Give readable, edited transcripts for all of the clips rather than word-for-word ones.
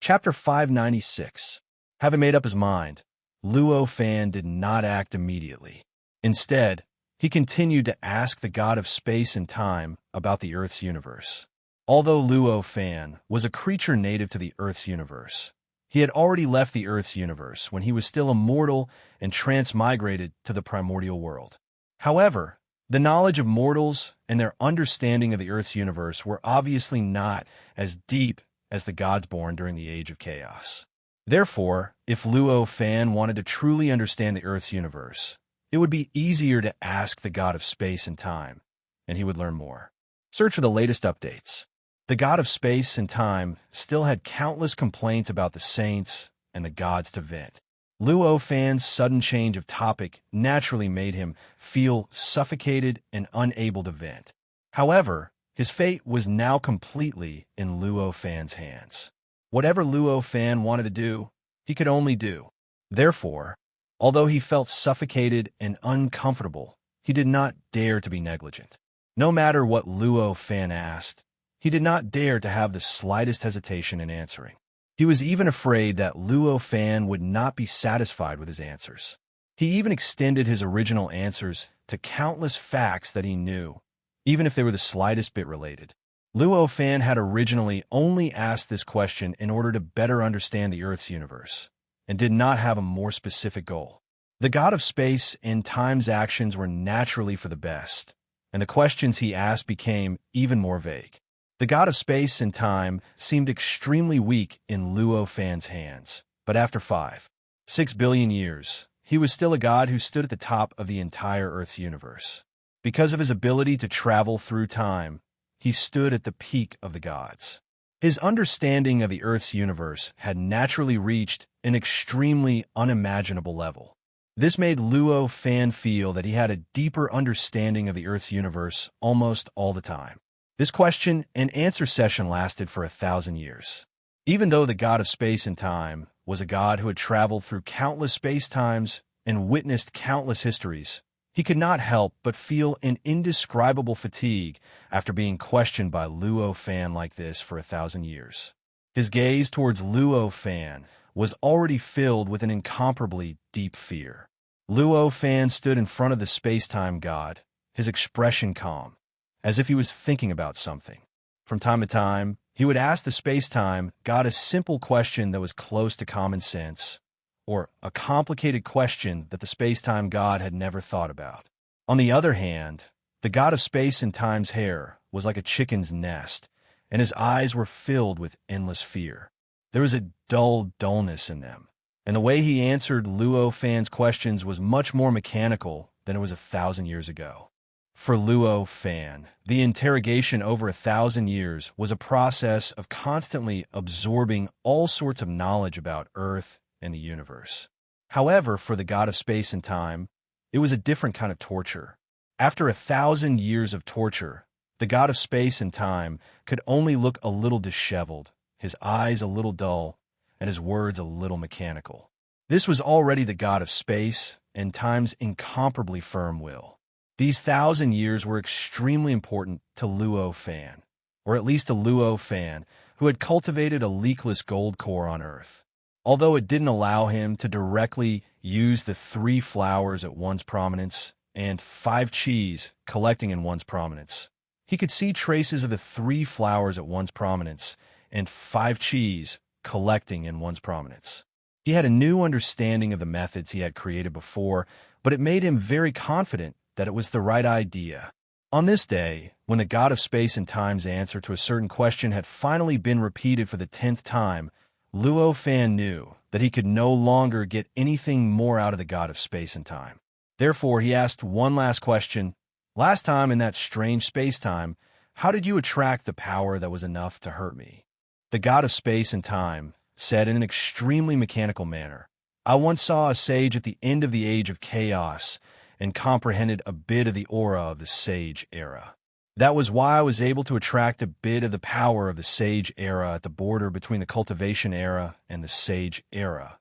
Chapter 596. Having made up his mind, Luo Fan did not act immediately. Instead, he continued to ask the god of space and time about the Earth's universe. Although Luo Fan was a creature native to the Earth's universe, he had already left the Earth's universe when he was still a mortal and transmigrated to the primordial world. However, the knowledge of mortals and their understanding of the Earth's universe were obviously not as deep as the gods born during the Age of Chaos. Therefore, if Luo Fan wanted to truly understand the Earth's universe, it would be easier to ask the god of space and time, and he would learn more. Search for the latest updates. The god of space and time still had countless complaints about the saints and the gods to vent. Luo Fan's sudden change of topic naturally made him feel suffocated and unable to vent. However, his fate was now completely in Luo Fan's hands. Whatever Luo Fan wanted to do, he could only do. Therefore, although he felt suffocated and uncomfortable, he did not dare to be negligent. No matter what Luo Fan asked, he did not dare to have the slightest hesitation in answering. He was even afraid that Luo Fan would not be satisfied with his answers. He even extended his original answers to countless facts that he knew, even if they were the slightest bit related. Luo Fan had originally only asked this question in order to better understand the Earth's universe, and did not have a more specific goal. The god of space and time's actions were naturally for the best, and the questions he asked became even more vague. The god of space and time seemed extremely weak in Luo Fan's hands, but after 6 billion years, he was still a god who stood at the top of the entire Earth's universe. Because of his ability to travel through time, he stood at the peak of the gods. His understanding of the Earth's universe had naturally reached an extremely unimaginable level. This made Luo Fan feel that he had a deeper understanding of the Earth's universe almost all the time. This question and answer session lasted for 1,000 years. Even though the god of space and time was a god who had traveled through countless space-times and witnessed countless histories, he could not help but feel an indescribable fatigue after being questioned by Luo Fan like this for 1,000 years. His gaze towards Luo Fan was already filled with an incomparably deep fear. Luo Fan stood in front of the space-time god, his expression calm, as if he was thinking about something. From time to time, he would ask the space-time god a simple question that was close to common sense, or a complicated question that the space-time god had never thought about. On the other hand, the god of space and time's hair was like a chicken's nest, and his eyes were filled with endless fear. There was a dullness in them, and the way he answered Luo Fan's questions was much more mechanical than it was 1,000 years ago. For Luo Fan, the interrogation over 1,000 years was a process of constantly absorbing all sorts of knowledge about Earth and the universe. However, for the god of space and time, it was a different kind of torture. After 1,000 years of torture, the god of space and time could only look a little disheveled, his eyes a little dull, and his words a little mechanical. This was already the god of space and time's incomparably firm will. These 1,000 years were extremely important to Luo Fan, or at least to Luo Fan, who had cultivated a leakless gold core on Earth. Although it didn't allow him to directly use the 3 flowers at one's prominence and 5 cheese collecting in one's prominence, he could see traces of the 3 flowers at one's prominence and 5 cheese collecting in one's prominence. He had a new understanding of the methods he had created before, but it made him very confident that it was the right idea. On this day, when the god of space and time's answer to a certain question had finally been repeated for the 10th time, Luo Fan knew that he could no longer get anything more out of the god of space and time. Therefore, he asked one last question. Last time in that strange space-time, how did you attract the power that was enough to hurt me? The god of space and time said in an extremely mechanical manner, I once saw a sage at the end of the Age of Chaos and comprehended a bit of the aura of the Sage era. That was why I was able to attract a bit of the power of the Sage era at the border between the Cultivation era and the Sage era.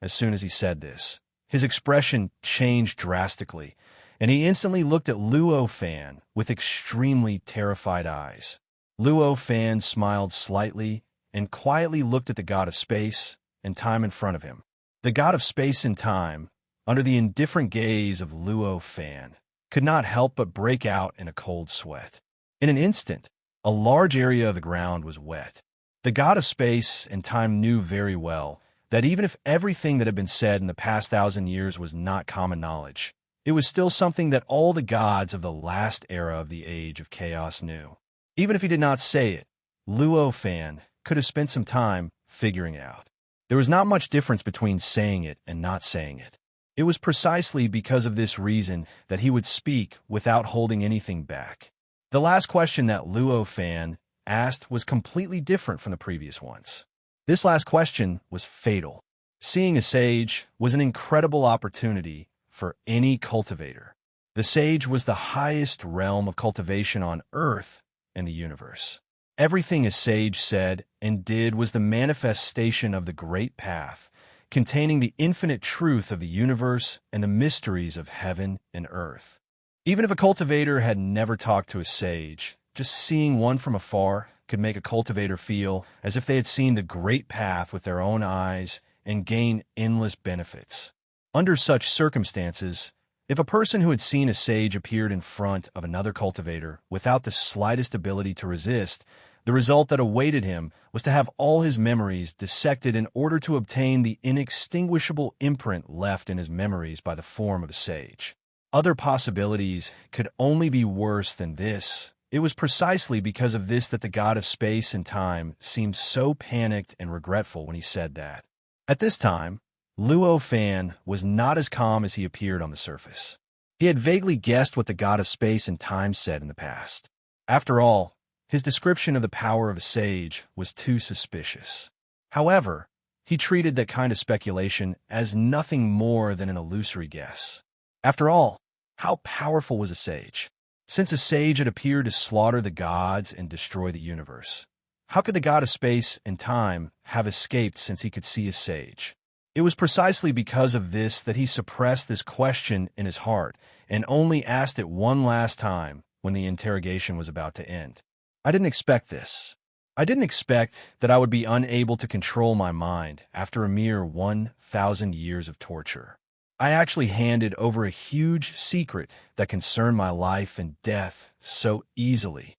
As soon as he said this, his expression changed drastically, and he instantly looked at Luo Fan with extremely terrified eyes. Luo Fan smiled slightly and quietly looked at the god of space and time in front of him. The god of space and time, under the indifferent gaze of Luo Fan, could not help but break out in a cold sweat. In an instant, a large area of the ground was wet. The god of space and time knew very well that even if everything that had been said in the past 1,000 years was not common knowledge, it was still something that all the gods of the last era of the Age of Chaos knew. Even if he did not say it, Luo Fan could have spent some time figuring it out. There was not much difference between saying it and not saying it. It was precisely because of this reason that he would speak without holding anything back. The last question that Luo Fan asked was completely different from the previous ones. This last question was fatal. Seeing a sage was an incredible opportunity for any cultivator. The sage was the highest realm of cultivation on Earth and the universe. Everything a sage said and did was the manifestation of the great path, containing the infinite truth of the universe and the mysteries of heaven and earth. Even if a cultivator had never talked to a sage, just seeing one from afar could make a cultivator feel as if they had seen the great path with their own eyes and gain endless benefits. Under such circumstances, if a person who had seen a sage appeared in front of another cultivator without the slightest ability to resist, the result that awaited him was to have all his memories dissected in order to obtain the inextinguishable imprint left in his memories by the form of a sage. Other possibilities could only be worse than this. It was precisely because of this that the god of space and time seemed so panicked and regretful when he said that. At this time, Luo Fan was not as calm as he appeared on the surface. He had vaguely guessed what the god of space and time said in the past. After all, his description of the power of a sage was too suspicious. However, he treated that kind of speculation as nothing more than an illusory guess. After all, how powerful was a sage? Since a sage had appeared to slaughter the gods and destroy the universe, how could the god of space and time have escaped since he could see a sage? It was precisely because of this that he suppressed this question in his heart and only asked it one last time when the interrogation was about to end. I didn't expect this. I didn't expect that I would be unable to control my mind after a mere 1,000 years of torture. I actually handed over a huge secret that concerned my life and death so easily.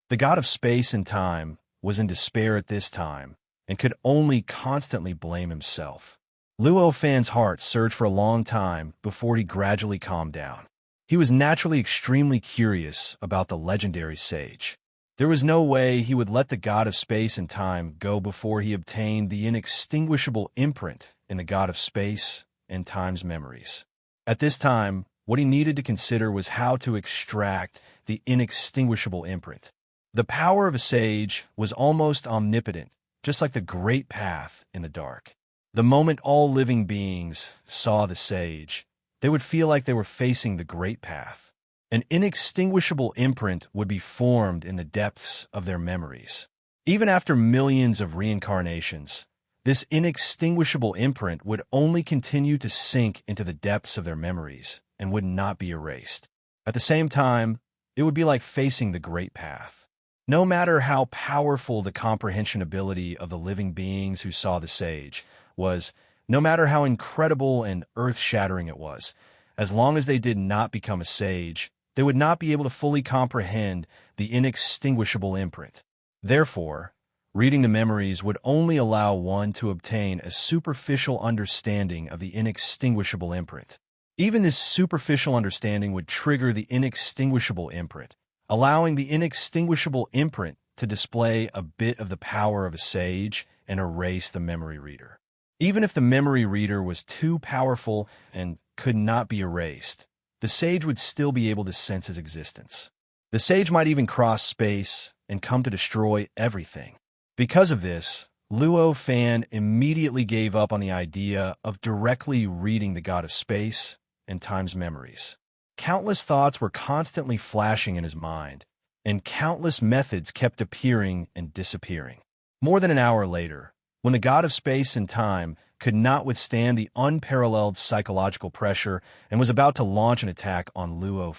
The god of space and time was in despair at this time and could only constantly blame himself. Luo Fan's heart surged for a long time before he gradually calmed down. He was naturally extremely curious about the legendary sage. There was no way he would let the god of space and time go before he obtained the inextinguishable imprint in the god of space and time's memories. At this time, what he needed to consider was how to extract the inextinguishable imprint. The power of a sage was almost omnipotent, just like the great path in the dark. The moment all living beings saw the sage, they would feel like they were facing the great path. An inextinguishable imprint would be formed in the depths of their memories. Even after millions of reincarnations, this inextinguishable imprint would only continue to sink into the depths of their memories and would not be erased. At the same time, it would be like facing the great path. No matter how powerful the comprehension ability of the living beings who saw the sage was, no matter how incredible and earth-shattering it was, as long as they did not become a sage, they would not be able to fully comprehend the inextinguishable imprint. Therefore, reading the memories would only allow one to obtain a superficial understanding of the inextinguishable imprint. Even this superficial understanding would trigger the inextinguishable imprint, allowing the inextinguishable imprint to display a bit of the power of a sage and erase the memory reader. Even if the memory reader was too powerful and could not be erased, the sage would still be able to sense his existence. The sage might even cross space and come to destroy everything. Because of this, Luo Fan immediately gave up on the idea of directly reading the god of space and time's memories. Countless thoughts were constantly flashing in his mind, and countless methods kept appearing and disappearing. More than an hour later, when the god of space and time could not withstand the unparalleled psychological pressure and was about to launch an attack on Luo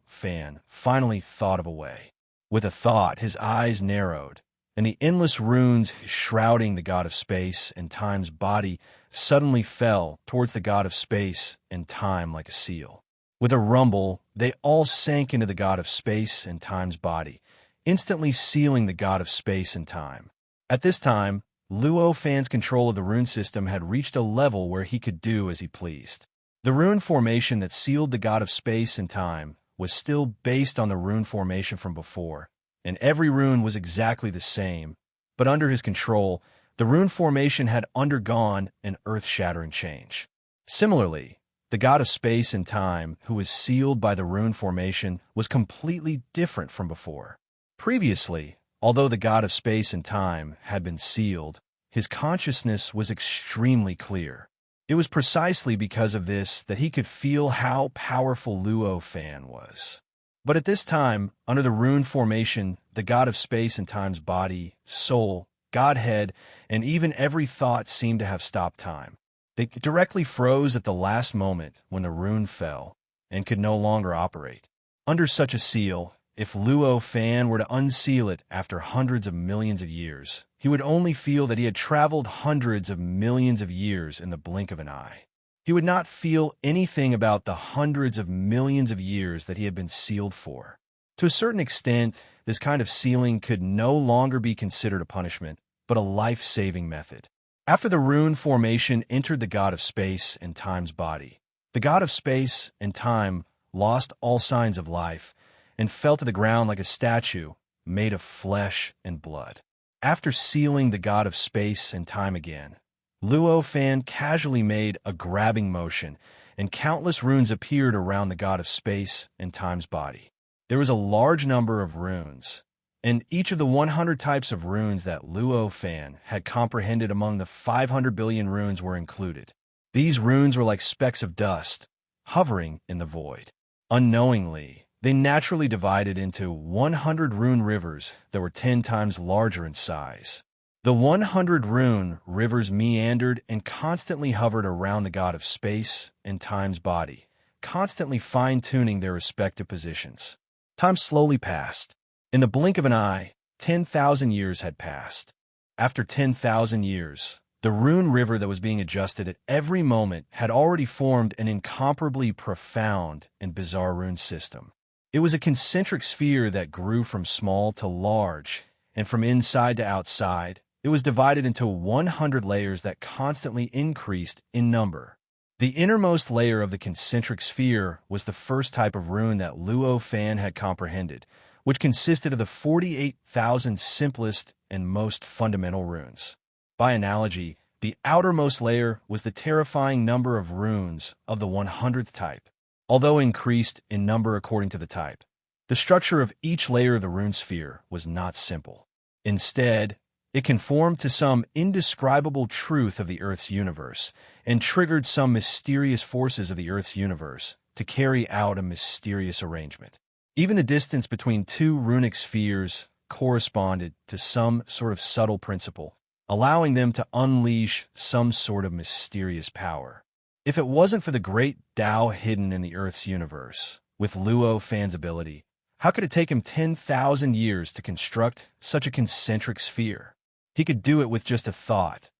Fan finally thought of a way. With a thought, his eyes narrowed, and the endless runes shrouding the god of space and time's body suddenly fell towards the god of space and time like a seal. With a rumble, they all sank into the god of space and time's body, instantly sealing the god of space and time. At this time, Luo Fan's control of the rune system had reached a level where he could do as he pleased. The rune formation that sealed the god of space and time was still based on the rune formation from before, and every rune was exactly the same, but under his control, the rune formation had undergone an earth-shattering change. Similarly, the god of space and time, who was sealed by the rune formation, was completely different from before. Previously, although the god of space and time had been sealed, his consciousness was extremely clear. It was precisely because of this that he could feel how powerful Luo Fan was. But at this time, under the rune formation, the god of space and time's body, soul, godhead, and even every thought seemed to have stopped time. They directly froze at the last moment when the rune fell and could no longer operate. Under such a seal, if Luo Fan were to unseal it after hundreds of millions of years, he would only feel that he had traveled hundreds of millions of years in the blink of an eye. He would not feel anything about the hundreds of millions of years that he had been sealed for. To a certain extent, this kind of sealing could no longer be considered a punishment, but a life-saving method. After the rune formation entered the god of space and time's body, the god of space and time lost all signs of life and fell to the ground like a statue made of flesh and blood. After sealing the god of space and time again, Luo Fan casually made a grabbing motion, and countless runes appeared around the god of space and time's body. There was a large number of runes, and each of the 100 types of runes that Luo Fan had comprehended among the 500 billion runes were included. These runes were like specks of dust, hovering in the void. Unknowingly, they naturally divided into 100 rune rivers that were 10 times larger in size. The 100 rune rivers meandered and constantly hovered around the god of space and time's body, constantly fine-tuning their respective positions. Time slowly passed. In the blink of an eye, 10,000 years had passed. After 10,000 years, the rune river that was being adjusted at every moment had already formed an incomparably profound and bizarre rune system. It was a concentric sphere that grew from small to large, and from inside to outside, it was divided into 100 layers that constantly increased in number. The innermost layer of the concentric sphere was the first type of rune that Luo Fan had comprehended, which consisted of the 48,000 simplest and most fundamental runes. By analogy, the outermost layer was the terrifying number of runes of the 100th type, although increased in number according to the type. The structure of each layer of the rune sphere was not simple. Instead, it conformed to some indescribable truth of the Earth's universe and triggered some mysterious forces of the Earth's universe to carry out a mysterious arrangement. Even the distance between two runic spheres corresponded to some sort of subtle principle, allowing them to unleash some sort of mysterious power. If it wasn't for the great Tao hidden in the Earth's universe, with Luo Fan's ability, how could it take him 10,000 years to construct such a concentric sphere? He could do it with just a thought.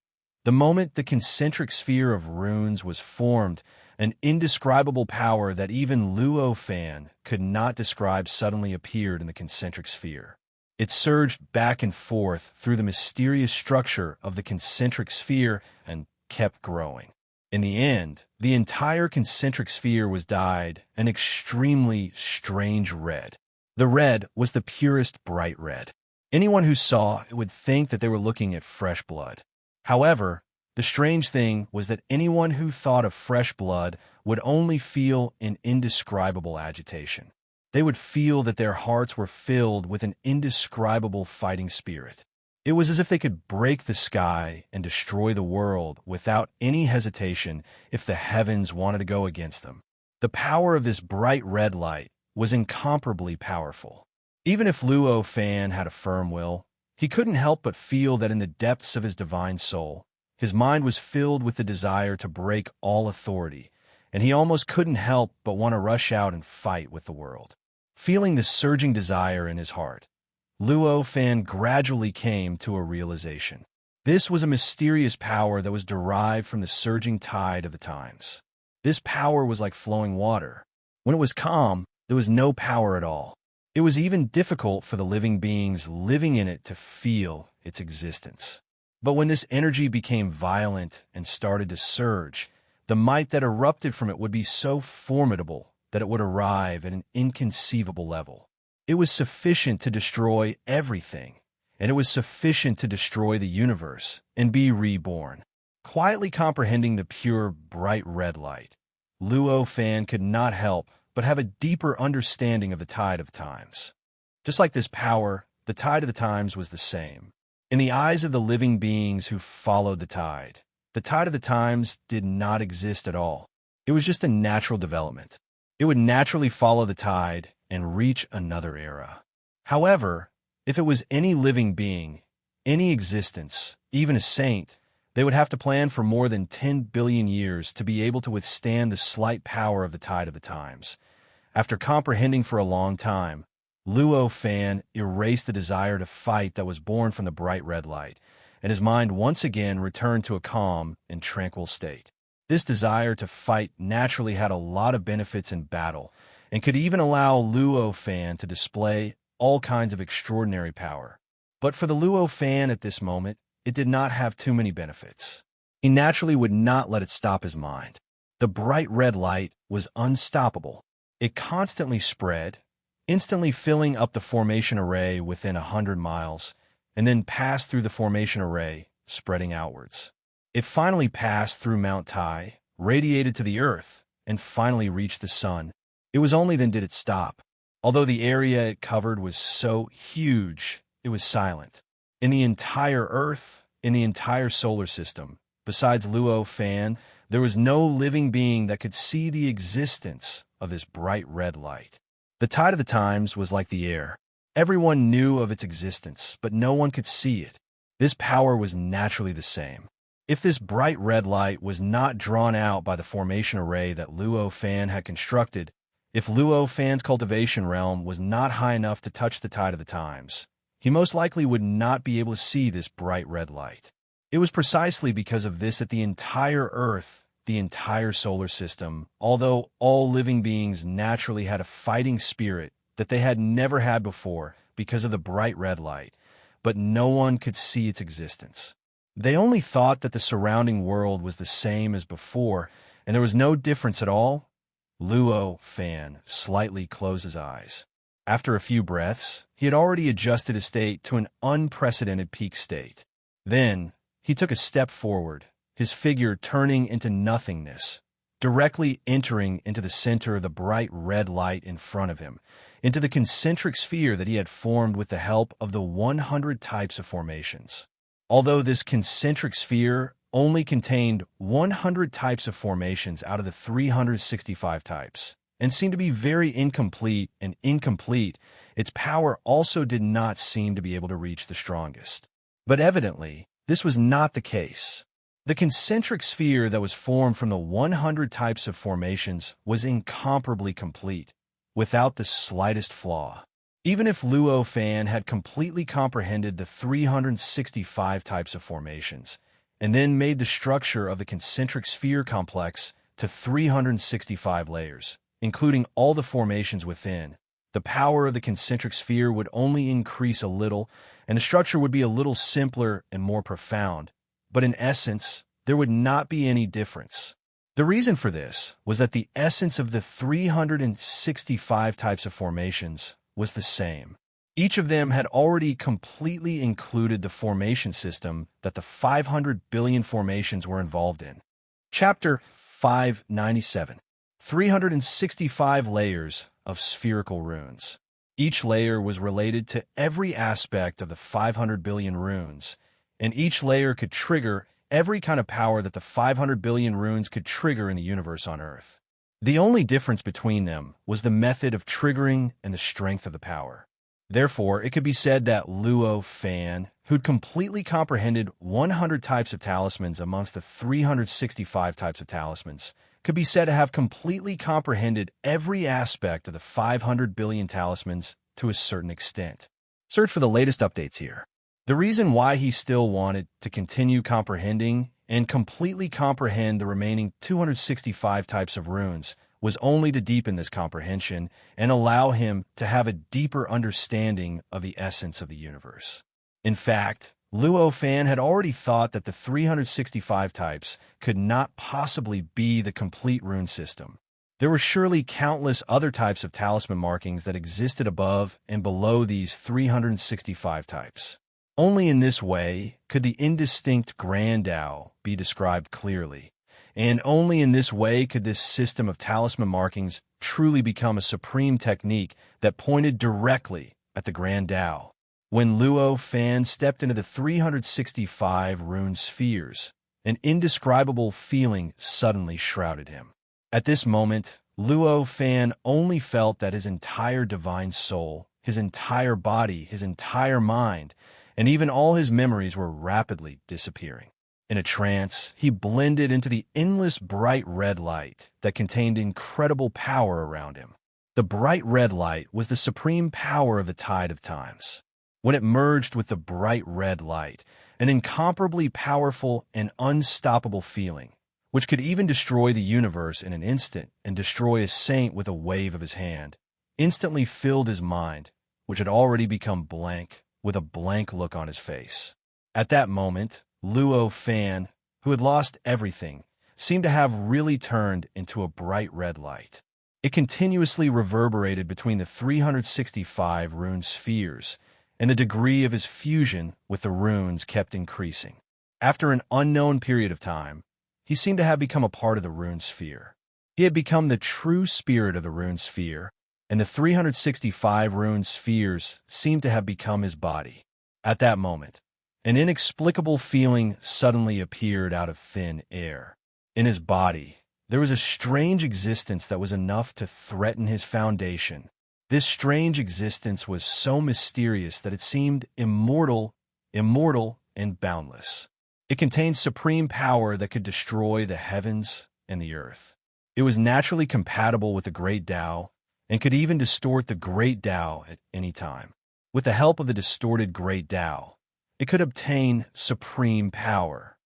The moment the concentric sphere of runes was formed, an indescribable power that even Luo Fan could not describe suddenly appeared in the concentric sphere. It surged back and forth through the mysterious structure of the concentric sphere and kept growing. In the end, the entire concentric sphere was dyed an extremely strange red. The red was the purest bright red. Anyone who saw it would think that they were looking at fresh blood. However, the strange thing was that anyone who thought of fresh blood would only feel an indescribable agitation. They would feel that their hearts were filled with an indescribable fighting spirit. It was as if they could break the sky and destroy the world without any hesitation if the heavens wanted to go against them. The power of this bright red light was incomparably powerful. Even if Luo Fan had a firm will, he couldn't help but feel that in the depths of his divine soul, his mind was filled with the desire to break all authority, and he almost couldn't help but want to rush out and fight with the world. Feeling this surging desire in his heart, Luo Fan gradually came to a realization. This was a mysterious power that was derived from the surging tide of the times. This power was like flowing water. When it was calm, there was no power at all. It was even difficult for the living beings living in it to feel its existence. But when this energy became violent and started to surge, the might that erupted from it would be so formidable that it would arrive at an inconceivable level. It was sufficient to destroy everything, and it was sufficient to destroy the universe and be reborn. Quietly comprehending the pure, bright red light, Luo Fan could not help but have a deeper understanding of the tide of times. Just like this power, the tide of the times was the same. In the eyes of the living beings who followed the tide of the times did not exist at all. It was just a natural development. It would naturally follow the tide and reach another era. However, if it was any living being, any existence, even a saint, they would have to plan for more than 10 billion years to be able to withstand the slight power of the tide of the times. After comprehending for a long time, Luo Fan erased the desire to fight that was born from the bright red light, and his mind once again returned to a calm and tranquil state. This desire to fight naturally had a lot of benefits in battle, and could even allow Luo Fan to display all kinds of extraordinary power. But for the Luo Fan at this moment, it did not have too many benefits. He naturally would not let it stop his mind. The bright red light was unstoppable. It constantly spread, instantly filling up the formation array within 100 miles, and then passed through the formation array, spreading outwards. It finally passed through Mount Tai, radiated to the earth, and finally reached the sun. It was only then did it stop. Although the area it covered was so huge, it was silent. In the entire Earth, in the entire solar system, besides Luo Fan, there was no living being that could see the existence of this bright red light. The tide of the times was like the air. Everyone knew of its existence, but no one could see it. This power was naturally the same. If this bright red light was not drawn out by the formation array that Luo Fan had constructed, if Luo Fan's cultivation realm was not high enough to touch the tide of the times, he most likely would not be able to see this bright red light. It was precisely because of this that the entire Earth, the entire solar system, although all living beings naturally had a fighting spirit that they had never had before because of the bright red light, but no one could see its existence. They only thought that the surrounding world was the same as before, and there was no difference at all. Luo Fan slightly closed his eyes. After a few breaths, he had already adjusted his state to an unprecedented peak state. Then, he took a step forward, his figure turning into nothingness, directly entering into the center of the bright red light in front of him, into the concentric sphere that he had formed with the help of the 100 types of formations. Although this concentric sphere only contained 100 types of formations out of the 365 types, and seemed to be very incomplete, its power also did not seem to be able to reach the strongest. But evidently, this was not the case. The concentric sphere that was formed from the 100 types of formations was incomparably complete, without the slightest flaw. Even if Luo Fan had completely comprehended the 365 types of formations, and then made the structure of the concentric sphere complex to 365 layers, including all the formations within, the power of the concentric sphere would only increase a little, and the structure would be a little simpler and more profound. But in essence, there would not be any difference. The reason for this was that the essence of the 365 types of formations was the same. Each of them had already completely included the formation system that the 500 billion formations were involved in. Chapter 597. 365 layers of spherical runes. Each layer was related to every aspect of the 500 billion runes, and each layer could trigger every kind of power that the 500 billion runes could trigger in the universe on Earth. The only difference between them was the method of triggering and the strength of the power. Therefore, it could be said that Luo Fan, who'd completely comprehended 100 types of talismans amongst the 365 types of talismans, could be said to have completely comprehended every aspect of the 500 billion talismans to a certain extent. Search for the latest updates here. The reason why he still wanted to continue comprehending and completely comprehend the remaining 265 types of runes was only to deepen this comprehension and allow him to have a deeper understanding of the essence of the universe. In fact, Luo Fan had already thought that the 365 types could not possibly be the complete rune system. There were surely countless other types of talisman markings that existed above and below these 365 types. Only in this way could the indistinct Grand Tao be described clearly, and only in this way could this system of talisman markings truly become a supreme technique that pointed directly at the Grand Tao. When Luo Fan stepped into the 365 rune spheres, an indescribable feeling suddenly shrouded him. At this moment, Luo Fan only felt that his entire divine soul, his entire body, his entire mind, and even all his memories were rapidly disappearing. In a trance, he blended into the endless bright red light that contained incredible power around him. The bright red light was the supreme power of the tide of times. When it merged with the bright red light, an incomparably powerful and unstoppable feeling, which could even destroy the universe in an instant and destroy a saint with a wave of his hand, instantly filled his mind, which had already become blank, with a blank look on his face. At that moment, Luo Fan, who had lost everything, seemed to have really turned into a bright red light. It continuously reverberated between the 365 rune spheres, and the degree of his fusion with the runes kept increasing. After an unknown period of time, he seemed to have become a part of the rune sphere. He had become the true spirit of the rune sphere, and the 365 rune spheres seemed to have become his body. At that moment, an inexplicable feeling suddenly appeared out of thin air. In his body, there was a strange existence that was enough to threaten his foundation. This strange existence was so mysterious that it seemed immortal, and boundless. It contained supreme power that could destroy the heavens and the earth. It was naturally compatible with the Great Tao, and could even distort the Great Tao at any time. With the help of the distorted Great Tao, it could obtain supreme power.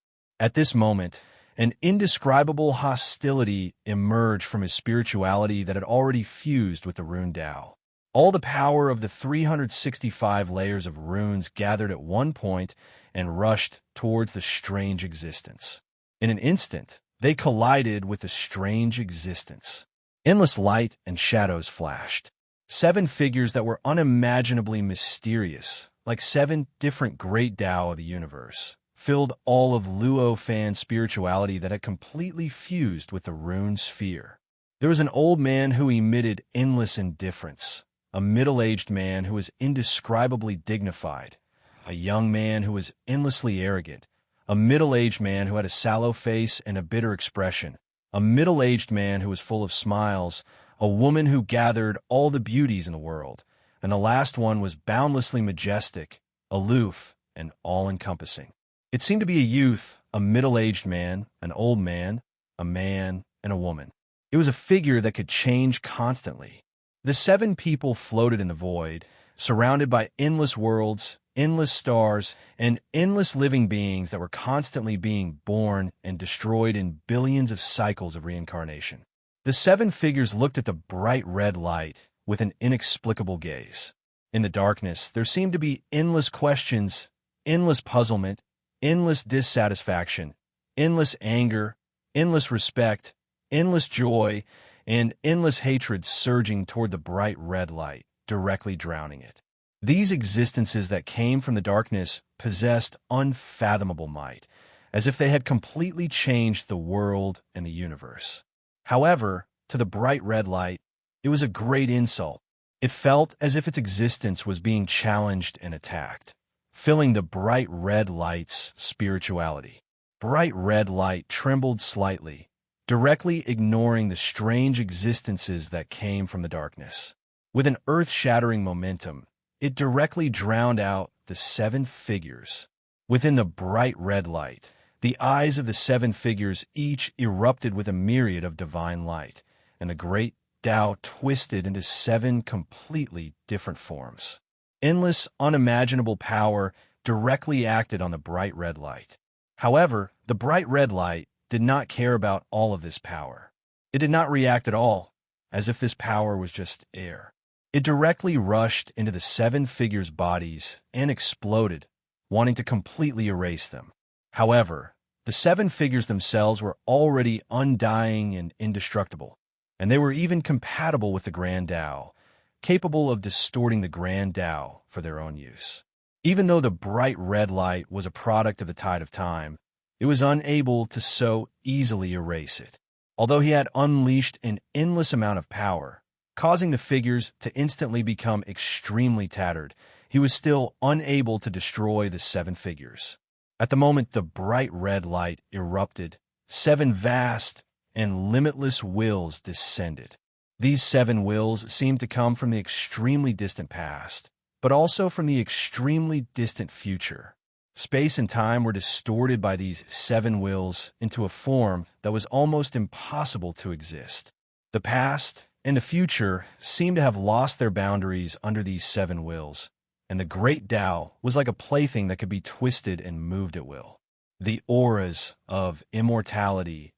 At this moment, an indescribable hostility emerged from his spirituality that had already fused with the rune Tao. All the power of the 365 layers of runes gathered at one point and rushed towards the strange existence. In an instant, they collided with the strange existence. Endless light and shadows flashed. 7 figures that were unimaginably mysterious, like 7 different Great Tao of the universe, filled all of Luo Fan's spirituality that had completely fused with the rune sphere. There was an old man who emitted endless indifference, a middle-aged man who was indescribably dignified, a young man who was endlessly arrogant, a middle-aged man who had a sallow face and a bitter expression, a middle-aged man who was full of smiles, a woman who gathered all the beauties in the world, and the last one was boundlessly majestic, aloof, and all-encompassing. It seemed to be a youth, a middle-aged man, an old man, a man, and a woman. It was a figure that could change constantly. The 7 people floated in the void, surrounded by endless worlds, endless stars, and endless living beings that were constantly being born and destroyed in billions of cycles of reincarnation. The 7 figures looked at the bright red light with an inexplicable gaze. In the darkness, there seemed to be endless questions, endless puzzlement, endless dissatisfaction, endless anger, endless respect, endless joy, and endless hatred surging toward the bright red light, directly drowning it. These existences that came from the darkness possessed unfathomable might, as if they had completely changed the world and the universe. However, to the bright red light, it was a great insult. It felt as if its existence was being challenged and attacked, filling the bright red light's spirituality. Bright red light trembled slightly, directly ignoring the strange existences that came from the darkness. With an earth-shattering momentum, it directly drowned out the 7 figures. Within the bright red light, the eyes of the 7 figures each erupted with a myriad of divine light, and the Great Tao twisted into 7 completely different forms. Endless, unimaginable power directly acted on the bright red light. However, the bright red light did not care about all of this power. It did not react at all, as if this power was just air. It directly rushed into the seven figures' bodies and exploded, wanting to completely erase them. However, the seven figures themselves were already undying and indestructible, and they were even compatible with the Grand Tao, capable of distorting the Grand Tao for their own use. Even though the bright red light was a product of the tide of time, it was unable to so easily erase it. Although he had unleashed an endless amount of power, causing the figures to instantly become extremely tattered, he was still unable to destroy the seven figures. At the moment the bright red light erupted, seven vast and limitless wills descended. These seven wills seemed to come from the extremely distant past, but also from the extremely distant future. Space and time were distorted by these seven wills into a form that was almost impossible to exist. The past and the future seemed to have lost their boundaries under these seven wills, and the great Tao was like a plaything that could be twisted and moved at will. The auras of immortality,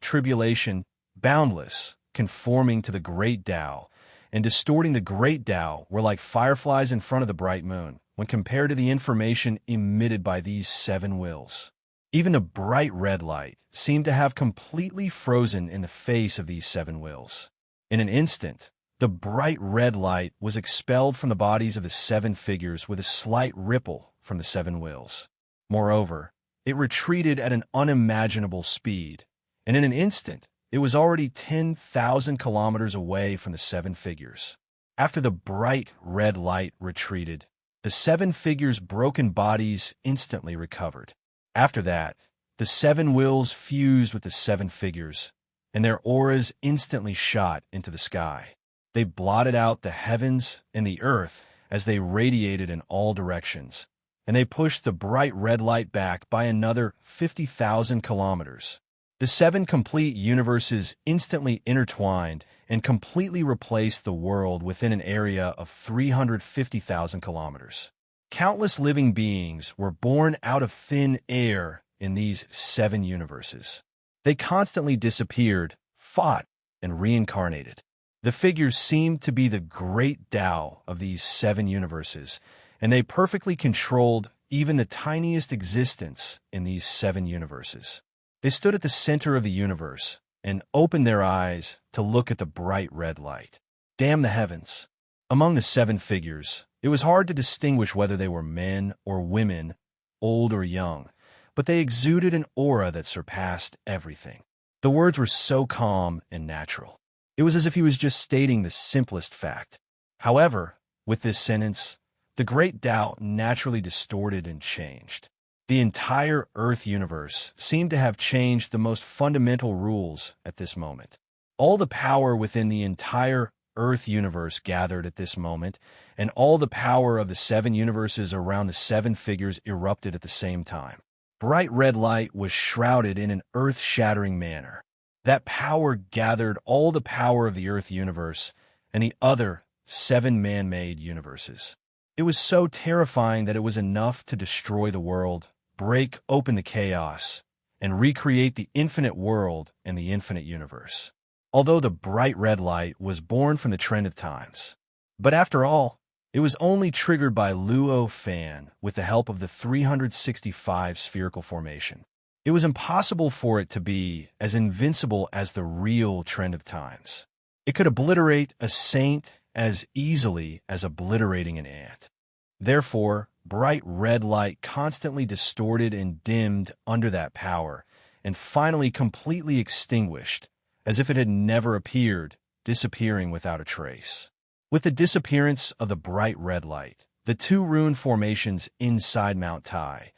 tribulation, boundless, conforming to the great Tao, and distorting the great Tao were like fireflies in front of the bright moon when compared to the information emitted by these seven wills. Even the bright red light seemed to have completely frozen in the face of these seven wills. In an instant, the bright red light was expelled from the bodies of the seven figures with a slight ripple from the seven wills. Moreover, it retreated at an unimaginable speed, and in an instant, it was already 10,000 kilometers away from the seven figures. After the bright red light retreated, the seven figures' broken bodies instantly recovered. After that, the seven wills fused with the seven figures, and their auras instantly shot into the sky. They blotted out the heavens and the earth as they radiated in all directions, and they pushed the bright red light back by another 50,000 kilometers. The seven complete universes instantly intertwined and completely replaced the world within an area of 350,000 kilometers. Countless living beings were born out of thin air in these seven universes. They constantly disappeared, fought, and reincarnated. The figures seemed to be the great Tao of these seven universes, and they perfectly controlled even the tiniest existence in these seven universes. They stood at the center of the universe and opened their eyes to look at the bright red light. Damn the heavens! Among the seven figures, it was hard to distinguish whether they were men or women, old or young, but they exuded an aura that surpassed everything. The words were so calm and natural. It was as if he was just stating the simplest fact. However, with this sentence, the great Tao naturally distorted and changed. The entire Earth universe seemed to have changed the most fundamental rules at this moment. All the power within the entire Earth universe gathered at this moment, and all the power of the seven universes around the seven figures erupted at the same time. Bright red light was shrouded in an earth-shattering manner. That power gathered all the power of the Earth universe and the other seven man-made universes. It was so terrifying that it was enough to destroy the world, break open the chaos, and recreate the infinite world and the infinite universe. Although the bright red light was born from the trend of times. But after all, it was only triggered by Luo Fan with the help of the 365 spherical formation. It was impossible for it to be as invincible as the real trend of times. It could obliterate a saint as easily as obliterating an ant. Therefore, bright red light constantly distorted and dimmed under that power, and finally completely extinguished, as if it had never appeared, disappearing without a trace. With the disappearance of the bright red light, the two rune formations inside Mount Tai,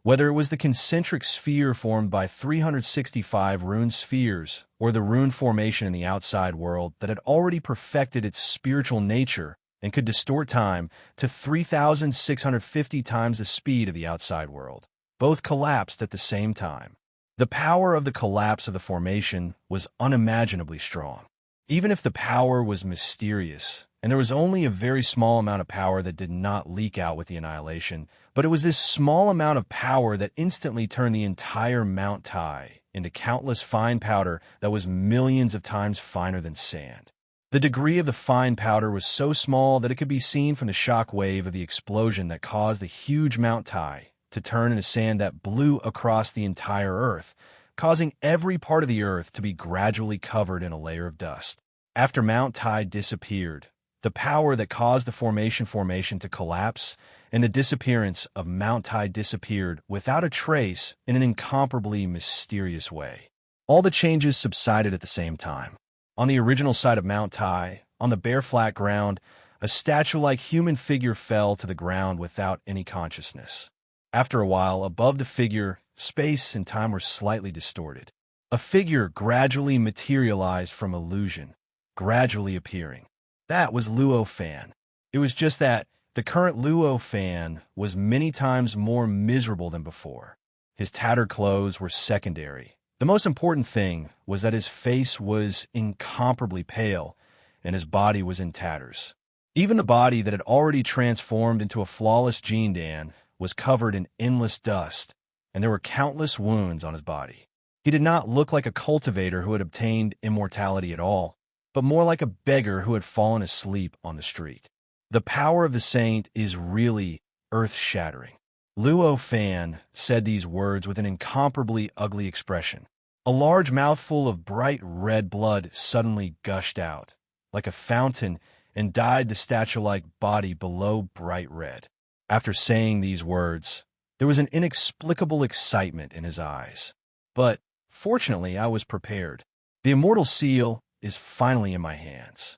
whether it was the concentric sphere formed by 365 rune spheres or the rune formation in the outside world that had already perfected its spiritual nature and could distort time to 3,650 times the speed of the outside world, both collapsed at the same time. The power of the collapse of the formation was unimaginably strong. Even if the power was mysterious, and there was only a very small amount of power that did not leak out with the annihilation, but it was this small amount of power that instantly turned the entire Mount Tai into countless fine powder that was millions of times finer than sand. The degree of the fine powder was so small that it could be seen from the shock wave of the explosion that caused the huge Mount Tai to turn into sand that blew across the entire Earth, causing every part of the Earth to be gradually covered in a layer of dust. After Mount Tai disappeared, the power that caused the formation to collapse and the disappearance of Mount Tai disappeared without a trace in an incomparably mysterious way. All the changes subsided at the same time. On the original side of Mount Tai, on the bare flat ground, a statue-like human figure fell to the ground without any consciousness. After a while, above the figure, space and time were slightly distorted. A figure gradually materialized from illusion, gradually appearing. That was Luo Fan. It was just that the current Luo Fan was many times more miserable than before. His tattered clothes were secondary. The most important thing was that his face was incomparably pale and his body was in tatters. Even the body that had already transformed into a flawless Jindan was covered in endless dust, and there were countless wounds on his body. He did not look like a cultivator who had obtained immortality at all, but more like a beggar who had fallen asleep on the street. The power of the saint is really earth-shattering. Luo Fan said these words with an incomparably ugly expression. A large mouthful of bright red blood suddenly gushed out, like a fountain, and dyed the statue-like body below bright red. After saying these words, there was an inexplicable excitement in his eyes. But, fortunately, I was prepared. The immortal seal is finally in my hands.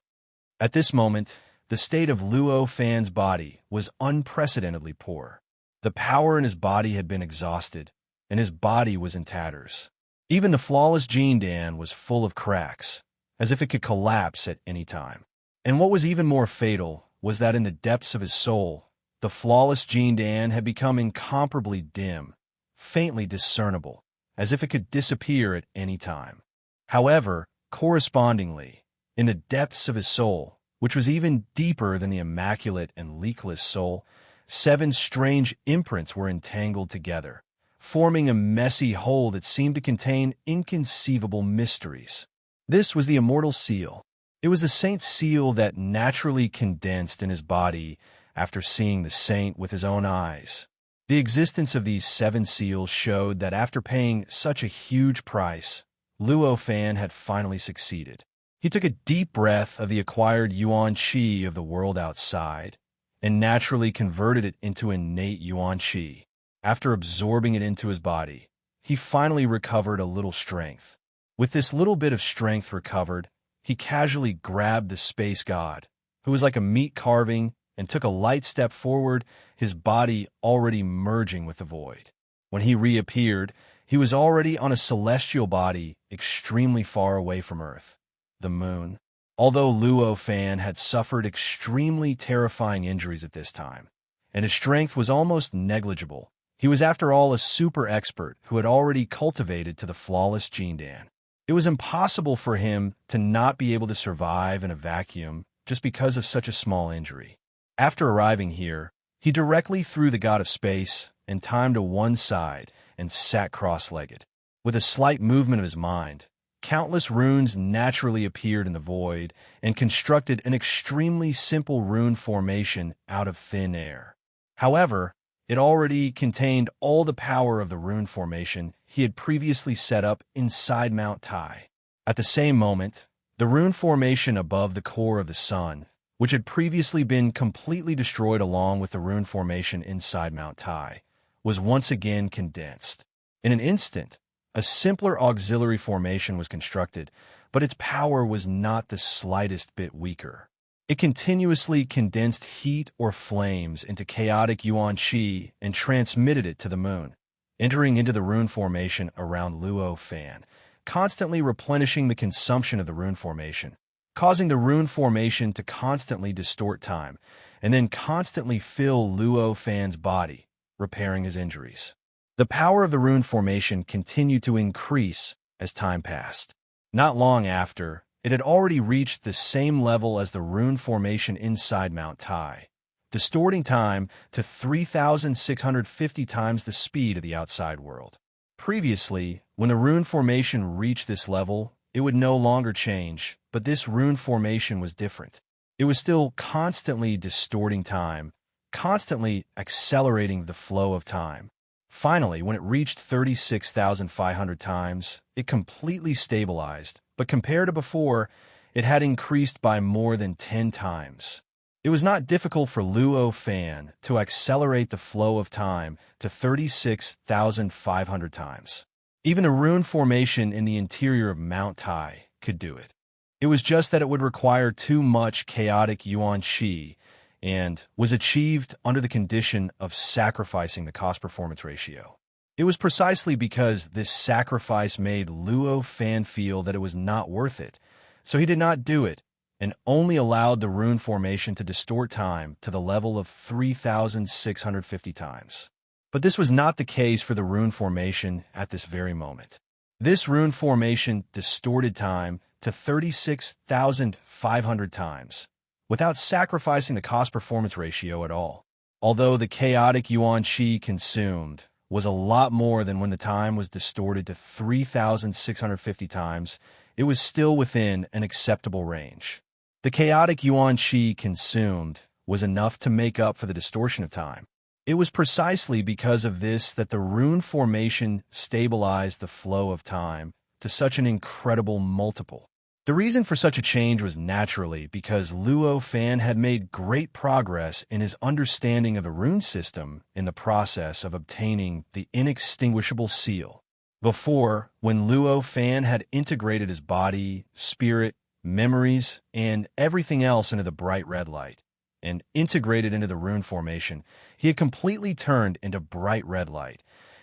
At this moment, the state of Luo Fan's body was unprecedentedly poor. The power in his body had been exhausted, and his body was in tatters. Even the flawless Jindan was full of cracks, as if it could collapse at any time. And what was even more fatal was that in the depths of his soul, the flawless Jindan had become incomparably dim, faintly discernible, as if it could disappear at any time. However, correspondingly, in the depths of his soul, which was even deeper than the immaculate and leakless soul, 7 strange imprints were entangled together, forming a messy whole that seemed to contain inconceivable mysteries. This was the immortal seal. It was the saint's seal that naturally condensed in his body after seeing the saint with his own eyes. The existence of these 7 seals showed that after paying such a huge price, Luo Fan had finally succeeded. He took a deep breath of the acquired yuan qi of the world outside and naturally converted it into innate yuan qi. After absorbing it into his body, he finally recovered a little strength. With this little bit of strength recovered, he casually grabbed the space god, who was like a meat carving, and took a light step forward, his body already merging with the void. When he reappeared, he was already on a celestial body extremely far away from Earth, the moon. Although Luo Fan had suffered extremely terrifying injuries at this time, and his strength was almost negligible, he was after all a super expert who had already cultivated to the flawless Jindan. It was impossible for him to not be able to survive in a vacuum just because of such a small injury. After arriving here, he directly threw the god of space and time to one side and sat cross-legged. With a slight movement of his mind, countless runes naturally appeared in the void and constructed an extremely simple rune formation out of thin air. However, it already contained all the power of the rune formation he had previously set up inside Mount Tai. At the same moment, the rune formation above the core of the sun, which had previously been completely destroyed along with the rune formation inside Mount Tai, was once again condensed. In an instant, a simpler auxiliary formation was constructed, but its power was not the slightest bit weaker. It continuously condensed heat or flames into chaotic yuan qi and transmitted it to the moon, entering into the rune formation around Luo Fan, constantly replenishing the consumption of the rune formation, causing the rune formation to constantly distort time, and then constantly fill Luo Fan's body, repairing his injuries. The power of the rune formation continued to increase as time passed. Not long after, it had already reached the same level as the rune formation inside Mount Tai, distorting time to 3,650 times the speed of the outside world. Previously, when the rune formation reached this level, it would no longer change, but this rune formation was different. It was still constantly distorting time, constantly accelerating the flow of time. Finally, when it reached 36,500 times, it completely stabilized, but compared to before, it had increased by more than 10 times. It was not difficult for Luo Fan to accelerate the flow of time to 36,500 times. Even a rune formation in the interior of Mount Tai could do it. It was just that it would require too much chaotic yuan qi and was achieved under the condition of sacrificing the cost-performance ratio. It was precisely because this sacrifice made Luo Fan feel that it was not worth it, so he did not do it and only allowed the rune formation to distort time to the level of 3,650 times. But this was not the case for the rune formation at this very moment. This rune formation distorted time to 36,500 times, without sacrificing the cost-performance ratio at all. Although the chaotic yuan qi consumed was a lot more than when the time was distorted to 3,650 times, it was still within an acceptable range. The chaotic yuan qi consumed was enough to make up for the distortion of time. It was precisely because of this that the rune formation stabilized the flow of time to such an incredible multiple. The reason for such a change was naturally because Luo Fan had made great progress in his understanding of the rune system in the process of obtaining the inextinguishable seal. Before, when Luo Fan had integrated his body, spirit, memories, and everything else into the bright red light, and integrated into the rune formation, he had completely turned into bright red light,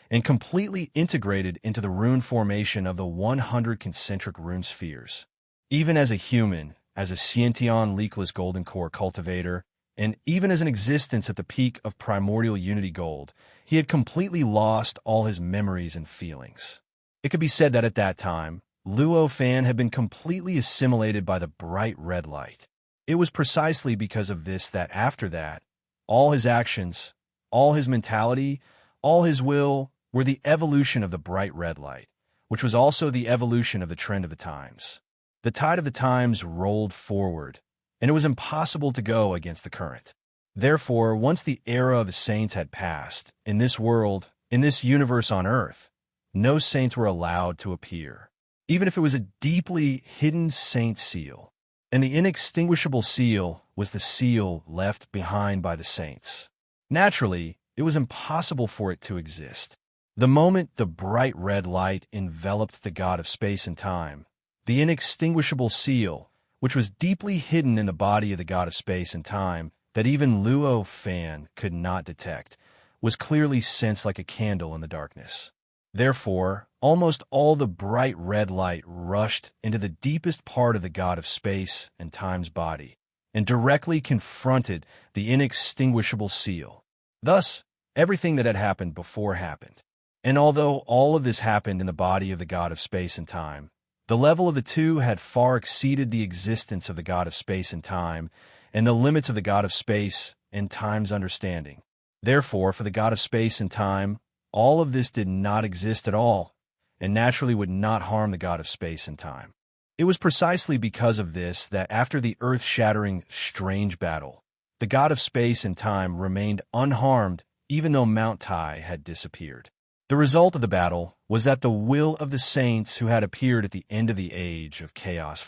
and completely integrated into the rune formation of the 100 concentric rune spheres. Even as a human, as a Sciention leakless golden core cultivator, and even as an existence at the peak of primordial unity gold, he had completely lost all his memories and feelings. It could be said that at that time, Luo Fan had been completely assimilated by the bright red light. It was precisely because of this that after that, all his actions, all his mentality, all his will were the evolution of the bright red light, which was also the evolution of the trend of the times. The tide of the times rolled forward, and it was impossible to go against the current. Therefore, once the era of the saints had passed, in this world, in this universe on Earth, no saints were allowed to appear, even if it was a deeply hidden saint seal. And the inextinguishable seal was the seal left behind by the saints. Naturally, it was impossible for it to exist. The moment the bright red light enveloped the god of space and time, the inextinguishable seal, which was deeply hidden in the body of the god of space and time that even Luo Fan could not detect, was clearly sensed like a candle in the darkness. Therefore, almost all the bright red light rushed into the deepest part of the god of space and time's body, and directly confronted the inextinguishable seal. Thus, everything that had happened before happened. And although all of this happened in the body of the god of space and time, the level of the two had far exceeded the existence of the god of space and time, and the limits of the god of space and time's understanding. Therefore, for the god of space and time, all of this did not exist at all, and naturally would not harm the god of space and time. It was precisely because of this that after the earth-shattering, strange battle, the god of space and time remained unharmed even though Mount Tai had disappeared. The result of the battle was that the will of the saints who had appeared at the end of the age of Chaos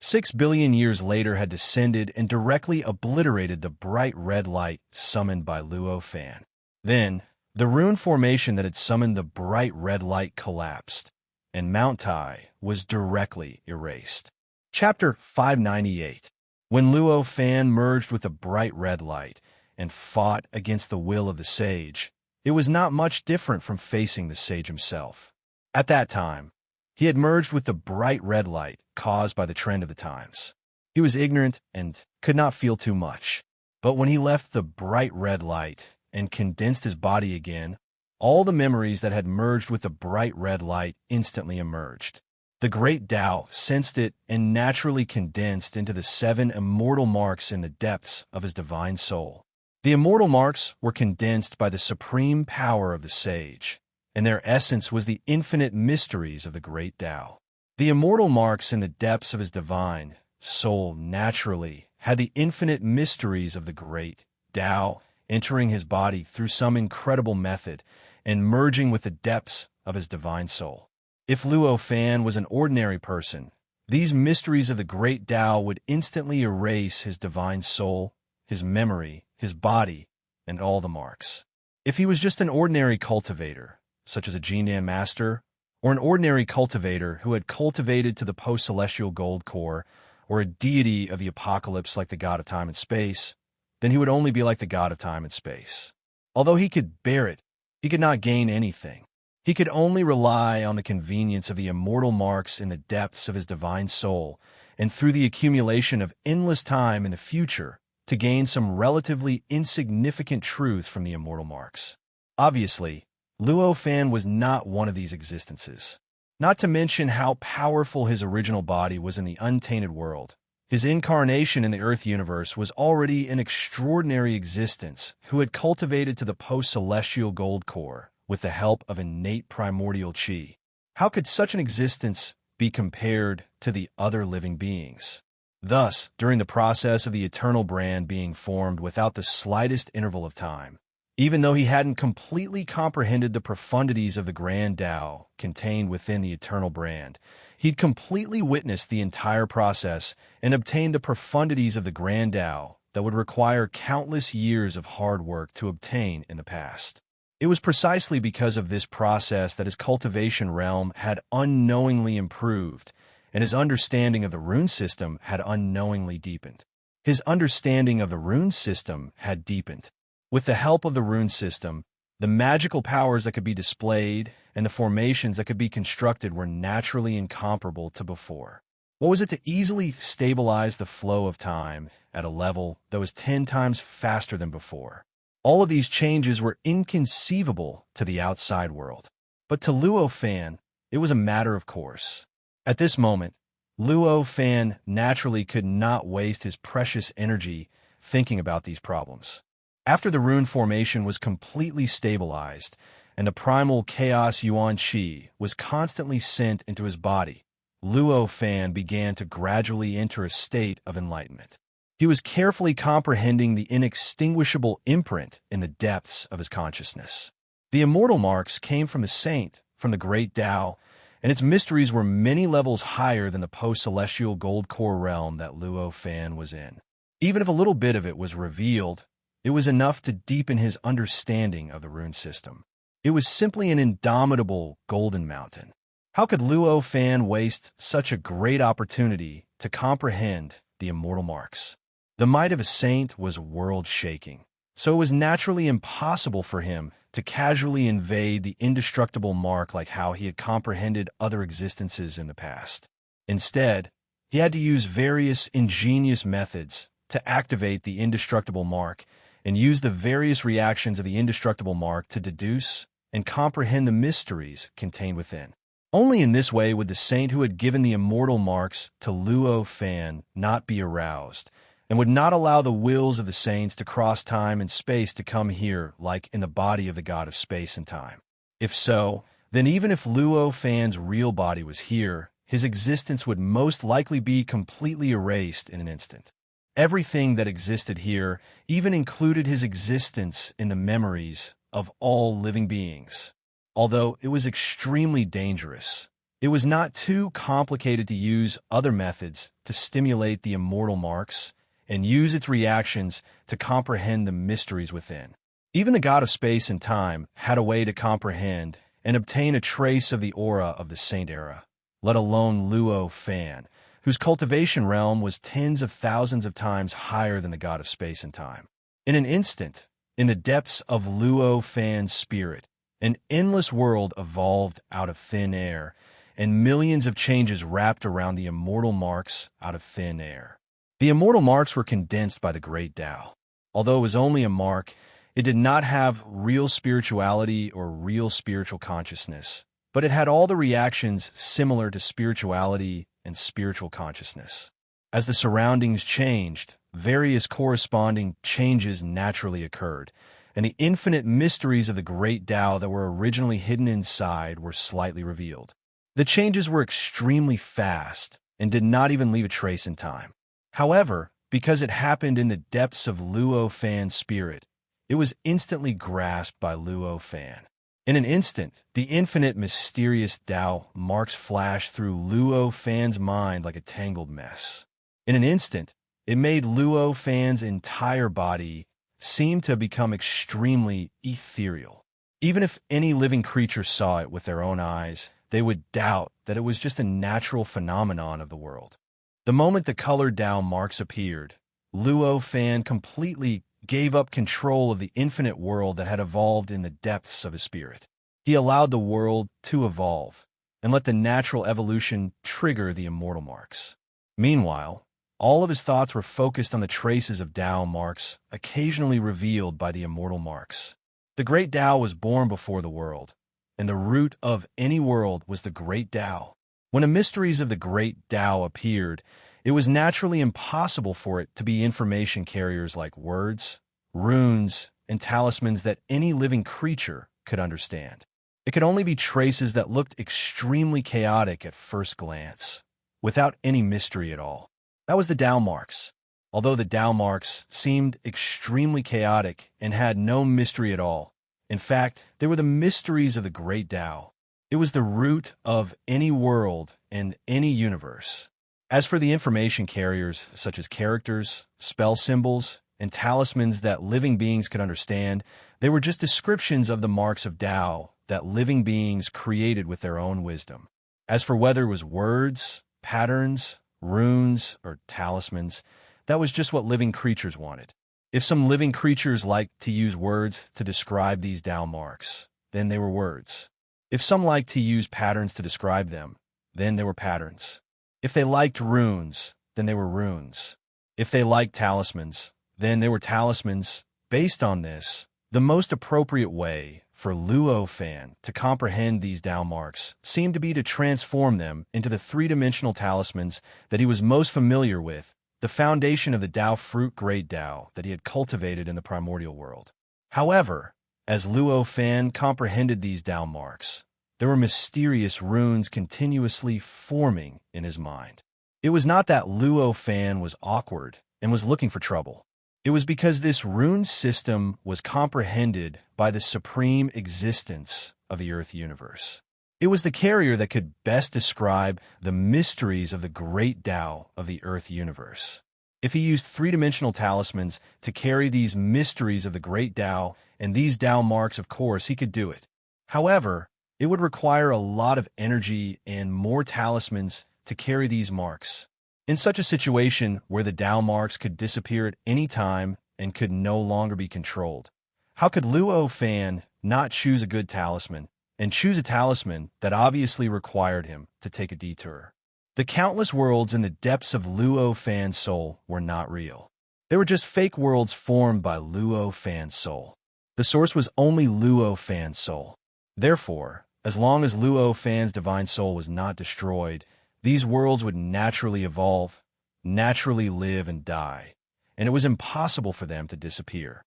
6 billion years later had descended and directly obliterated the bright red light summoned by Luo Fan. Then, the rune formation that had summoned the bright red light collapsed, and Mount Tai was directly erased. Chapter 598. When Luo Fan merged with the bright red light and fought against the will of the sage, it was not much different from facing the sage himself. At that time, he had merged with the bright red light caused by the trend of the times. He was ignorant and could not feel too much. But when he left the bright red light and condensed his body again, all the memories that had merged with the bright red light instantly emerged. The great Tao sensed it and naturally condensed into the 7 immortal marks in the depths of his divine soul. The immortal marks were condensed by the supreme power of the sage, and their essence was the infinite mysteries of the great Tao. The immortal marks in the depths of his divine soul naturally had the infinite mysteries of the great Tao entering his body through some incredible method and merging with the depths of his divine soul. If Luo Fan was an ordinary person, these mysteries of the great Tao would instantly erase his divine soul, his memory, his body, and all the marks. If he was just an ordinary cultivator, such as a Jinan master, or an ordinary cultivator who had cultivated to the post-celestial gold core, or a deity of the apocalypse like the god of time and space, then he would only be like the god of time and space. Although he could bear it, he could not gain anything. He could only rely on the convenience of the immortal marks in the depths of his divine soul, and through the accumulation of endless time in the future, to gain some relatively insignificant truth from the immortal marks. Obviously, Luo Fan was not one of these existences. Not to mention how powerful his original body was in the untainted world. His incarnation in the Earth universe was already an extraordinary existence who had cultivated to the post-celestial gold core with the help of innate primordial chi. How could such an existence be compared to the other living beings? Thus, during the process of the eternal brand being formed without the slightest interval of time, even though he hadn't completely comprehended the profundities of the grand Tao contained within the eternal brand, he'd completely witnessed the entire process and obtained the profundities of the grand Tao that would require countless years of hard work to obtain in the past. It was precisely because of this process that his cultivation realm had unknowingly improved, and his understanding of the rune system had unknowingly deepened. His understanding of the rune system had deepened. With the help of the rune system, the magical powers that could be displayed and the formations that could be constructed were naturally incomparable to before. What was it to easily stabilize the flow of time at a level that was 10 times faster than before? All of these changes were inconceivable to the outside world. But to Luo Fan, it was a matter of course. At this moment, Luo Fan naturally could not waste his precious energy thinking about these problems. After the rune formation was completely stabilized and the primal chaos Yuan Qi was constantly sent into his body, Luo Fan began to gradually enter a state of enlightenment. He was carefully comprehending the inextinguishable imprint in the depths of his consciousness. The immortal marks came from the saint, from the great Tao, and its mysteries were many levels higher than the post-celestial gold core realm that Luo Fan was in. Even if a little bit of it was revealed, it was enough to deepen his understanding of the rune system. It was simply an indomitable golden mountain. How could Luo Fan waste such a great opportunity to comprehend the immortal marks? The might of a saint was world-shaking, so it was naturally impossible for him to casually invade the indestructible mark like how he had comprehended other existences in the past. Instead, he had to use various ingenious methods to activate the indestructible mark and use the various reactions of the indestructible mark to deduce and comprehend the mysteries contained within. Only in this way would the saint who had given the immortal marks to Luo Fan not be aroused, and would not allow the wills of the saints to cross time and space to come here like in the body of the god of space and time. If so, then even if Luo Fan's real body was here, his existence would most likely be completely erased in an instant. Everything that existed here even included his existence in the memories of all living beings. Although it was extremely dangerous, it was not too complicated to use other methods to stimulate the immortal marks and use its reactions to comprehend the mysteries within. Even the god of space and time had a way to comprehend and obtain a trace of the aura of the saint era, let alone Luo Fan, whose cultivation realm was tens of thousands of times higher than the god of space and time. In an instant, in the depths of Luo Fan's spirit, an endless world evolved out of thin air, and millions of changes wrapped around the immortal marks out of thin air. The immortal marks were condensed by the great Tao. Although it was only a mark, it did not have real spirituality or real spiritual consciousness. but it had all the reactions similar to spirituality and spiritual consciousness. As the surroundings changed, various corresponding changes naturally occurred, and the infinite mysteries of the great Tao that were originally hidden inside were slightly revealed. The changes were extremely fast and did not even leave a trace in time. However, because it happened in the depths of Luo Fan's spirit, it was instantly grasped by Luo Fan. In an instant, the infinite mysterious Tao marks flashed through Luo Fan's mind like a tangled mess. In an instant, it made Luo Fan's entire body seem to become extremely ethereal. Even if any living creature saw it with their own eyes, they would doubt that it was just a natural phenomenon of the world. The moment the colored Tao marks appeared, Luo Fan completely gave up control of the infinite world that had evolved in the depths of his spirit. He allowed the world to evolve and let the natural evolution trigger the immortal marks. Meanwhile, all of his thoughts were focused on the traces of Tao marks occasionally revealed by the immortal marks. The great Tao was born before the world, and the root of any world was the great Tao. When the mysteries of the great Tao appeared, it was naturally impossible for it to be information carriers like words, runes, and talismans that any living creature could understand. It could only be traces that looked extremely chaotic at first glance, without any mystery at all. That was the Tao marks. Although the Tao marks seemed extremely chaotic and had no mystery at all, in fact, they were the mysteries of the great Tao. It was the root of any world and any universe. As for the information carriers, such as characters, spell symbols, and talismans that living beings could understand, they were just descriptions of the marks of Tao that living beings created with their own wisdom. As for whether it was words, patterns, runes, or talismans, that was just what living creatures wanted. If some living creatures liked to use words to describe these Tao marks, then they were words. If some liked to use patterns to describe them, then they were patterns. If they liked runes, then they were runes. If they liked talismans, then they were talismans. Based on this, the most appropriate way for Luo Fan to comprehend these Tao marks seemed to be to transform them into the three-dimensional talismans that he was most familiar with, the foundation of the Tao fruit great Tao that he had cultivated in the primordial world. However, as Luo Fan comprehended these Tao marks, there were mysterious runes continuously forming in his mind. It was not that Luo Fan was awkward and was looking for trouble. It was because this rune system was comprehended by the supreme existence of the Earth universe. It was the carrier that could best describe the mysteries of the great Tao of the Earth universe. If he used three-dimensional talismans to carry these mysteries of the great Tao and these Tao marks, of course, he could do it. However, it would require a lot of energy and more talismans to carry these marks. In such a situation where the Tao marks could disappear at any time and could no longer be controlled, how could Luo Fan not choose a good talisman and choose a talisman that obviously required him to take a detour? The countless worlds in the depths of Luo Fan's soul were not real. They were just fake worlds formed by Luo Fan's soul. The source was only Luo Fan's soul. Therefore, as long as Luo Fan's divine soul was not destroyed, these worlds would naturally evolve, naturally live and die, and it was impossible for them to disappear.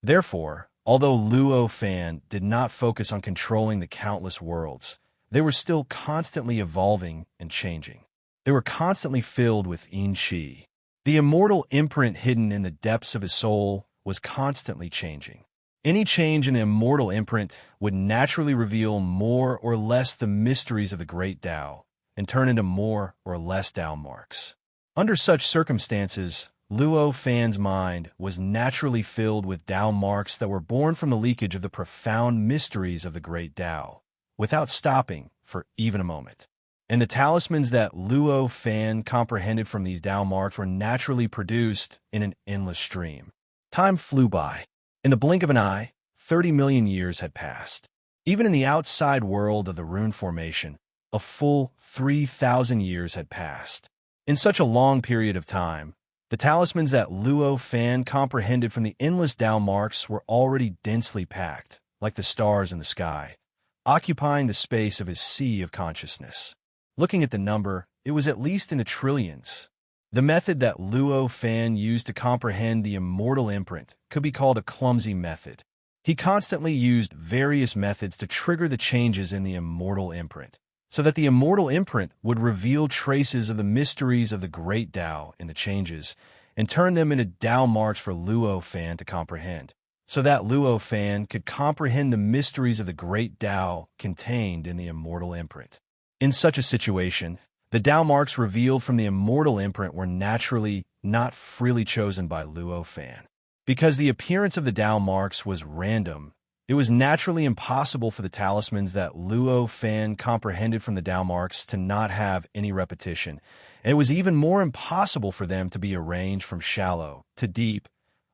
Therefore, although Luo Fan did not focus on controlling the countless worlds, they were still constantly evolving and changing. They were constantly filled with yin qi. The immortal imprint hidden in the depths of his soul was constantly changing. Any change in the immortal imprint would naturally reveal more or less the mysteries of the great Tao and turn into more or less Tao marks. Under such circumstances, Luo Fan's mind was naturally filled with Tao marks that were born from the leakage of the profound mysteries of the great Tao, without stopping for even a moment. And the talismans that Luo Fan comprehended from these Tao marks were naturally produced in an endless stream. Time flew by. In the blink of an eye, 30 million years had passed. Even in the outside world of the rune formation, a full 3,000 years had passed. In such a long period of time, the talismans that Luo Fan comprehended from the endless Tao marks were already densely packed, like the stars in the sky, occupying the space of his sea of consciousness. Looking at the number, it was at least in the trillions. The method that Luo Fan used to comprehend the immortal imprint could be called a clumsy method. He constantly used various methods to trigger the changes in the immortal imprint, so that the immortal imprint would reveal traces of the mysteries of the great Tao in the changes, and turn them into Tao marks for Luo Fan to comprehend, so that Luo Fan could comprehend the mysteries of the great Tao contained in the immortal imprint. In such a situation, the Tao marks revealed from the immortal imprint were naturally not freely chosen by Luo Fan. Because the appearance of the Tao marks was random, it was naturally impossible for the talismans that Luo Fan comprehended from the Tao marks to not have any repetition, and it was even more impossible for them to be arranged from shallow to deep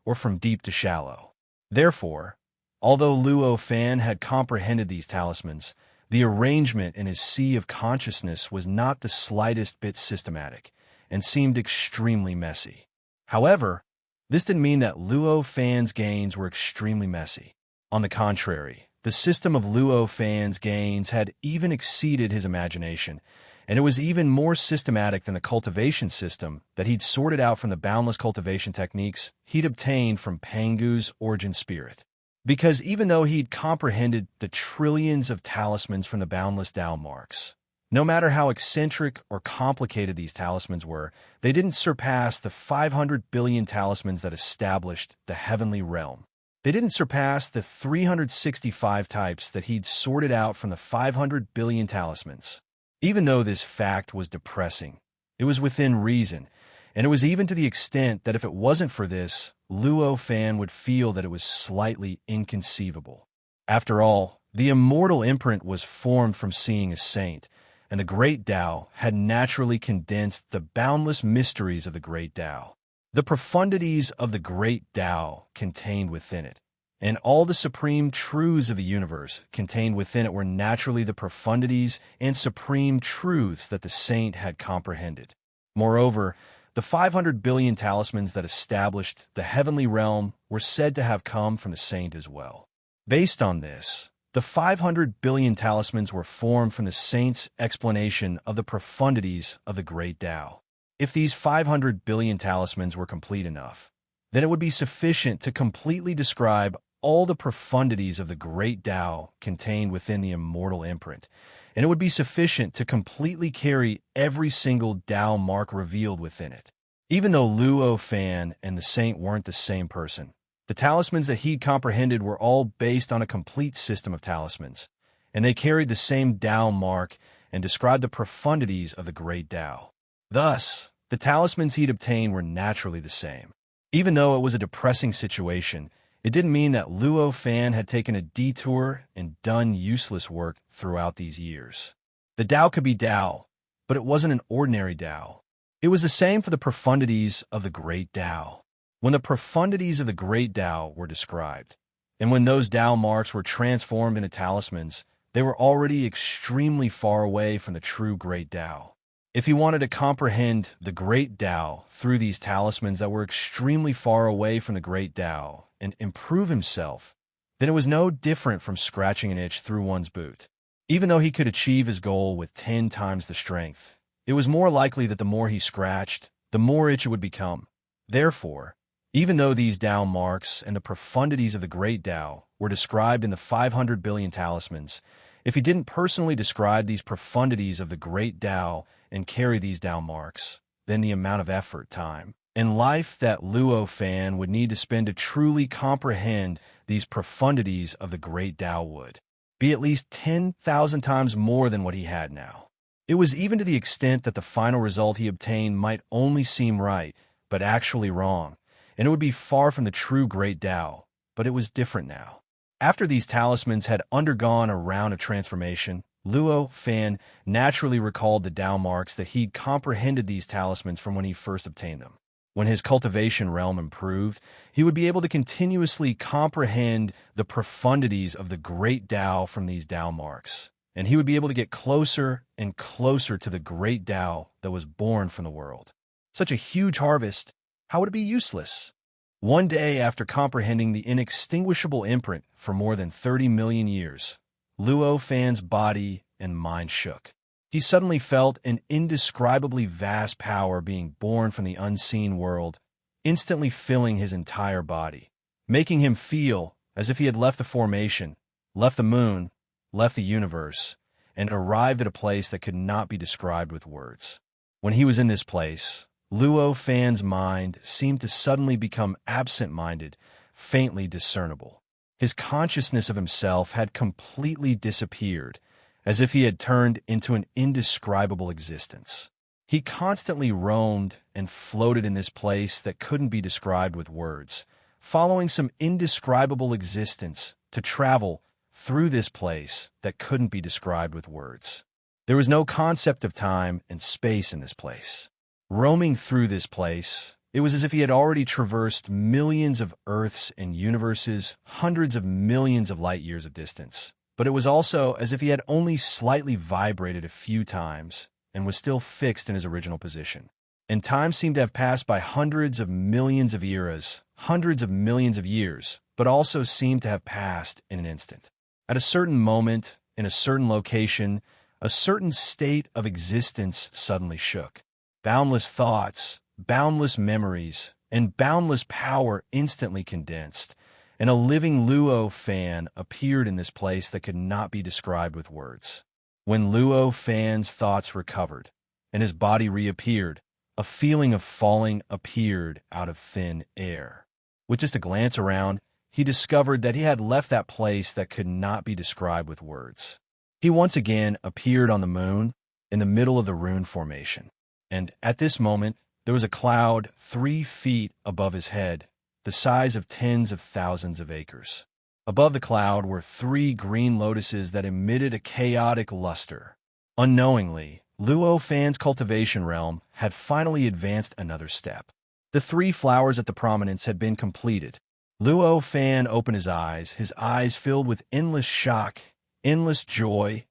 or from deep to shallow. Therefore, although Luo Fan had comprehended these talismans, the arrangement in his sea of consciousness was not the slightest bit systematic and seemed extremely messy. However, this didn't mean that Luo Fan's gains were extremely messy. On the contrary, the system of Luo Fan's gains had even exceeded his imagination, and it was even more systematic than the cultivation system that he'd sorted out from the boundless cultivation techniques he'd obtained from Pangu's origin spirit. Because even though he'd comprehended the trillions of talismans from the boundless Tao marks, no matter how eccentric or complicated these talismans were, they didn't surpass the 500 billion talismans that established the heavenly realm. They didn't surpass the 365 types that he'd sorted out from the 500 billion talismans. Even though this fact was depressing, it was within reason, and it was even to the extent that if it wasn't for this, Luo Fan would feel that it was slightly inconceivable. After all, the immortal imprint was formed from seeing a saint, and the great Tao had naturally condensed the boundless mysteries of the great Tao. The profundities of the great Tao contained within it, and all the supreme truths of the universe contained within it were naturally the profundities and supreme truths that the saint had comprehended. Moreover, the 500 billion talismans that established the heavenly realm were said to have come from the saint as well. Based on this, the 500 billion talismans were formed from the saint's explanation of the profundities of the great Tao. If these 500 billion talismans were complete enough, then it would be sufficient to completely describe all the profundities of the great Tao contained within the immortal imprint, and it would be sufficient to completely carry every single Tao mark revealed within it. Even though Luo Fan and the saint weren't the same person, the talismans that he'd comprehended were all based on a complete system of talismans, and they carried the same Tao mark and described the profundities of the great Tao. Thus, the talismans he'd obtained were naturally the same. Even though it was a depressing situation, it didn't mean that Luo Fan had taken a detour and done useless work throughout these years. The Tao could be Tao, but it wasn't an ordinary Tao. It was the same for the profundities of the great Tao. When the profundities of the great Tao were described, and when those Tao marks were transformed into talismans, they were already extremely far away from the true great Tao. If he wanted to comprehend the great Tao through these talismans that were extremely far away from the great Tao and improve himself, then it was no different from scratching an itch through one's boot. Even though he could achieve his goal with 10 times the strength, it was more likely that the more he scratched, the more itch it would become. Therefore, even though these Tao marks and the profundities of the great Tao were described in the 500 billion talismans, if he didn't personally describe these profundities of the great Tao and carry these Tao marks, then the amount of effort, time, and life that Luo Fan would need to spend to truly comprehend these profundities of the great Tao would be at least 10,000 times more than what he had now. It was even to the extent that the final result he obtained might only seem right, but actually wrong, and it would be far from the true great Tao, but it was different now. After these talismans had undergone a round of transformation, Luo Fan naturally recalled the Tao marks that he'd comprehended these talismans from when he first obtained them. When his cultivation realm improved, he would be able to continuously comprehend the profundities of the great Tao from these Tao marks, and he would be able to get closer and closer to the great Tao that was born from the world. Such a huge harvest, how would it be useless? One day after comprehending the inextinguishable imprint for more than 30 million years, Luo Fan's body and mind shook. He suddenly felt an indescribably vast power being born from the unseen world, instantly filling his entire body, making him feel as if he had left the formation, left the moon, left the universe, and arrived at a place that could not be described with words. When he was in this place, Luo Fan's mind seemed to suddenly become absent-minded, faintly discernible. His consciousness of himself had completely disappeared, as if he had turned into an indescribable existence. He constantly roamed and floated in this place that couldn't be described with words, following some indescribable existence to travel through this place that couldn't be described with words. There was no concept of time and space in this place. Roaming through this place, it was as if he had already traversed millions of Earths and universes, hundreds of millions of light years of distance. But it was also as if he had only slightly vibrated a few times and was still fixed in his original position. And time seemed to have passed by hundreds of millions of eras, hundreds of millions of years, but also seemed to have passed in an instant. At a certain moment, in a certain location, a certain state of existence suddenly shook. Boundless thoughts, boundless memories, and boundless power instantly condensed, and a living Luo Fan appeared in this place that could not be described with words. When Luo Fan's thoughts recovered, and his body reappeared, a feeling of falling appeared out of thin air. With just a glance around, he discovered that he had left that place that could not be described with words. He once again appeared on the moon, in the middle of the rune formation. And at this moment, there was a cloud 3 feet above his head, the size of tens of thousands of acres. Above the cloud were 3 green lotuses that emitted a chaotic luster. Unknowingly, Luo Fan's cultivation realm had finally advanced another step. The 3 flowers at the prominence had been completed. Luo Fan opened his eyes filled with endless shock, endless joy,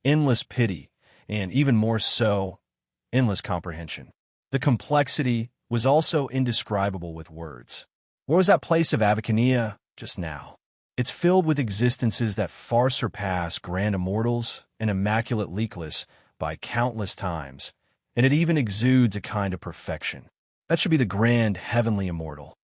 endless pity, and even more so, endless comprehension. The complexity was also indescribable with words. Where was that place of Avicania just now? It's filled with existences that far surpass grand immortals and immaculate leakless by countless times, and it even exudes a kind of perfection. That should be the grand heavenly immortal.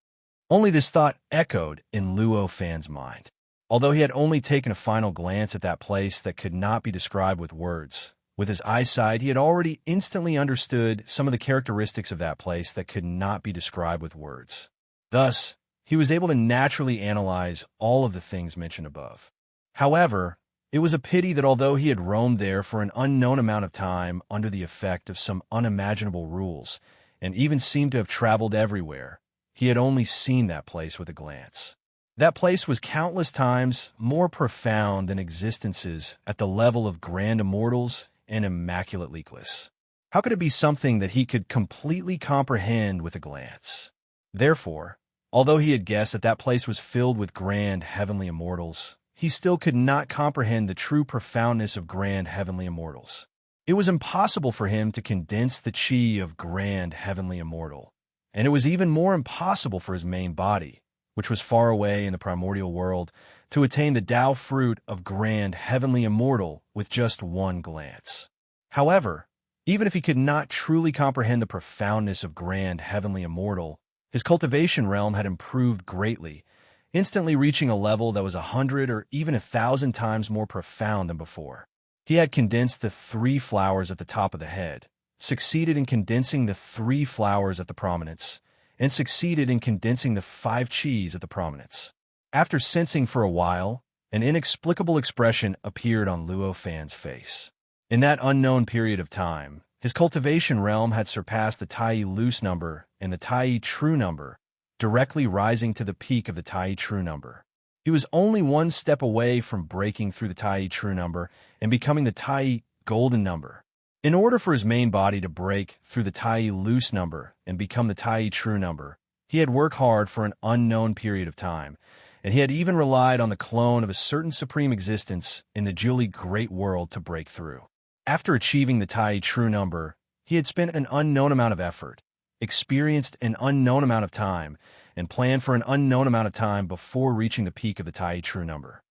Only this thought echoed in Luo Fan's mind. Although he had only taken a final glance at that place that could not be described with words, with his eyesight he had already instantly understood some of the characteristics of that place that could not be described with words. Thus, he was able to naturally analyze all of the things mentioned above. However, it was a pity that although he had roamed there for an unknown amount of time under the effect of some unimaginable rules, and even seemed to have traveled everywhere, he had only seen that place with a glance. That place was countless times more profound than existences at the level of grand immortals and immaculate leakless. How could it be something that he could completely comprehend with a glance? Therefore, although he had guessed that that place was filled with grand heavenly immortals, he still could not comprehend the true profoundness of grand heavenly immortals. It was impossible for him to condense the chi of grand heavenly immortal, and it was even more impossible for his main body, which was far away in the primordial world, to attain the Tao fruit of grand heavenly immortal with just one glance. However, even if he could not truly comprehend the profoundness of grand heavenly immortal, his cultivation realm had improved greatly, instantly reaching a level that was 100 or even 1,000 times more profound than before. He had condensed the 3 flowers at the top of the head, succeeded in condensing the 3 flowers at the prominence, and succeeded in condensing the 5 chis at the prominence. After sensing for a while, an inexplicable expression appeared on Luo Fan's face. In that unknown period of time, his cultivation realm had surpassed the Tai loose number and the Tai true number, directly rising to the peak of the Tai true number. He was only 1 step away from breaking through the Tai true number and becoming the Tai golden number. In order for his main body to break through the Tai loose number and become the Tai true number, he had worked hard for an unknown period of time, and he had even relied on the clone of a certain supreme existence in the Julie great world to break through. After achieving the Tai true number, he had spent an unknown amount of effort, experienced an unknown amount of time, and planned for an unknown amount of time before reaching the peak of the Tai true number.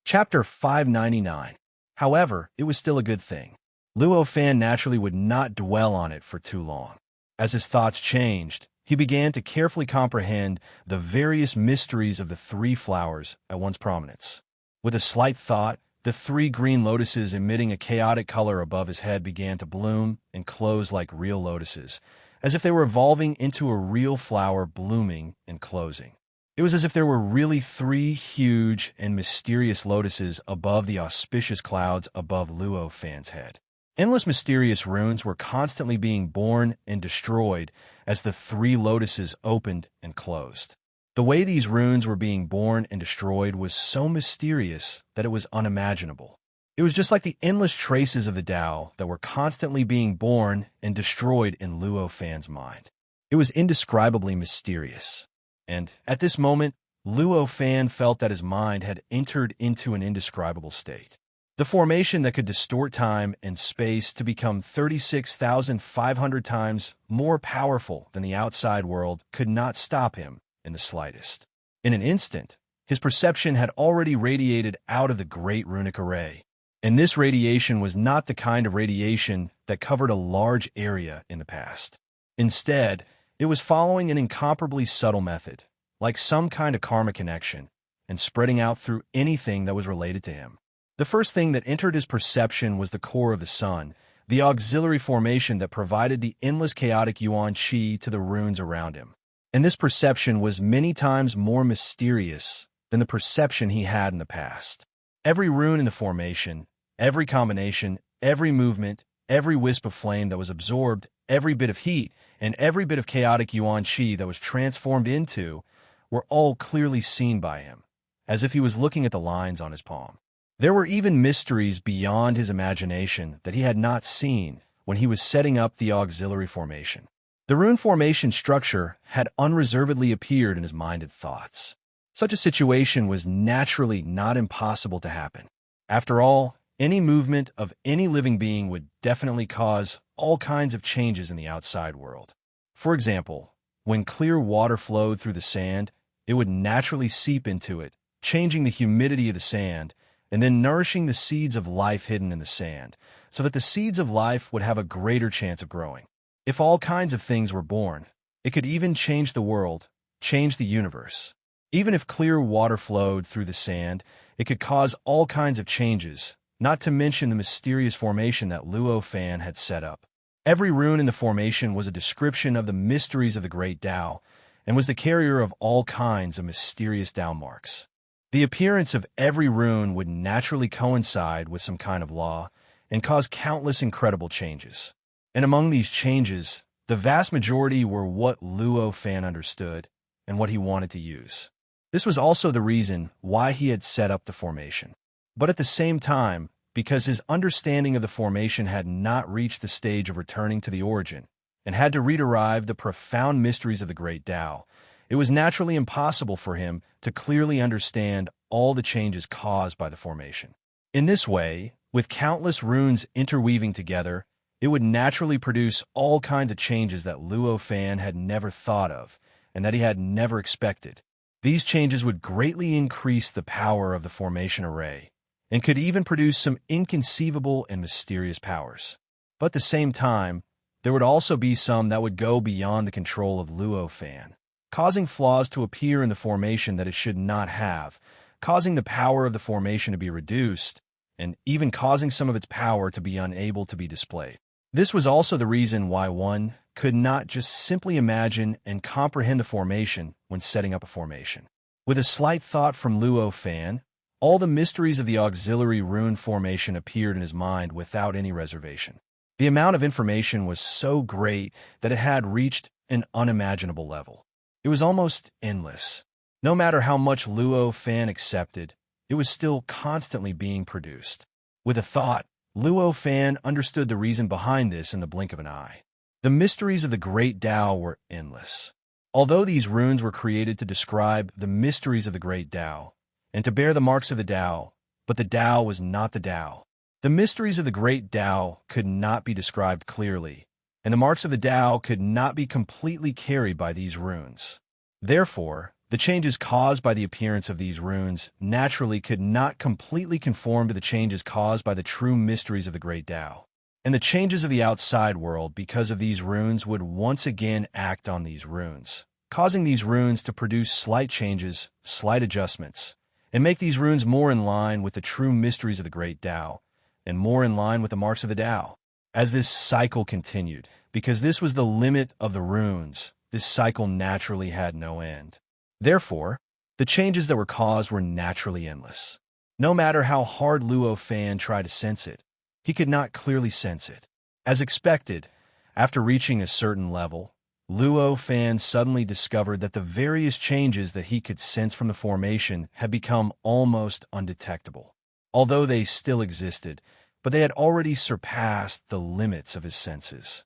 Chapter 599. However, it was still a good thing. Luo Fan naturally would not dwell on it for too long. As his thoughts changed, he began to carefully comprehend the various mysteries of the three flowers at once prominence. With a slight thought, the three green lotuses emitting a chaotic color above his head began to bloom and close like real lotuses, as if they were evolving into a real flower blooming and closing. It was as if there were really three huge and mysterious lotuses above the auspicious clouds above Luo Fan's head. Endless mysterious runes were constantly being born and destroyed as the three lotuses opened and closed. The way these runes were being born and destroyed was so mysterious that it was unimaginable. It was just like the endless traces of the Tao that were constantly being born and destroyed in Luo Fan's mind. It was indescribably mysterious. And at this moment, Luo Fan felt that his mind had entered into an indescribable state. The formation that could distort time and space to become 36,500 times more powerful than the outside world could not stop him in the slightest. In an instant, his perception had already radiated out of the great runic array. And this radiation was not the kind of radiation that covered a large area in the past. Instead, it was following an incomparably subtle method, like some kind of karma connection, and spreading out through anything that was related to him. The first thing that entered his perception was the core of the sun, the auxiliary formation that provided the endless chaotic yuan qi to the runes around him. And this perception was many times more mysterious than the perception he had in the past. Every rune in the formation, every combination, every movement, every wisp of flame that was absorbed, every bit of heat, and every bit of chaotic yuan qi that was transformed into were all clearly seen by him, as if he was looking at the lines on his palm. There were even mysteries beyond his imagination that he had not seen when he was setting up the auxiliary formation. The rune formation structure had unreservedly appeared in his mind and thoughts. Such a situation was naturally not impossible to happen. After all, any movement of any living being would definitely cause all kinds of changes in the outside world. For example, when clear water flowed through the sand, it would naturally seep into it, changing the humidity of the sand, and then nourishing the seeds of life hidden in the sand, so that the seeds of life would have a greater chance of growing. If all kinds of things were born, it could even change the world, change the universe. Even if clear water flowed through the sand, it could cause all kinds of changes, not to mention the mysterious formation that Luo Fan had set up. Every rune in the formation was a description of the mysteries of the great Tao, and was the carrier of all kinds of mysterious Tao marks. The appearance of every rune would naturally coincide with some kind of law, and cause countless incredible changes. And among these changes, the vast majority were what Luo Fan understood, and what he wanted to use. This was also the reason why he had set up the formation. But at the same time, because his understanding of the formation had not reached the stage of returning to the origin, and had to rederive the profound mysteries of the great Tao, it was naturally impossible for him to clearly understand all the changes caused by the formation. In this way, with countless runes interweaving together, it would naturally produce all kinds of changes that Luo Fan had never thought of, and that he had never expected. These changes would greatly increase the power of the formation array, and could even produce some inconceivable and mysterious powers. But at the same time, there would also be some that would go beyond the control of Luo Fan, causing flaws to appear in the formation that it should not have, causing the power of the formation to be reduced, and even causing some of its power to be unable to be displayed. This was also the reason why one could not just simply imagine and comprehend the formation when setting up a formation. With a slight thought from Luo Fan, all the mysteries of the auxiliary rune formation appeared in his mind without any reservation. The amount of information was so great that it had reached an unimaginable level. It was almost endless. No matter how much Luo Fan accepted, it was still constantly being produced. With a thought, Luo Fan understood the reason behind this in the blink of an eye. The mysteries of the great Tao were endless. Although these runes were created to describe the mysteries of the great Tao, and to bear the marks of the Tao, but the Tao was not the Tao. The mysteries of the great Tao could not be described clearly, and the marks of the Tao could not be completely carried by these runes. Therefore, The changes caused by the appearance of these runes naturally could not completely conform to the changes caused by the true mysteries of the Great Tao. And the changes of the outside world because of these runes would once again act on these runes, causing these runes to produce slight changes, slight adjustments, and make these runes more in line with the true mysteries of the Great Tao, and more in line with the marks of the Tao. As this cycle continued, because this was the limit of the runes, this cycle naturally had no end. Therefore, the changes that were caused were naturally endless. No matter how hard Luo Fan tried to sense it, he could not clearly sense it. As expected, after reaching a certain level, Luo Fan suddenly discovered that the various changes that he could sense from the formation had become almost undetectable. Although they still existed, but they had already surpassed the limits of his senses.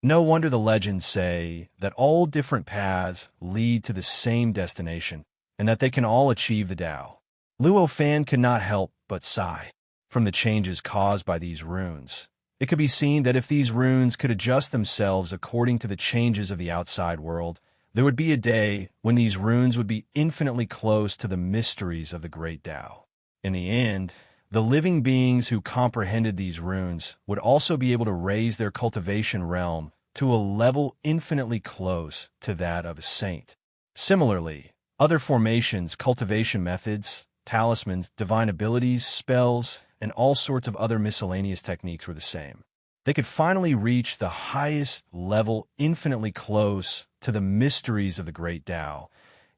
No wonder the legends say that all different paths lead to the same destination, and that they can all achieve the Tao. Luo Fan could not help but sigh. From the changes caused by these runes, it could be seen that if these runes could adjust themselves according to the changes of the outside world, there would be a day when these runes would be infinitely close to the mysteries of the Great Tao. In the end, the living beings who comprehended these runes would also be able to raise their cultivation realm to a level infinitely close to that of a saint. Similarly, other formations, cultivation methods, talismans, divine abilities, spells, and all sorts of other miscellaneous techniques were the same. They could finally reach the highest level infinitely close to the mysteries of the Great Tao,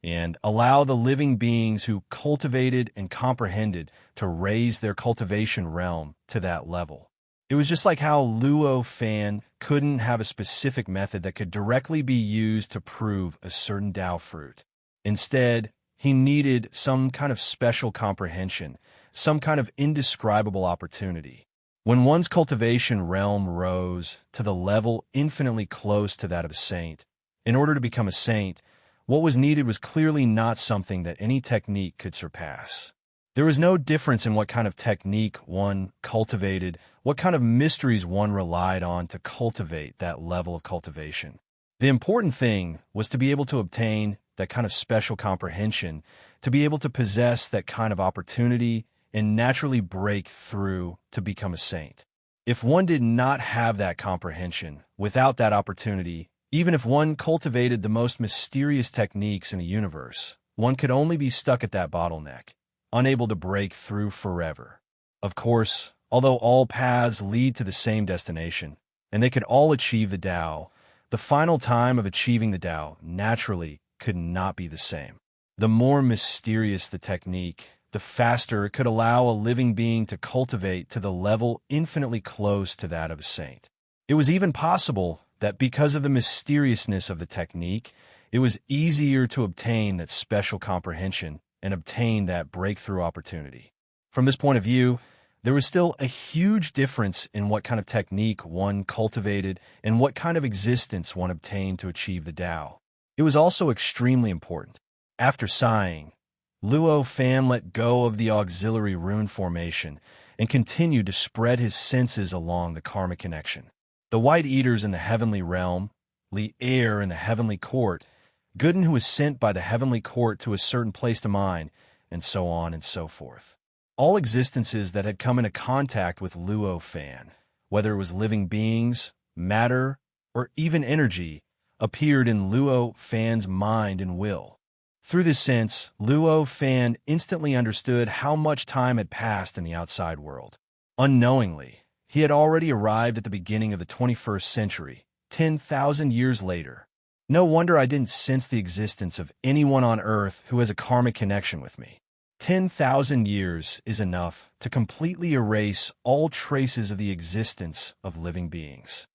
and allow the living beings who cultivated and comprehended to raise their cultivation realm to that level. It was just like how Luo Fan couldn't have a specific method that could directly be used to prove a certain Tao fruit. Instead, he needed some kind of special comprehension, some kind of indescribable opportunity. When one's cultivation realm rose to the level infinitely close to that of a saint, in order to become a saint, what was needed was clearly not something that any technique could surpass. There was no difference in what kind of technique one cultivated, what kind of mysteries one relied on to cultivate that level of cultivation. The important thing was to be able to obtain that kind of special comprehension, to be able to possess that kind of opportunity and naturally break through to become a saint. If one did not have that comprehension, without that opportunity, even if one cultivated the most mysterious techniques in the universe, one could only be stuck at that bottleneck, unable to break through forever. Of course, although all paths lead to the same destination, and they could all achieve the Tao, the final time of achieving the Tao naturally could not be the same. The more mysterious the technique, the faster it could allow a living being to cultivate to the level infinitely close to that of a saint. It was even possible that because of the mysteriousness of the technique, it was easier to obtain that special comprehension and obtain that breakthrough opportunity. From this point of view, there was still a huge difference in what kind of technique one cultivated and what kind of existence one obtained to achieve the Tao. It was also extremely important. After sighing, Luo Fan let go of the auxiliary rune formation and continued to spread his senses along the karmic connection. The White Eaters in the heavenly realm, Li Air in the heavenly court, Gooden who was sent by the heavenly court to a certain place to mine, and so on and so forth. All existences that had come into contact with Luo Fan, whether it was living beings, matter, or even energy, appeared in Luo Fan's mind and will. Through this sense, Luo Fan instantly understood how much time had passed in the outside world. Unknowingly, he had already arrived at the beginning of the 21st century, 10,000 years later. No wonder I didn't sense the existence of anyone on Earth who has a karmic connection with me. 10,000 years is enough to completely erase all traces of the existence of living beings.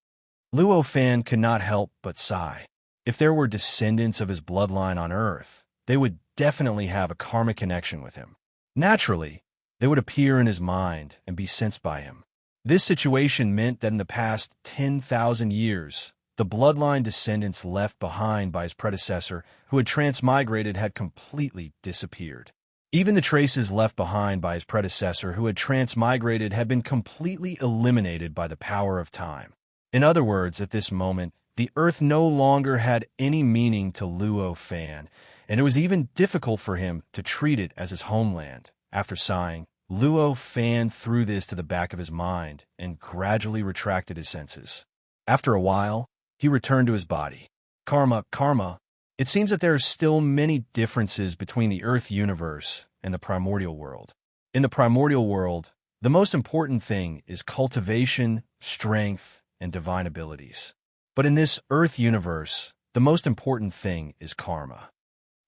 Luo Fan could not help but sigh. If there were descendants of his bloodline on Earth, they would definitely have a karmic connection with him. Naturally, they would appear in his mind and be sensed by him. This situation meant that in the past 10,000 years, the bloodline descendants left behind by his predecessor who had transmigrated had completely disappeared. Even the traces left behind by his predecessor who had transmigrated had been completely eliminated by the power of time. In other words, at this moment, The Earth no longer had any meaning to Luo Fan, and it was even difficult for him to treat it as his homeland. After sighing, Luo Fan threw this to the back of his mind and gradually retracted his senses. After a while, he returned to his body. Karma. It seems that there are still many differences between the Earth universe and the primordial world. In the primordial world, the most important thing is cultivation, strength, and divine abilities. But in this Earth universe, the most important thing is karma.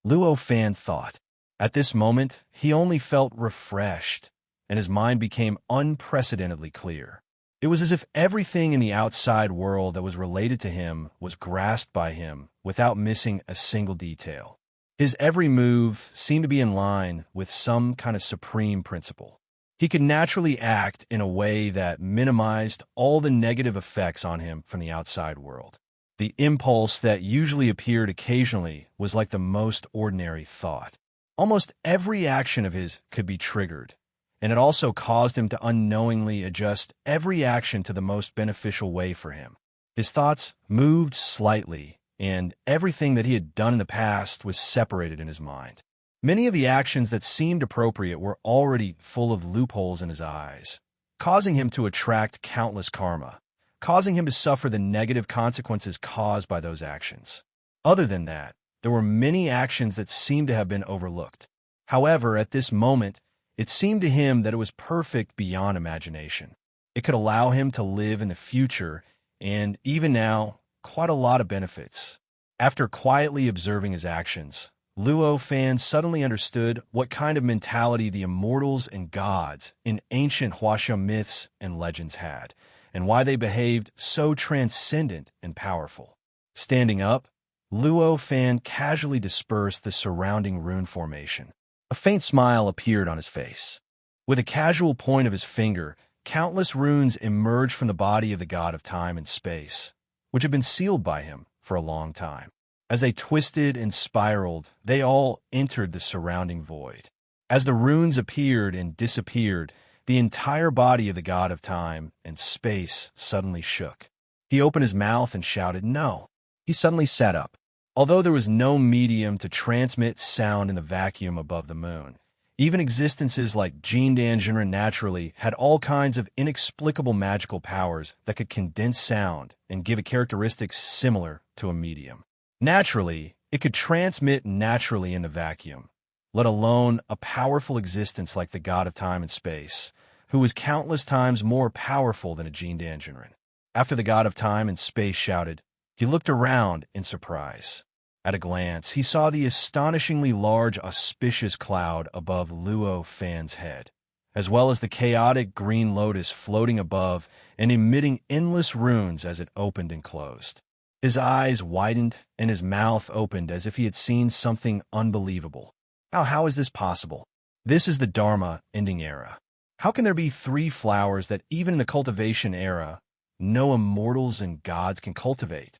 Luo Fan thought. At this moment, he only felt refreshed, and his mind became unprecedentedly clear. It was as if everything in the outside world that was related to him was grasped by him without missing a single detail. His every move seemed to be in line with some kind of supreme principle. He could naturally act in a way that minimized all the negative effects on him from the outside world. The impulse that usually appeared occasionally was like the most ordinary thought. Almost every action of his could be triggered, and it also caused him to unknowingly adjust every action to the most beneficial way for him. His thoughts moved slightly, and everything that he had done in the past was separated in his mind. Many of the actions that seemed appropriate were already full of loopholes in his eyes, causing him to attract countless karma, causing him to suffer the negative consequences caused by those actions. Other than that, there were many actions that seemed to have been overlooked. However, at this moment, it seemed to him that it was perfect beyond imagination. It could allow him to live in the future, and even now, quite a lot of benefits. After quietly observing his actions, Luo Fan suddenly understood what kind of mentality the immortals and gods in ancient Huaxia myths and legends had, and why they behaved so transcendent and powerful. Standing up, Luo Fan casually dispersed the surrounding rune formation. A faint smile appeared on his face. With a casual point of his finger, countless runes emerged from the body of the god of time and space, which had been sealed by him for a long time. As they twisted and spiraled, they all entered the surrounding void. As the runes appeared and disappeared, the entire body of the god of time and space suddenly shook. He opened his mouth and shouted, "No!" He suddenly sat up. Although there was no medium to transmit sound in the vacuum above the moon, even existences like Jindan naturally had all kinds of inexplicable magical powers that could condense sound and give it characteristics similar to a medium. Naturally, it could transmit naturally in the vacuum, let alone a powerful existence like the god of time and space, who was countless times more powerful than a Jindan. After the god of time and space shouted, he looked around in surprise. At a glance, he saw the astonishingly large auspicious cloud above Luo Fan's head, as well as the chaotic green lotus floating above and emitting endless runes as it opened and closed. His eyes widened and his mouth opened as if he had seen something unbelievable. How is this possible? This is the Dharma ending era. How can there be 3 flowers that even in the cultivation era, no immortals and gods can cultivate?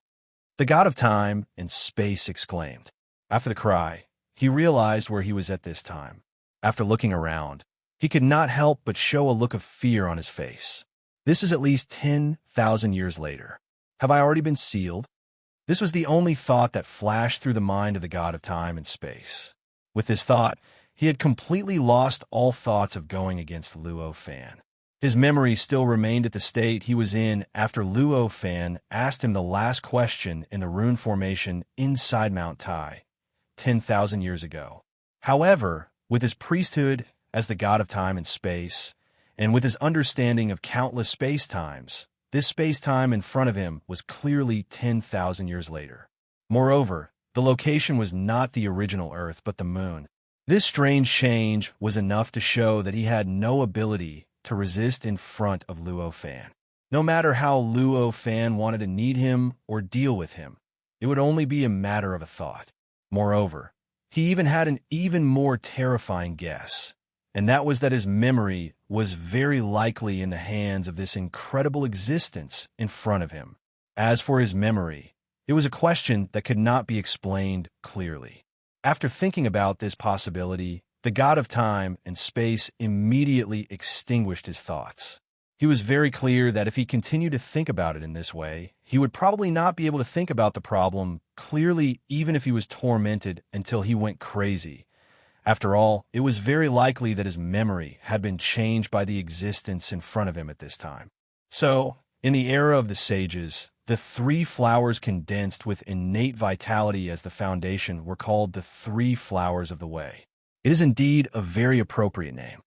The god of time and space exclaimed. After the cry, he realized where he was at this time. After looking around, he could not help but show a look of fear on his face. This is at least 10,000 years later. Have I already been sealed? This was the only thought that flashed through the mind of the god of time and space. With this thought, he had completely lost all thoughts of going against Luo Fan. His memory still remained at the state he was in after Luo Fan asked him the last question in the rune formation inside Mount Tai, 10,000 years ago. However, with his priesthood as the god of time and space, and with his understanding of countless space-times, this space-time in front of him was clearly 10,000 years later. Moreover, the location was not the original Earth but the moon. This strange change was enough to show that he had no ability to resist in front of Luo Fan. No matter how Luo Fan wanted to need him or deal with him, it would only be a matter of a thought. Moreover, he even had an even more terrifying guess, and that was that his memory was very likely in the hands of this incredible existence in front of him. As for his memory, it was a question that could not be explained clearly. After thinking about this possibility, the god of time and space immediately extinguished his thoughts. He was very clear that if he continued to think about it in this way, he would probably not be able to think about the problem clearly even if he was tormented until he went crazy. After all, it was very likely that his memory had been changed by the existence in front of him at this time. So, in the era of the sages, the three flowers condensed with innate vitality as the foundation were called the three flowers of the way. It is indeed a very appropriate name.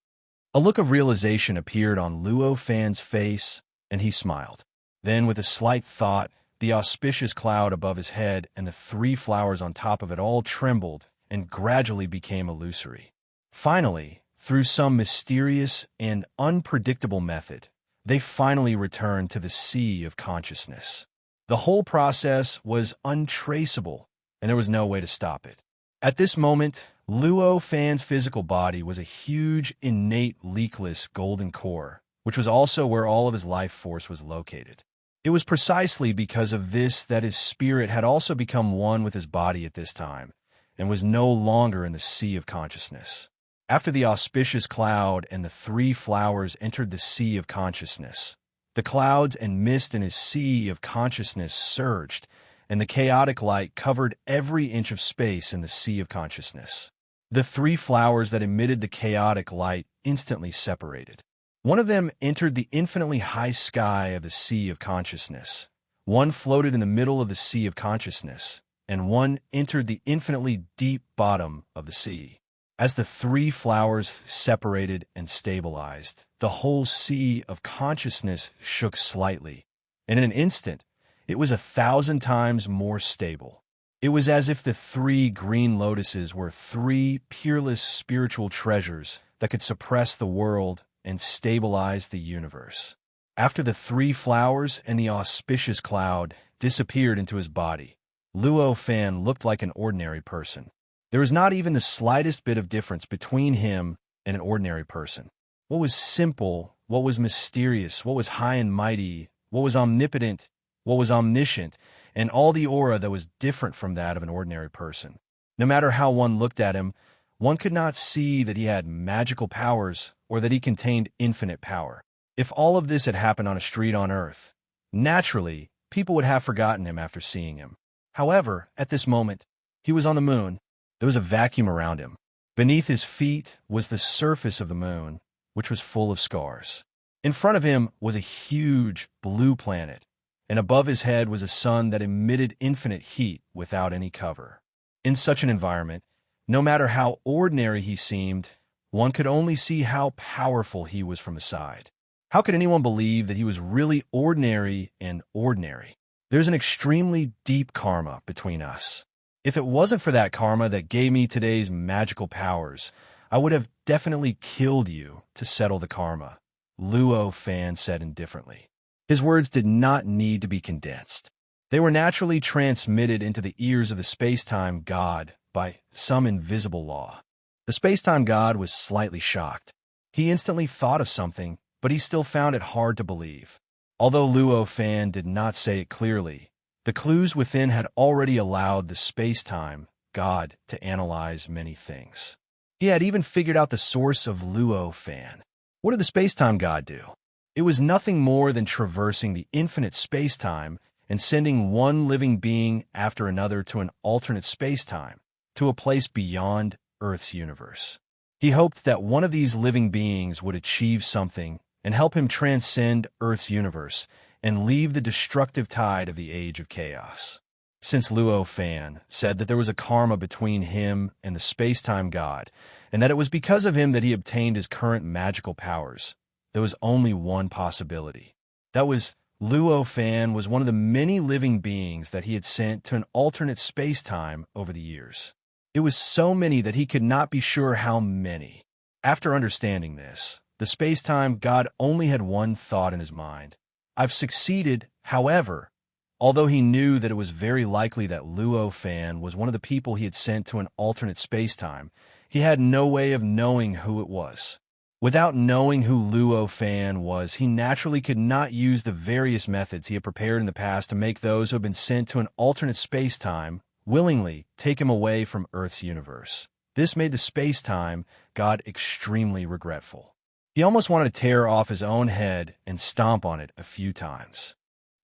A look of realization appeared on Luo Fan's face, and he smiled. Then, with a slight thought, the auspicious cloud above his head and the three flowers on top of it all trembled and gradually became illusory. Finally, through some mysterious and unpredictable method, they finally returned to the sea of consciousness. The whole process was untraceable, and there was no way to stop it. At this moment, Luo Fan's physical body was a huge, innate, leakless golden core, which was also where all of his life force was located. It was precisely because of this that his spirit had also become one with his body at this time, and was no longer in the sea of consciousness. After the auspicious cloud and the three flowers entered the sea of consciousness, the clouds and mist in his sea of consciousness surged, and the chaotic light covered every inch of space in the sea of consciousness. The three flowers that emitted the chaotic light instantly separated. One of them entered the infinitely high sky of the sea of consciousness. One floated in the middle of the sea of consciousness, and one entered the infinitely deep bottom of the sea. As the three flowers separated and stabilized, the whole sea of consciousness shook slightly, and in an instant, it was 1,000 times more stable. It was as if the three green lotuses were three peerless spiritual treasures that could suppress the world and stabilize the universe. After the three flowers and the auspicious cloud disappeared into his body, Luo Fan looked like an ordinary person. There was not even the slightest bit of difference between him and an ordinary person. What was simple, what was mysterious, what was high and mighty, what was omnipotent, what was omniscient, and all the aura that was different from that of an ordinary person. No matter how one looked at him, one could not see that he had magical powers or that he contained infinite power. If all of this had happened on a street on Earth, naturally, people would have forgotten him after seeing him. However, at this moment, he was on the moon. There was a vacuum around him. Beneath his feet was the surface of the moon, which was full of scars. In front of him was a huge blue planet, and above his head was a sun that emitted infinite heat without any cover. In such an environment, no matter how ordinary he seemed, one could only see how powerful he was from the side. How could anyone believe that he was really ordinary and ordinary? There's an extremely deep karma between us. If it wasn't for that karma that gave me today's magical powers, I would have definitely killed you to settle the karma, Luo Fan said indifferently. His words did not need to be condensed. They were naturally transmitted into the ears of the space-time god by some invisible law. The space-time god was slightly shocked. He instantly thought of something, but he still found it hard to believe. Although Luo Fan did not say it clearly, the clues within had already allowed the space-time god to analyze many things. He had even figured out the source of Luo Fan. What did the space-time god do? It was nothing more than traversing the infinite space-time and sending one living being after another to an alternate space-time, to a place beyond Earth's universe. He hoped that one of these living beings would achieve something and help him transcend Earth's universe and leave the destructive tide of the Age of Chaos. Since Luo Fan said that there was a karma between him and the space-time god, and that it was because of him that he obtained his current magical powers, there was only one possibility. That was Luo Fan was one of the many living beings that he had sent to an alternate space-time over the years. It was so many that he could not be sure how many. After understanding this, the space-time god only had one thought in his mind. I've succeeded, however, although he knew that it was very likely that Luo Fan was one of the people he had sent to an alternate space-time, he had no way of knowing who it was. Without knowing who Luo Fan was, he naturally could not use the various methods he had prepared in the past to make those who had been sent to an alternate space-time willingly take him away from Earth's universe. This made the space-time god extremely regretful. He almost wanted to tear off his own head and stomp on it a few times.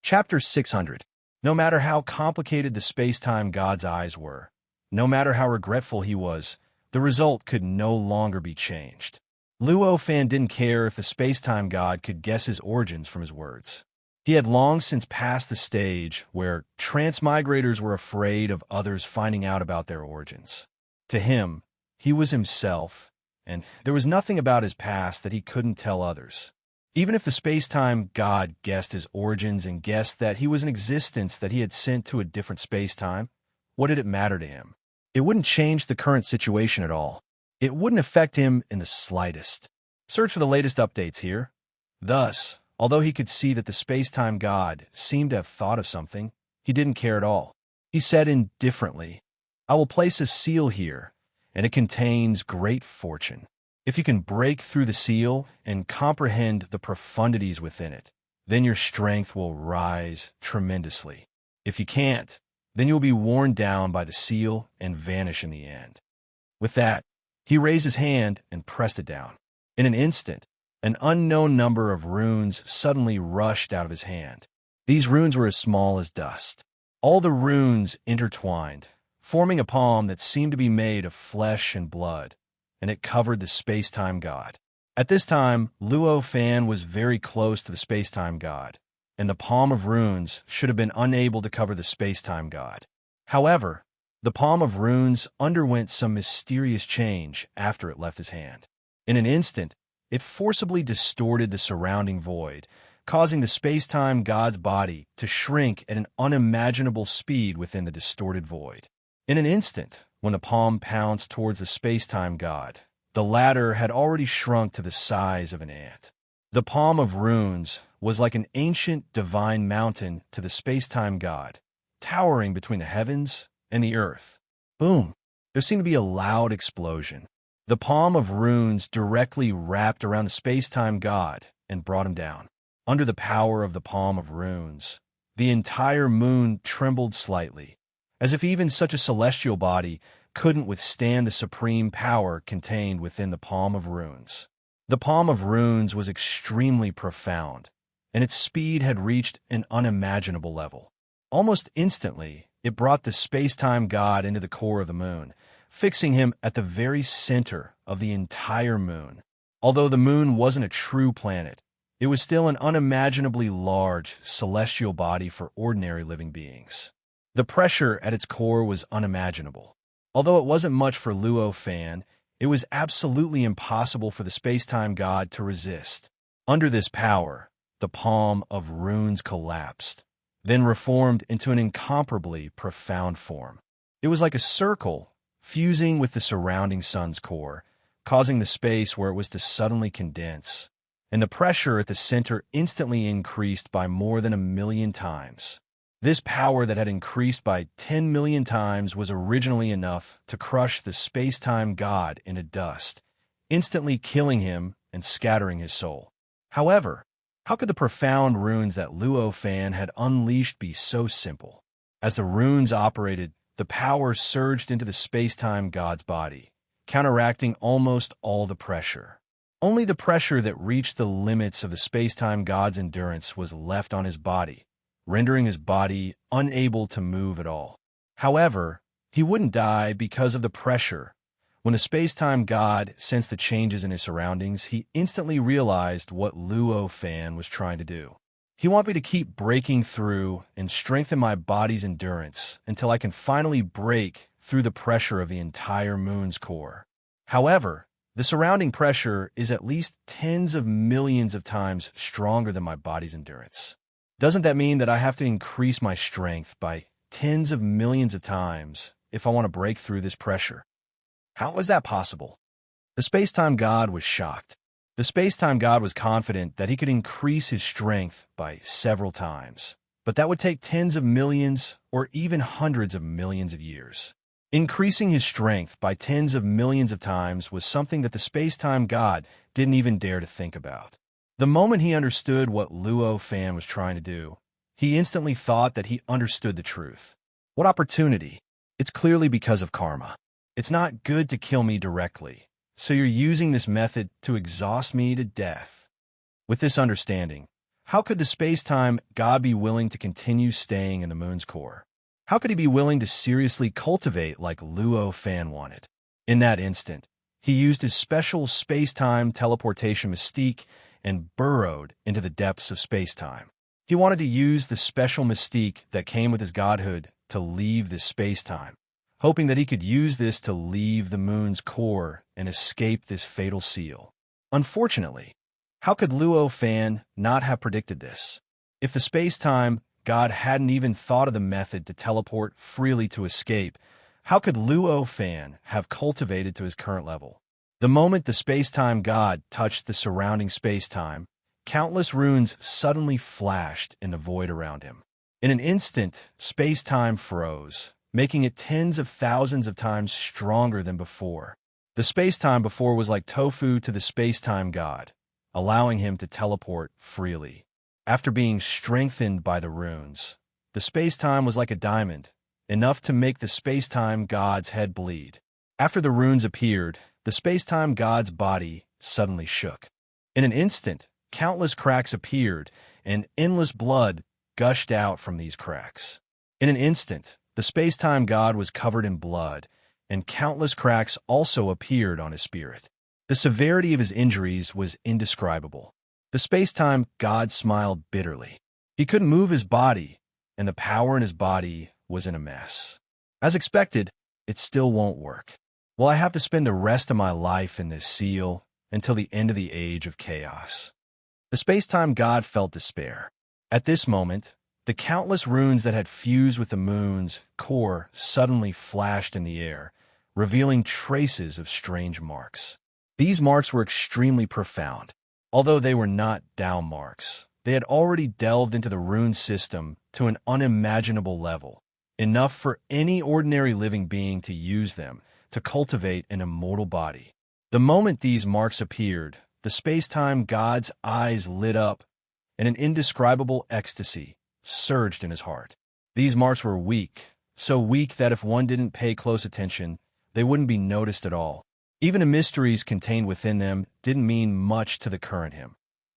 Chapter 600. No matter how complicated the space-time god's eyes were, no matter how regretful he was, the result could no longer be changed. Luo Fan didn't care if the space-time god could guess his origins from his words. He had long since passed the stage where transmigrators were afraid of others finding out about their origins. To him, he was himself, and there was nothing about his past that he couldn't tell others. Even if the space-time god guessed his origins and guessed that he was an existence that he had sent to a different space-time, what did it matter to him? It wouldn't change the current situation at all. It wouldn't affect him in the slightest. Search for the latest updates here. Thus, although he could see that the space-time god seemed to have thought of something, he didn't care at all. He said indifferently, "I will place a seal here, and it contains great fortune. If you can break through the seal and comprehend the profundities within it, then your strength will rise tremendously. If you can't, then you will be worn down by the seal and vanish in the end." With that, he raised his hand and pressed it down. In an instant, an unknown number of runes suddenly rushed out of his hand. These runes were as small as dust. All the runes intertwined, forming a palm that seemed to be made of flesh and blood, and it covered the space-time god. At this time, Luo Fan was very close to the space-time god, and the palm of runes should have been unable to cover the space-time god. However, the palm of runes underwent some mysterious change after it left his hand. In an instant, it forcibly distorted the surrounding void, causing the space-time god's body to shrink at an unimaginable speed within the distorted void. In an instant, when the palm pounced towards the space-time god, the latter had already shrunk to the size of an ant. The palm of runes was like an ancient divine mountain to the space-time god, towering between the heavens and the earth. Boom! There seemed to be a loud explosion. The palm of runes directly wrapped around the space-time god and brought him down. Under the power of the palm of runes, the entire moon trembled slightly, as if even such a celestial body couldn't withstand the supreme power contained within the palm of runes. The palm of runes was extremely profound, and its speed had reached an unimaginable level. Almost instantly, it brought the space-time god into the core of the moon, fixing him at the very center of the entire moon. Although the moon wasn't a true planet, it was still an unimaginably large celestial body for ordinary living beings. The pressure at its core was unimaginable. Although it wasn't much for Luo Fan, it was absolutely impossible for the space-time god to resist. Under this power, the palm of runes collapsed, then reformed into an incomparably profound form. It was like a circle, fusing with the surrounding sun's core, causing the space where it was to suddenly condense, and the pressure at the center instantly increased by more than 1,000,000 times. This power that had increased by 10 million times was originally enough to crush the space-time god into dust, instantly killing him and scattering his soul. However, how could the profound runes that Luo Fan had unleashed be so simple? As the runes operated, the power surged into the space-time god's body, counteracting almost all the pressure. Only the pressure that reached the limits of the space-time god's endurance was left on his body, rendering his body unable to move at all. However, he wouldn't die because of the pressure. When the space-time god sensed the changes in his surroundings, he instantly realized what Luo Fan was trying to do. He wanted me to keep breaking through and strengthen my body's endurance until I can finally break through the pressure of the entire moon's core. However, the surrounding pressure is at least tens of millions of times stronger than my body's endurance. Doesn't that mean that I have to increase my strength by tens of millions of times if I want to break through this pressure? How is that possible? The space-time god was shocked. The space-time god was confident that he could increase his strength by several times, but that would take tens of millions or even hundreds of millions of years. Increasing his strength by tens of millions of times was something that the space-time god didn't even dare to think about. The moment he understood what Luo Fan was trying to do, he instantly thought that he understood the truth. What opportunity? It's clearly because of karma. It's not good to kill me directly, So you're using this method to exhaust me to death. With this understanding, how could the space-time God be willing to continue staying in the moon's core? How could he be willing to seriously cultivate like Luo Fan wanted? In that instant, he used his special space-time teleportation mystique and burrowed into the depths of space-time. He wanted to use the special mystique that came with his godhood to leave this space-time, hoping that he could use this to leave the moon's core and escape this fatal seal. Unfortunately, how could Luo Fan not have predicted this? If the space-time God hadn't even thought of the method to teleport freely to escape, how could Luo Fan have cultivated to his current level? The moment the space-time God touched the surrounding space-time, countless runes suddenly flashed in the void around him. In an instant, space-time froze, making it tens of thousands of times stronger than before. The space-time before was like tofu to the space-time God, allowing him to teleport freely. After being strengthened by the runes, the space-time was like a diamond, enough to make the space-time God's head bleed. After the runes appeared, the space-time God's body suddenly shook. In an instant, countless cracks appeared, and endless blood gushed out from these cracks. In an instant, the space-time God was covered in blood, and countless cracks also appeared on his spirit. The severity of his injuries was indescribable. The space-time God smiled bitterly. He couldn't move his body, and the power in his body was in a mess. As expected, it still won't work. Well, I have to spend the rest of my life in this seal until the end of the age of chaos. The space-time God felt despair. At this moment, the countless runes that had fused with the moon's core suddenly flashed in the air, revealing traces of strange marks. These marks were extremely profound. Although they were not down marks, they had already delved into the rune system to an unimaginable level, enough for any ordinary living being to use them to cultivate an immortal body. The moment these marks appeared, the space-time God's eyes lit up, and an indescribable ecstasy surged in his heart. These marks were weak, so weak that if one didn't pay close attention, they wouldn't be noticed at all. Even the mysteries contained within them didn't mean much to the current him.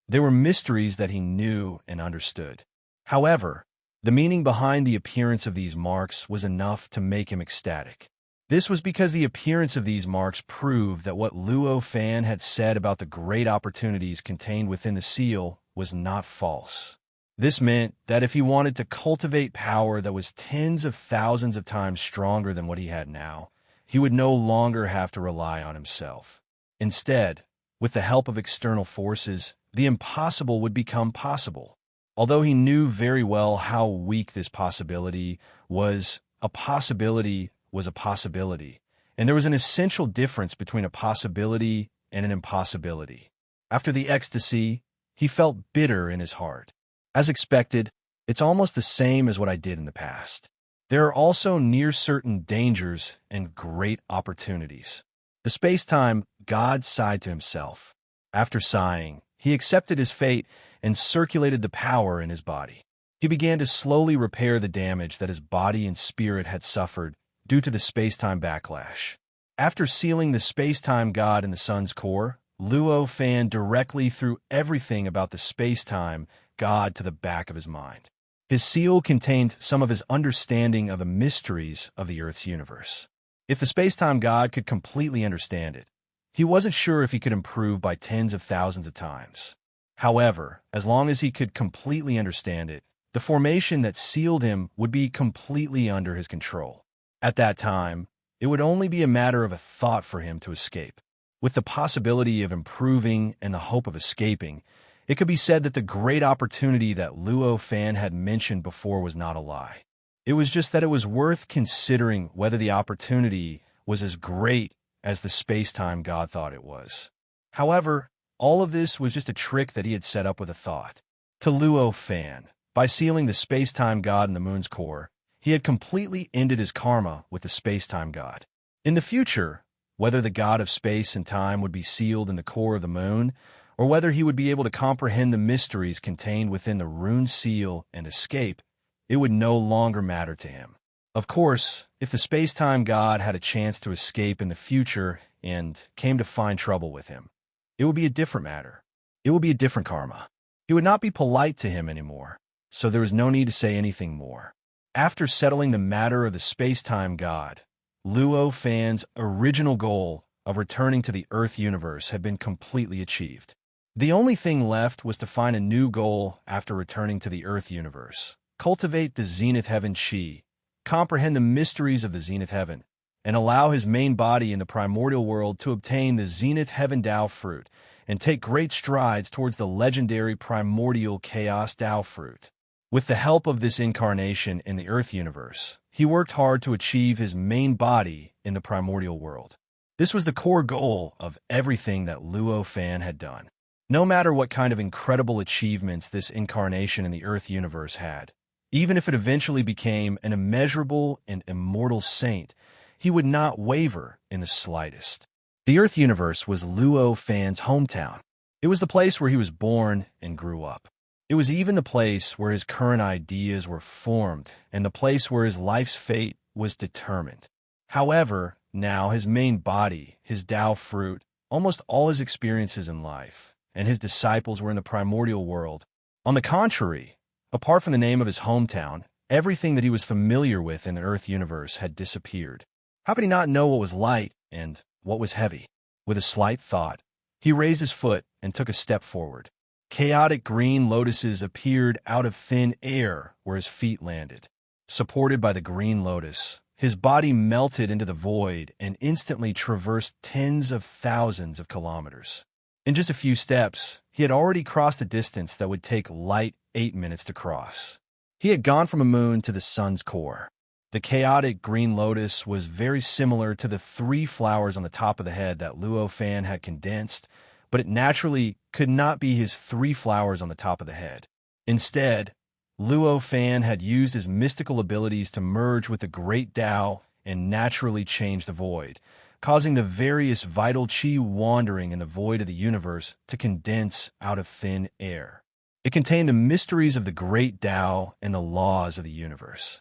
They were mysteries that he knew and understood. However, the meaning behind the appearance of these marks was enough to make him ecstatic. This was because the appearance of these marks proved that what Luo Fan had said about the great opportunities contained within the seal was not false. This meant that if he wanted to cultivate power that was tens of thousands of times stronger than what he had now, he would no longer have to rely on himself. Instead, with the help of external forces, the impossible would become possible. Although he knew very well how weak this possibility was, a possibility was a possibility, and there was an essential difference between a possibility and an impossibility. After the ecstasy, he felt bitter in his heart. As expected, it's almost the same as what I did in the past. There are also near-certain dangers and great opportunities. The space-time God sighed to himself. After sighing, he accepted his fate and circulated the power in his body. He began to slowly repair the damage that his body and spirit had suffered due to the space-time backlash. After sealing the space-time God in the sun's core, Luo Fan directly threw everything about the space-time God to the back of his mind. His seal contained some of his understanding of the mysteries of the Earth's universe. If the space-time God could completely understand it, he wasn't sure if he could improve by tens of thousands of times. However, as long as he could completely understand it, the formation that sealed him would be completely under his control. At that time, it would only be a matter of a thought for him to escape. With the possibility of improving and the hope of escaping, it could be said that the great opportunity that Luo Fan had mentioned before was not a lie. It was just that it was worth considering whether the opportunity was as great as the space-time God thought it was. However, all of this was just a trick that he had set up with a thought. To Luo Fan, by sealing the space-time God in the moon's core, he had completely ended his karma with the space-time God. In the future, whether the God of space and time would be sealed in the core of the moon, or whether he would be able to comprehend the mysteries contained within the rune seal and escape, it would no longer matter to him. Of course, if the space-time God had a chance to escape in the future, and came to find trouble with him, it would be a different matter. It would be a different karma. He would not be polite to him anymore, so there was no need to say anything more. After settling the matter of the space-time god, Luo Fan's original goal of returning to the Earth universe had been completely achieved. The only thing left was to find a new goal after returning to the Earth universe, cultivate the Zenith Heaven Chi, comprehend the mysteries of the Zenith Heaven, and allow his main body in the primordial world to obtain the Zenith Heaven Tao fruit and take great strides towards the legendary primordial chaos Tao fruit. With the help of this incarnation in the Earth universe, he worked hard to achieve his main body in the primordial world. This was the core goal of everything that Luo Fan had done. No matter what kind of incredible achievements this incarnation in the Earth universe had, even if it eventually became an immeasurable and immortal saint, he would not waver in the slightest. The Earth universe was Luo Fan's hometown. It was the place where he was born and grew up. It was even the place where his current ideas were formed and the place where his life's fate was determined. However, now his main body, his Tao fruit, almost all his experiences in life, and his disciples were in the primordial world. On the contrary, apart from the name of his hometown, everything that he was familiar with in the Earth universe had disappeared. How could he not know what was light and what was heavy? With a slight thought, he raised his foot and took a step forward. Chaotic green lotuses appeared out of thin air where his feet landed. Supported by the green lotus, his body melted into the void and instantly traversed tens of thousands of kilometers. In just a few steps, he had already crossed a distance that would take light 8 minutes to cross. He had gone from a moon to the sun's core. The chaotic green lotus was very similar to the 3 flowers on the top of the head that Luo Fan had condensed, but it naturally could not be his 3 flowers on the top of the head. Instead, Luo Fan had used his mystical abilities to merge with the great Tao and naturally change the void, causing the various vital chi wandering in the void of the universe to condense out of thin air. It contained the mysteries of the great Tao and the laws of the universe.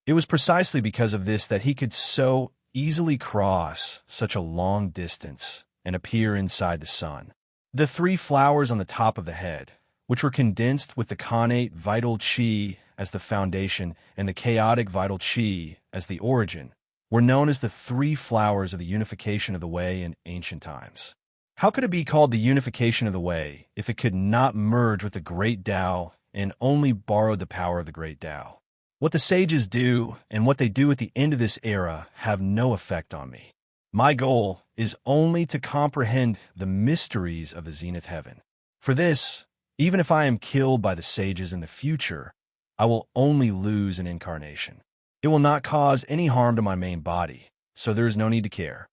It was precisely because of this that he could so easily cross such a long distance and appear inside the sun. The 3 flowers on the top of the head, which were condensed with the connate vital chi as the foundation and the chaotic vital chi as the origin, were known as the 3 flowers of the unification of the way in ancient times. How could it be called the unification of the way if it could not merge with the great Tao and only borrowed the power of the great Tao? What the sages do and what they do at the end of this era have no effect on me. My goal is only to comprehend the mysteries of the Zenith Heaven. For this, even if I am killed by the sages in the future, I will only lose an incarnation. It will not cause any harm to my main body, so there is no need to care.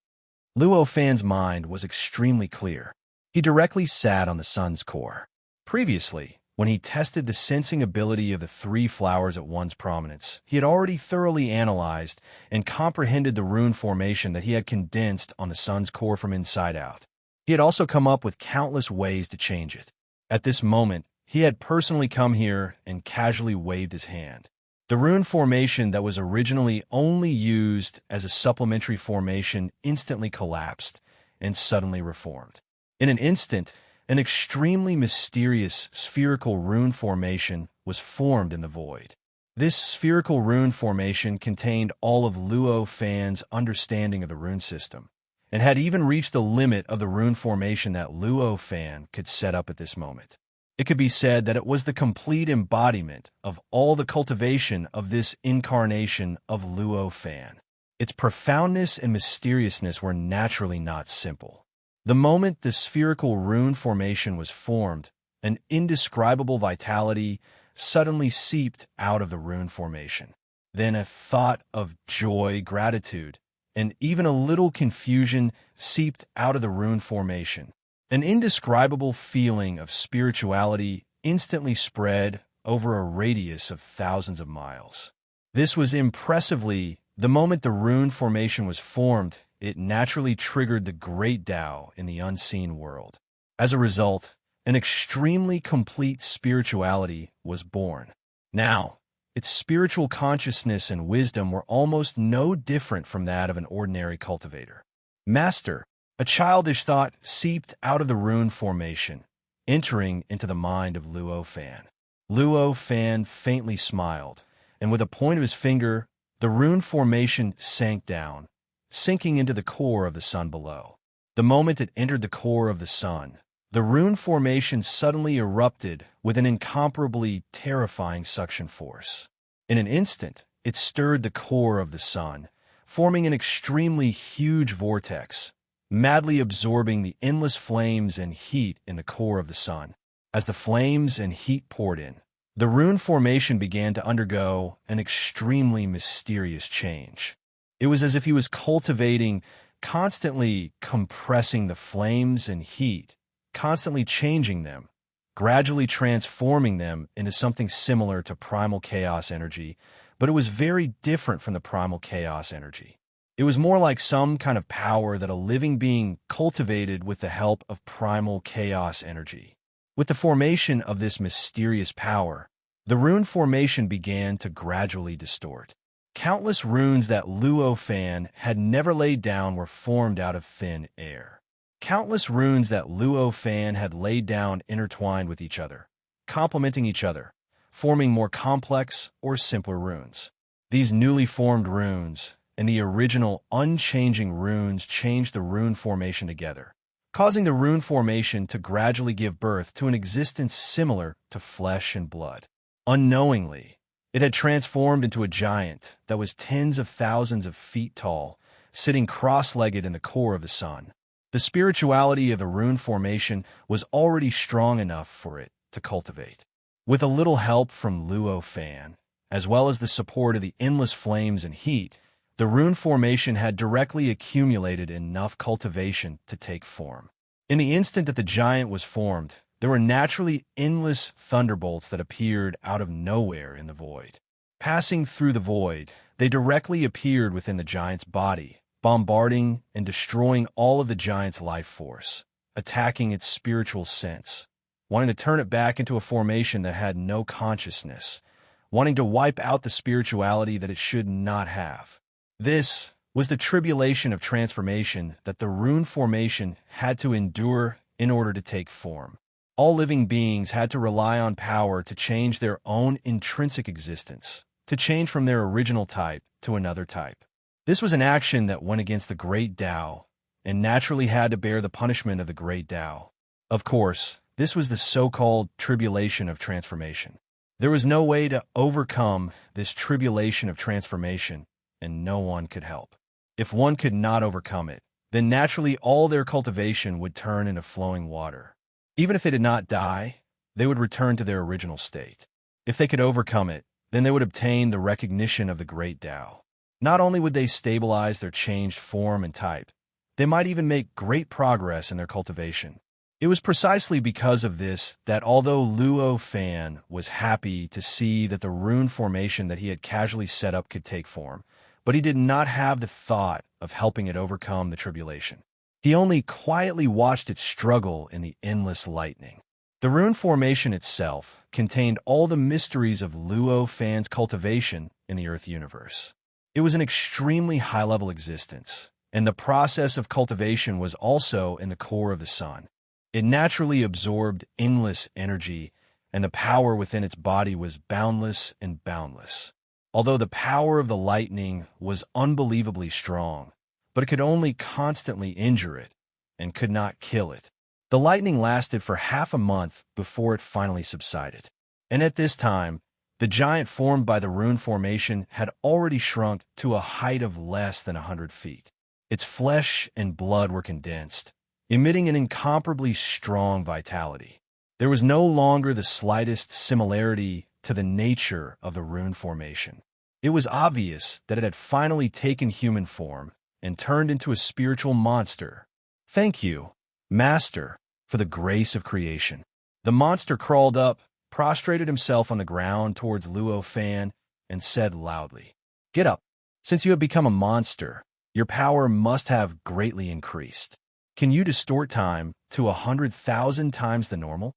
Luo Fan's mind was extremely clear. He directly sat on the sun's core. Previously, when he tested the sensing ability of the 3 flowers at one's prominence, he had already thoroughly analyzed and comprehended the rune formation that he had condensed on the sun's core from inside out. He had also come up with countless ways to change it. At this moment, he had personally come here and casually waved his hand. The rune formation that was originally only used as a supplementary formation instantly collapsed and suddenly reformed. In an instant, an extremely mysterious spherical rune formation was formed in the void. This spherical rune formation contained all of Luo Fan's understanding of the rune system, and had even reached the limit of the rune formation that Luo Fan could set up at this moment. It could be said that it was the complete embodiment of all the cultivation of this incarnation of Luo Fan. Its profoundness and mysteriousness were naturally not simple. The moment the spherical rune formation was formed, an indescribable vitality suddenly seeped out of the rune formation. Then a thought of joy, gratitude, and even a little confusion seeped out of the rune formation. An indescribable feeling of spirituality instantly spread over a radius of thousands of miles. This was impressively the moment the rune formation was formed. It naturally triggered the great Tao in the unseen world. As a result, an extremely complete spirituality was born. Now, its spiritual consciousness and wisdom were almost no different from that of an ordinary cultivator. Master, A childish thought seeped out of the rune formation, entering into the mind of Luo Fan. Luo Fan faintly smiled, and with a point of his finger, the rune formation sank down, sinking into the core of the sun below. The moment it entered the core of the sun, the rune formation suddenly erupted with an incomparably terrifying suction force. In an instant, it stirred the core of the sun, forming an extremely huge vortex, madly absorbing the endless flames and heat in the core of the sun. As the flames and heat poured in, the rune formation began to undergo an extremely mysterious change. It was as if he was cultivating, constantly compressing the flames and heat, constantly changing them, gradually transforming them into something similar to primal chaos energy, but it was very different from the primal chaos energy. It was more like some kind of power that a living being cultivated with the help of primal chaos energy. With the formation of this mysterious power, the rune formation began to gradually distort. Countless runes that Luo Fan had never laid down were formed out of thin air. Countless runes that Luo Fan had laid down intertwined with each other, complementing each other, forming more complex or simpler runes. These newly formed runes and the original unchanging runes changed the rune formation together, causing the rune formation to gradually give birth to an existence similar to flesh and blood. Unknowingly, it had transformed into a giant that was tens of thousands of feet tall, sitting cross-legged in the core of the sun. The spirituality of the rune formation was already strong enough for it to cultivate. With a little help from Luo Fan, as well as the support of the endless flames and heat, the rune formation had directly accumulated enough cultivation to take form. In the instant that the giant was formed, there were naturally endless thunderbolts that appeared out of nowhere in the void. Passing through the void, they directly appeared within the giant's body, bombarding and destroying all of the giant's life force, attacking its spiritual sense, wanting to turn it back into a formation that had no consciousness, wanting to wipe out the spirituality that it should not have. This was the tribulation of transformation that the rune formation had to endure in order to take form. All living beings had to rely on power to change their own intrinsic existence, to change from their original type to another type. This was an action that went against the Great Tao, and naturally had to bear the punishment of the Great Tao. Of course, this was the so-called tribulation of transformation. There was no way to overcome this tribulation of transformation, and no one could help. If one could not overcome it, then naturally all their cultivation would turn into flowing water. Even if they did not die, they would return to their original state. If they could overcome it, then they would obtain the recognition of the Great Tao. Not only would they stabilize their changed form and type, they might even make great progress in their cultivation. It was precisely because of this that although Luo Fan was happy to see that the rune formation that he had casually set up could take form, but he did not have the thought of helping it overcome the tribulation. He only quietly watched it struggle in the endless lightning. The rune formation itself contained all the mysteries of Luo Fan's cultivation in the Earth universe. It was an extremely high-level existence, and the process of cultivation was also in the core of the sun. It naturally absorbed endless energy, and the power within its body was boundless and boundless. Although the power of the lightning was unbelievably strong, but it could only constantly injure it and could not kill it. The lightning lasted for half a month before it finally subsided. And at this time, the giant formed by the rune formation had already shrunk to a height of less than 100 feet. Its flesh and blood were condensed, emitting an incomparably strong vitality. There was no longer the slightest similarity to the nature of the rune formation. It was obvious that it had finally taken human form and turned into a spiritual monster. "Thank you, Master, for the grace of creation." The monster crawled up, prostrated himself on the ground towards Luo Fan, and said loudly, "Get up. Since you have become a monster, your power must have greatly increased. Can you distort time to 100,000 times the normal?"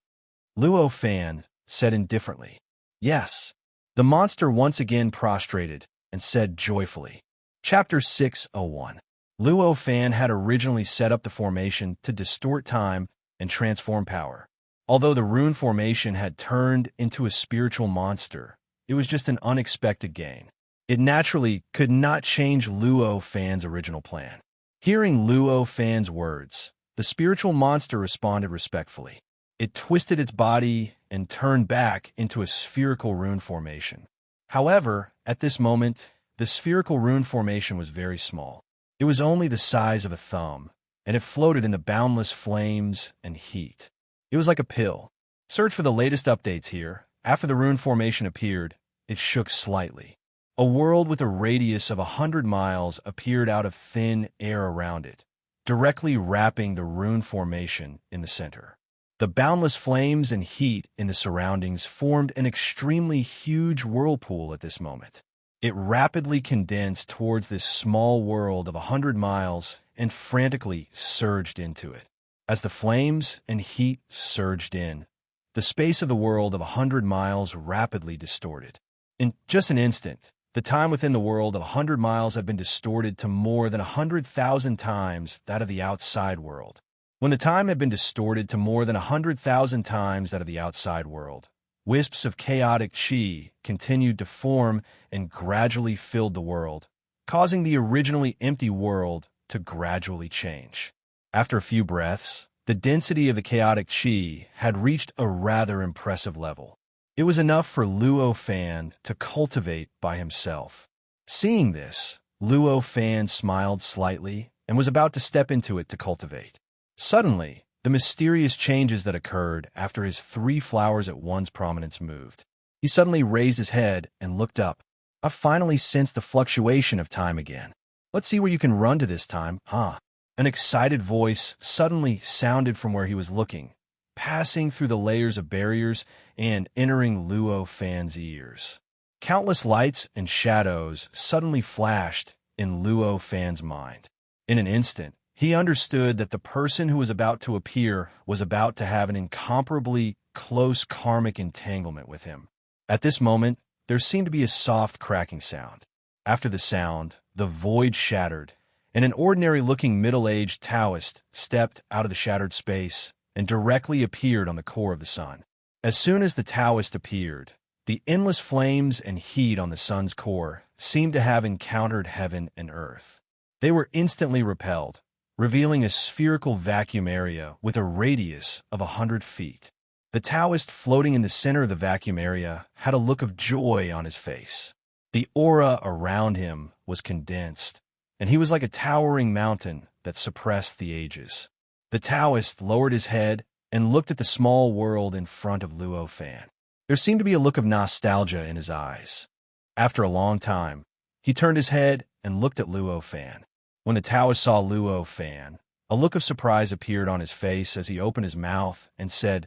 Luo Fan said indifferently, "Yes." The monster once again prostrated and said joyfully, Chapter 601. Luo Fan had originally set up the formation to distort time and transform power. Although the rune formation had turned into a spiritual monster, it was just an unexpected gain. It naturally could not change Luo Fan's original plan. Hearing Luo Fan's words, the spiritual monster responded respectfully. It twisted its body and turned back into a spherical rune formation. However, at this moment, the spherical rune formation was very small. It was only the size of a thumb, and it floated in the boundless flames and heat. It was like a pill. Search for the latest updates here. After the rune formation appeared, it shook slightly. A world with a radius of 100 miles appeared out of thin air around it, directly wrapping the rune formation in the center. The boundless flames and heat in the surroundings formed an extremely huge whirlpool at this moment. It rapidly condensed towards this small world of 100 miles and frantically surged into it. As the flames and heat surged in, the space of the world of 100 miles rapidly distorted. In just an instant, the time within the world of 100 miles had been distorted to more than 100,000 times that of the outside world. When the time had been distorted to more than 100,000 times that of the outside world, wisps of chaotic chi continued to form and gradually filled the world, causing the originally empty world to gradually change. After a few breaths, the density of the chaotic chi had reached a rather impressive level. It was enough for Luo Fan to cultivate by himself. Seeing this, Luo Fan smiled slightly and was about to step into it to cultivate. Suddenly, the mysterious changes that occurred after his 3 flowers at once prominence moved. He suddenly raised his head and looked up. I finally sensed the fluctuation of time again. Let's see where you can run to this time, huh? An excited voice suddenly sounded from where he was looking, passing through the layers of barriers and entering Luo Fan's ears. Countless lights and shadows suddenly flashed in Luo Fan's mind. In an instant, he understood that the person who was about to appear was about to have an incomparably close karmic entanglement with him. At this moment, there seemed to be a soft cracking sound. After the sound, the void shattered, and an ordinary-looking middle-aged Taoist stepped out of the shattered space and directly appeared on the core of the sun. As soon as the Taoist appeared, the endless flames and heat on the sun's core seemed to have encountered heaven and earth. They were instantly repelled, revealing a spherical vacuum area with a radius of 100 feet. The Taoist floating in the center of the vacuum area had a look of joy on his face. The aura around him was condensed, and he was like a towering mountain that suppressed the ages. The Taoist lowered his head and looked at the small world in front of Luo Fan. There seemed to be a look of nostalgia in his eyes. After a long time, he turned his head and looked at Luo Fan. When the Taoist saw Luo Fan, a look of surprise appeared on his face as he opened his mouth and said,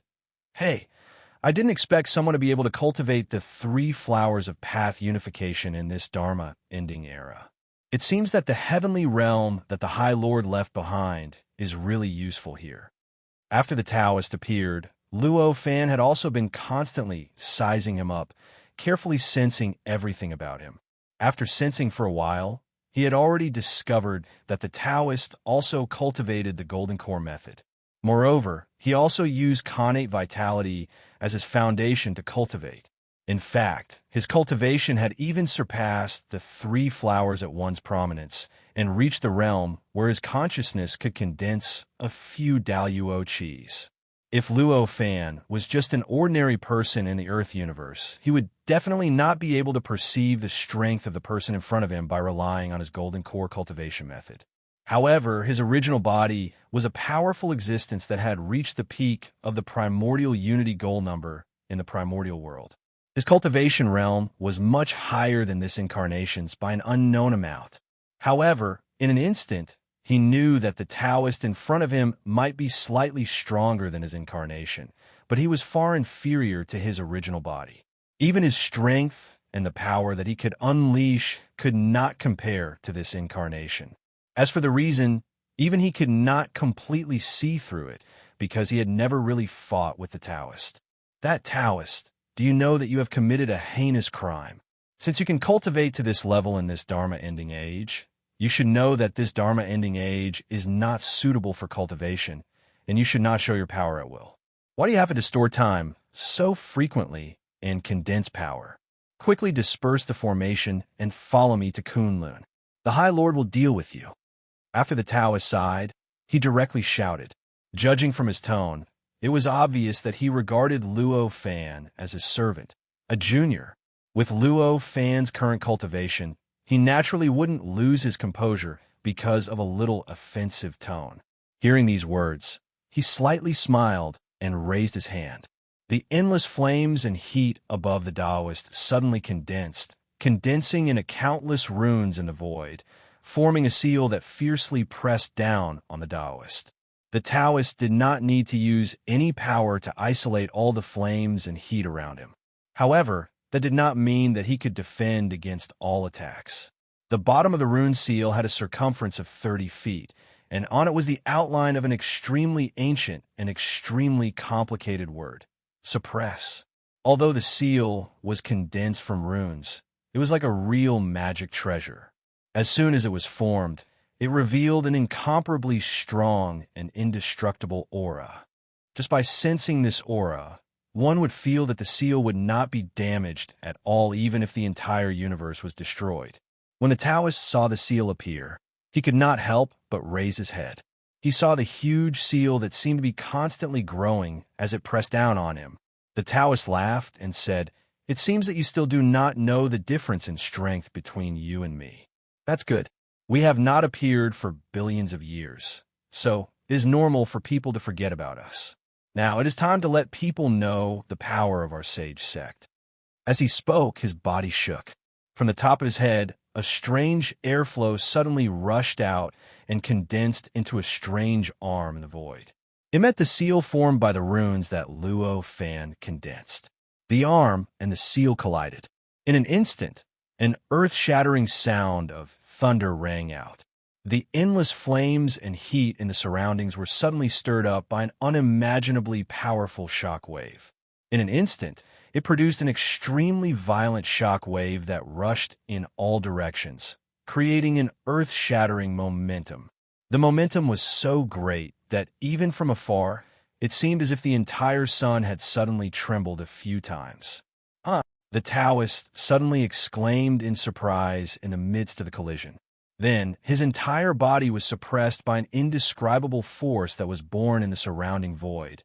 "Hey, I didn't expect someone to be able to cultivate the 3 flowers of path unification in this Dharma ending era. It seems that the heavenly realm that the High Lord left behind is really useful here." After the Taoist appeared, Luo Fan had also been constantly sizing him up, carefully sensing everything about him. After sensing for a while, he had already discovered that the Taoist also cultivated the Golden Core method. Moreover, he also used connate vitality as his foundation to cultivate. In fact, his cultivation had even surpassed the 3 flowers at once prominence and reached the realm where his consciousness could condense a few Daluo Qis. If Luo Fan was just an ordinary person in the Earth universe, he would definitely not be able to perceive the strength of the person in front of him by relying on his Golden Core cultivation method. However, his original body was a powerful existence that had reached the peak of the primordial unity goal number in the primordial world. His cultivation realm was much higher than this incarnation's by an unknown amount. However, in an instant, he knew that the Taoist in front of him might be slightly stronger than his incarnation, but he was far inferior to his original body. Even his strength and the power that he could unleash could not compare to this incarnation. As for the reason, even he could not completely see through it because he had never really fought with the Taoist. That Taoist, do you know that you have committed a heinous crime? Since you can cultivate to this level in this Dharma ending age, You should know that this Dharma-ending age is not suitable for cultivation, and you should not show your power at will. Why do you have to distort time so frequently and condense power? Quickly disperse the formation and follow me to Kunlun. The High Lord will deal with you." After the Taoist sighed, he directly shouted. Judging from his tone, it was obvious that he regarded Luo Fan as his servant, a junior. With Luo Fan's current cultivation, he naturally wouldn't lose his composure because of a little offensive tone. Hearing these words, he slightly smiled and raised his hand. The endless flames and heat above the Taoist suddenly condensing into countless runes in the void, forming a seal that fiercely pressed down on the Taoist. The Taoist did not need to use any power to isolate all the flames and heat around him. However, that did not mean that he could defend against all attacks. The bottom of the rune seal had a circumference of 30 feet, and on it was the outline of an extremely ancient and extremely complicated word: suppress. Although the seal was condensed from runes, it was like a real magic treasure. As soon as it was formed, it revealed an incomparably strong and indestructible aura. Just by sensing this aura, one would feel that the seal would not be damaged at all even if the entire universe was destroyed. When the Taoist saw the seal appear, he could not help but raise his head. He saw the huge seal that seemed to be constantly growing as it pressed down on him. The Taoist laughed and said, "It seems that you still do not know the difference in strength between you and me. That's good. We have not appeared for billions of years, so it is normal for people to forget about us. Now it is time to let people know the power of our sage sect." As he spoke, his body shook. From the top of his head, a strange airflow suddenly rushed out and condensed into a strange arm in the void. It met the seal formed by the runes that Luo Fan condensed. The arm and the seal collided. In an instant, an earth-shattering sound of thunder rang out. The endless flames and heat in the surroundings were suddenly stirred up by an unimaginably powerful shock wave. In an instant, it produced an extremely violent shock wave that rushed in all directions, creating an earth-shattering momentum. The momentum was so great that even from afar, it seemed as if the entire sun had suddenly trembled a few times. The Taoist suddenly exclaimed in surprise in the midst of the collision. Then, his entire body was suppressed by an indescribable force that was born in the surrounding void,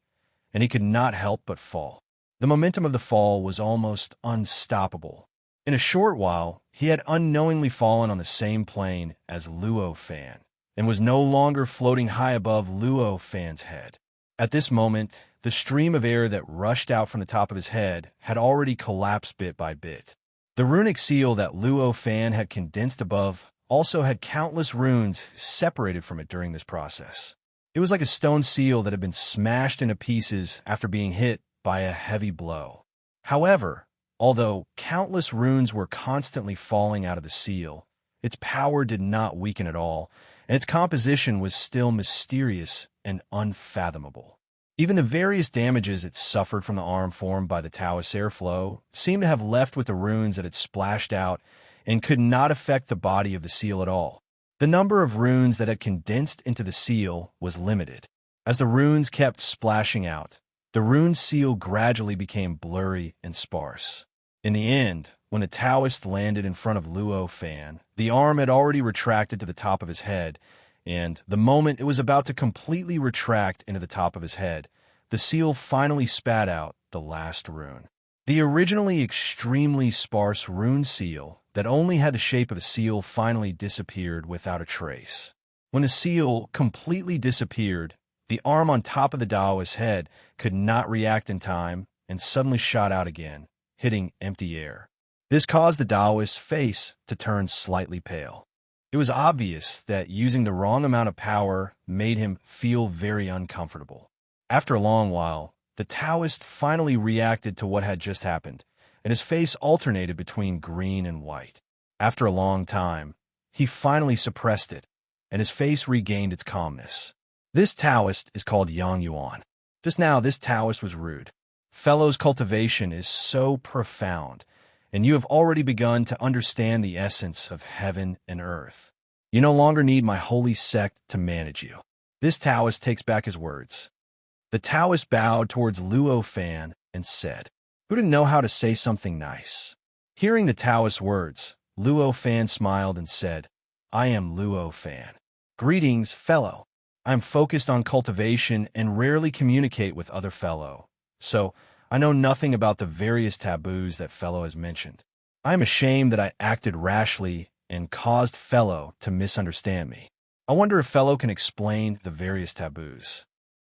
and he could not help but fall. The momentum of the fall was almost unstoppable. In a short while, he had unknowingly fallen on the same plane as Luo Fan, and was no longer floating high above Luo Fan's head. At this moment, the stream of air that rushed out from the top of his head had already collapsed bit by bit. The runic seal that Luo Fan had condensed above also had countless runes separated from it during this process. It was like a stone seal that had been smashed into pieces after being hit by a heavy blow. However, although countless runes were constantly falling out of the seal, its power did not weaken at all, and its composition was still mysterious and unfathomable. Even the various damages it suffered from the arm formed by the Taoist airflow seemed to have left with the runes that had splashed out and could not affect the body of the seal at all. The number of runes that had condensed into the seal was limited. As the runes kept splashing out, the rune seal gradually became blurry and sparse. In the end, when the Taoist landed in front of Luo Fan, the arm had already retracted to the top of his head, and the moment it was about to completely retract into the top of his head, the seal finally spat out the last rune. The originally extremely sparse rune seal that only had the shape of a seal finally disappeared without a trace. When the seal completely disappeared, the arm on top of the Taoist's head could not react in time and suddenly shot out again, hitting empty air. This caused the Taoist's face to turn slightly pale. It was obvious that using the wrong amount of power made him feel very uncomfortable. After a long while, the Taoist finally reacted to what had just happened, and his face alternated between green and white. After a long time, he finally suppressed it, and his face regained its calmness. This Taoist is called Yang Yuan. Just now, this Taoist was rude. Fellow's cultivation is so profound, and you have already begun to understand the essence of heaven and earth. You no longer need my holy sect to manage you. This Taoist takes back his words. The Taoist bowed towards Luo Fan and said, "Who didn't know how to say something nice?" Hearing the Taoist's words, Luo Fan smiled and said, "I am Luo Fan. Greetings, fellow. I'm focused on cultivation and rarely communicate with other fellow, so I know nothing about the various taboos that fellow has mentioned. I am ashamed that I acted rashly and caused fellow to misunderstand me. I wonder if fellow can explain the various taboos."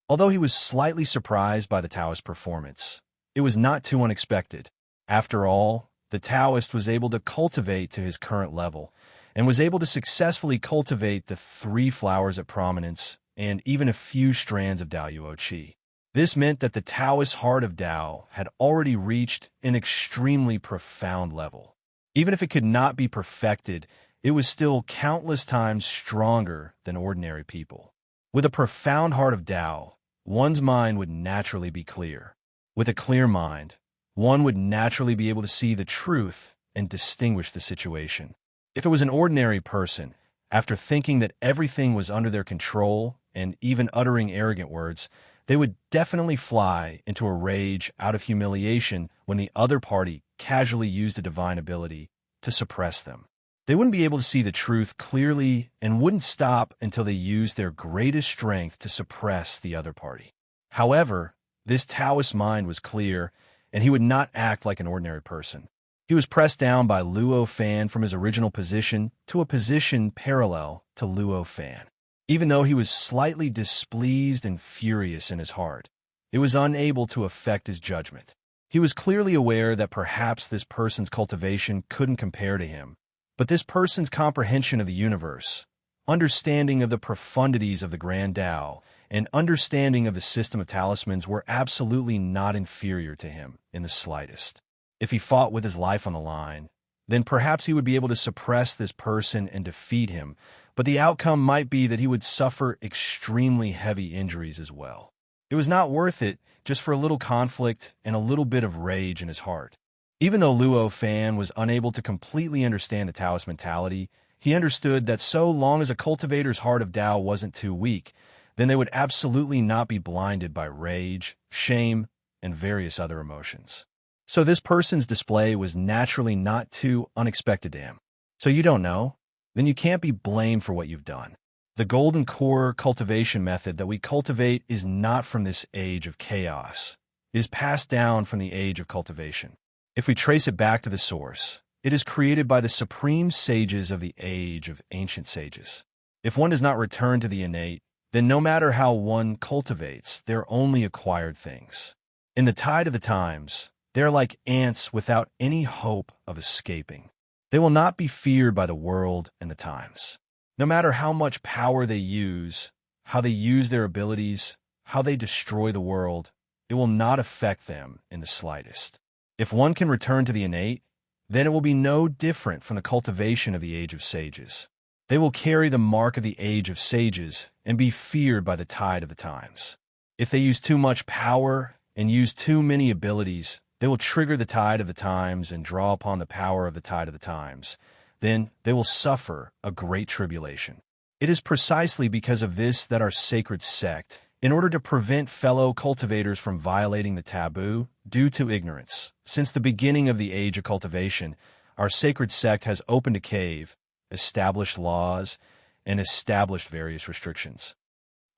Although he was slightly surprised by the Taoist's performance, it was not too unexpected. After all, the Taoist was able to cultivate to his current level, and was able to successfully cultivate the 3 flowers of prominence and even a few strands of Dao Yuo Qi. This meant that the Taoist heart of Dao had already reached an extremely profound level. Even if it could not be perfected, it was still countless times stronger than ordinary people. With a profound heart of Dao, one's mind would naturally be clear. With a clear mind, one would naturally be able to see the truth and distinguish the situation. If it was an ordinary person, after thinking that everything was under their control and even uttering arrogant words, they would definitely fly into a rage out of humiliation when the other party casually used a divine ability to suppress them. They wouldn't be able to see the truth clearly and wouldn't stop until they used their greatest strength to suppress the other party. However, this Taoist mind was clear, and he would not act like an ordinary person. He was pressed down by Luo Fan from his original position to a position parallel to Luo Fan. Even though he was slightly displeased and furious in his heart, it was unable to affect his judgment. He was clearly aware that perhaps this person's cultivation couldn't compare to him, but this person's comprehension of the universe, understanding of the profundities of the Grand Tao, and understanding of the system of talismans were absolutely not inferior to him in the slightest. If he fought with his life on the line, then perhaps he would be able to suppress this person and defeat him, but the outcome might be that he would suffer extremely heavy injuries as well. It was not worth it just for a little conflict and a little bit of rage in his heart. Even though Luo Fan was unable to completely understand the Taoist mentality, he understood that so long as a cultivator's heart of Tao wasn't too weak, then they would absolutely not be blinded by rage, shame, and various other emotions. So this person's display was naturally not too unexpected to him. So you don't know? Then you can't be blamed for what you've done. The golden core cultivation method that we cultivate is not from this age of chaos. It is passed down from the age of cultivation. If we trace it back to the source, it is created by the supreme sages of the age of ancient sages. If one does not return to the innate, then no matter how one cultivates, they're only acquired things. In the tide of the times, they're like ants without any hope of escaping. They will not be feared by the world and the times. No matter how much power they use, how they use their abilities, how they destroy the world, it will not affect them in the slightest. If one can return to the innate, then it will be no different from the cultivation of the age of sages. They will carry the mark of the age of sages and be feared by the tide of the times. If they use too much power and use too many abilities, they will trigger the tide of the times and draw upon the power of the tide of the times. Then they will suffer a great tribulation. It is precisely because of this that our sacred sect, in order to prevent fellow cultivators from violating the taboo due to ignorance, since the beginning of the age of cultivation, our sacred sect has opened a cave, established laws, and established various restrictions.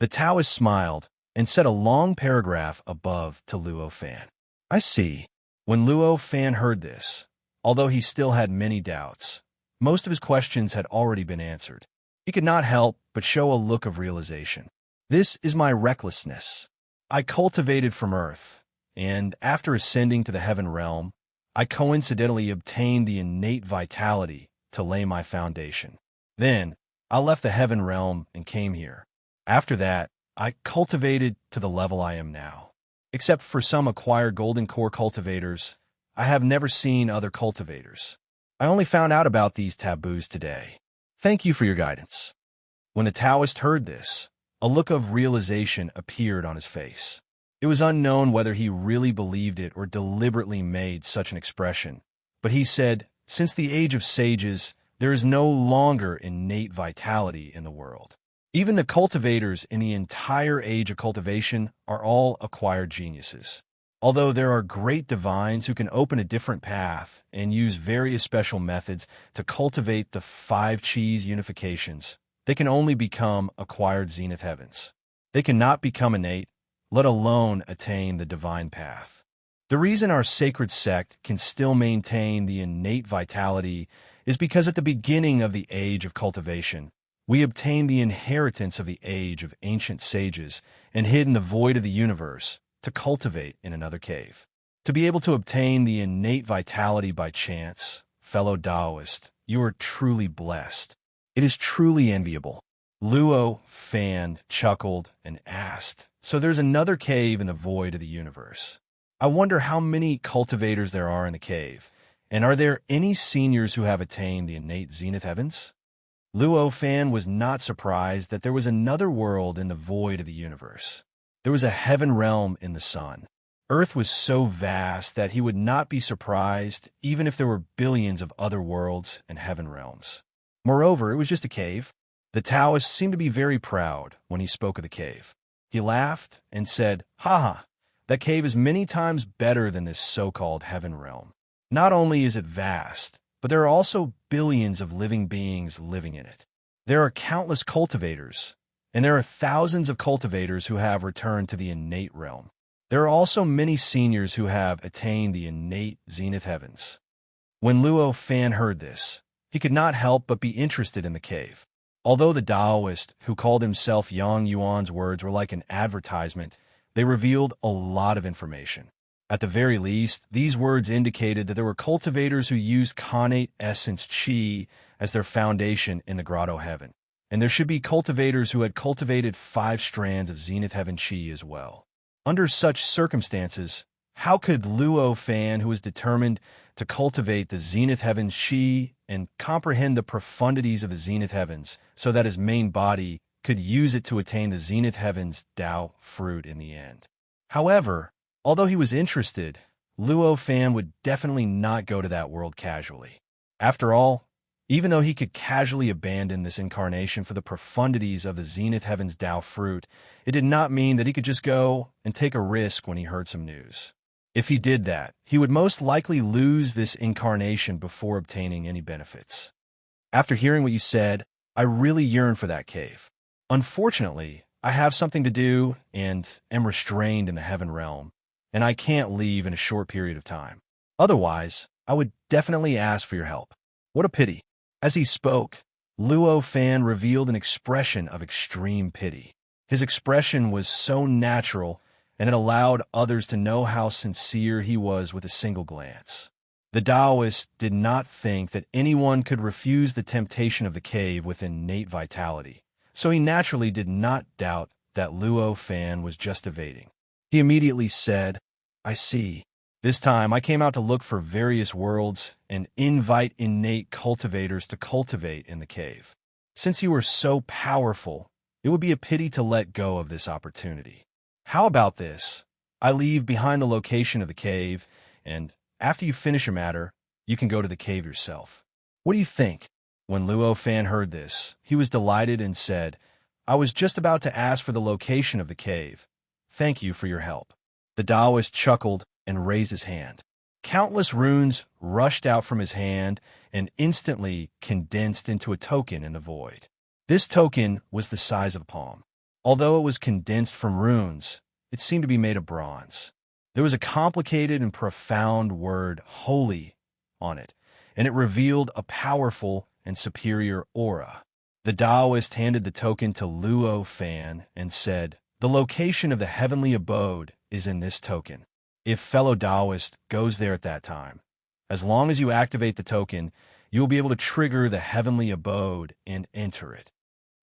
The Taoist smiled and said a long paragraph above to Luo Fan. I see. When Luo Fan heard this, although he still had many doubts, most of his questions had already been answered. He could not help but show a look of realization. This is my recklessness. I cultivated from earth, and after ascending to the heaven realm, I coincidentally obtained the innate vitality to lay my foundation. Then, I left the heaven realm and came here. After that, I cultivated to the level I am now. Except for some acquired golden core cultivators, I have never seen other cultivators. I only found out about these taboos today. Thank you for your guidance. When the Taoist heard this, a look of realization appeared on his face. It was unknown whether he really believed it or deliberately made such an expression, but he said, "Since the age of sages, There is no longer innate vitality in the world. Even the cultivators in the entire age of cultivation are all acquired geniuses. Although there are great divines who can open a different path and use various special methods to cultivate the 5 Qis unifications, they can only become acquired zenith heavens. They cannot become innate, let alone attain the divine path. The reason our sacred sect can still maintain the innate vitality is because at the beginning of the age of cultivation, we obtained the inheritance of the age of ancient sages and hid in the void of the universe to cultivate in another cave. To be able to obtain the innate vitality by chance, fellow Taoist, you are truly blessed. It is truly enviable. Luo fanned, chuckled, and asked, "So there's another cave in the void of the universe. I wonder how many cultivators there are in the cave, and are there any seniors who have attained the innate zenith heavens?" Luo Fan was not surprised that there was another world in the void of the universe. There was a heaven realm in the sun. Earth was so vast that he would not be surprised even if there were billions of other worlds and heaven realms. Moreover, it was just a cave. The Taoist seemed to be very proud when he spoke of the cave. He laughed and said, "Ha, that cave is many times better than this so-called heaven realm. Not only is it vast, but there are also billions of living beings living in it. There are countless cultivators, and there are thousands of cultivators who have returned to the innate realm. There are also many seniors who have attained the innate zenith heavens." When Luo Fan heard this, he could not help but be interested in the cave. Although the Taoist, who called himself Yang Yuan's words were like an advertisement, they revealed a lot of information. At the very least, these words indicated that there were cultivators who used connate essence Qi as their foundation in the grotto heaven. And there should be cultivators who had cultivated 5 strands of zenith heaven Qi as well. Under such circumstances, how could Luo Fan, who was determined to cultivate the zenith heavens Qi and comprehend the profundities of the zenith heavens so that his main body could use it to attain the zenith heavens Tao fruit in the end? However, although he was interested, Luo Fan would definitely not go to that world casually. After all, even though he could casually abandon this incarnation for the profundities of the zenith heavens Tao fruit, it did not mean that he could just go and take a risk when he heard some news. If he did that, he would most likely lose this incarnation before obtaining any benefits. After hearing what you said, I really yearn for that cave. Unfortunately, I have something to do and am restrained in the heaven realm, and I can't leave in a short period of time. Otherwise, I would definitely ask for your help. What a pity. As he spoke, Luo Fan revealed an expression of extreme pity. His expression was so natural, and it allowed others to know how sincere he was with a single glance. The Taoist did not think that anyone could refuse the temptation of the cave with innate vitality, so he naturally did not doubt that Luo Fan was just evading. He immediately said, "I see. This time I came out to look for various worlds and invite innate cultivators to cultivate in the cave. Since you are so powerful, it would be a pity to let go of this opportunity. How about this? I leave behind the location of the cave, and after you finish your matter, you can go to the cave yourself. What do you think?" When Luo Fan heard this, he was delighted and said, "I was just about to ask for the location of the cave. Thank you for your help." The Taoist chuckled and raised his hand. Countless runes rushed out from his hand and instantly condensed into a token in the void. This token was the size of a palm. Although it was condensed from runes, it seemed to be made of bronze. There was a complicated and profound word, holy, on it, and it revealed a powerful and superior aura. The Taoist handed the token to Luo Fan and said, "The location of the heavenly abode is in this token. If fellow Taoist goes there at that time, as long as you activate the token, you will be able to trigger the heavenly abode and enter it."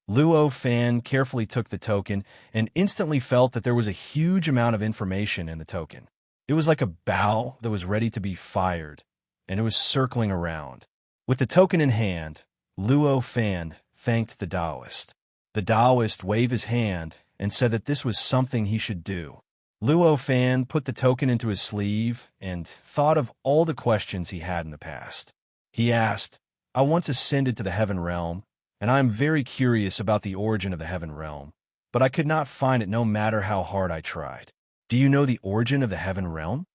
Luo Fan carefully took the token and instantly felt that there was a huge amount of information in the token. It was like a bow that was ready to be fired, and it was circling around. With the token in hand, Luo Fan thanked the Taoist. The Taoist waved his hand and said that this was something he should do. Luo Fan put the token into his sleeve and thought of all the questions he had in the past. He asked, I once ascended to the heaven realm, and I am very curious about the origin of the heaven realm, but I could not find it no matter how hard I tried. Do you know the origin of the heaven realm?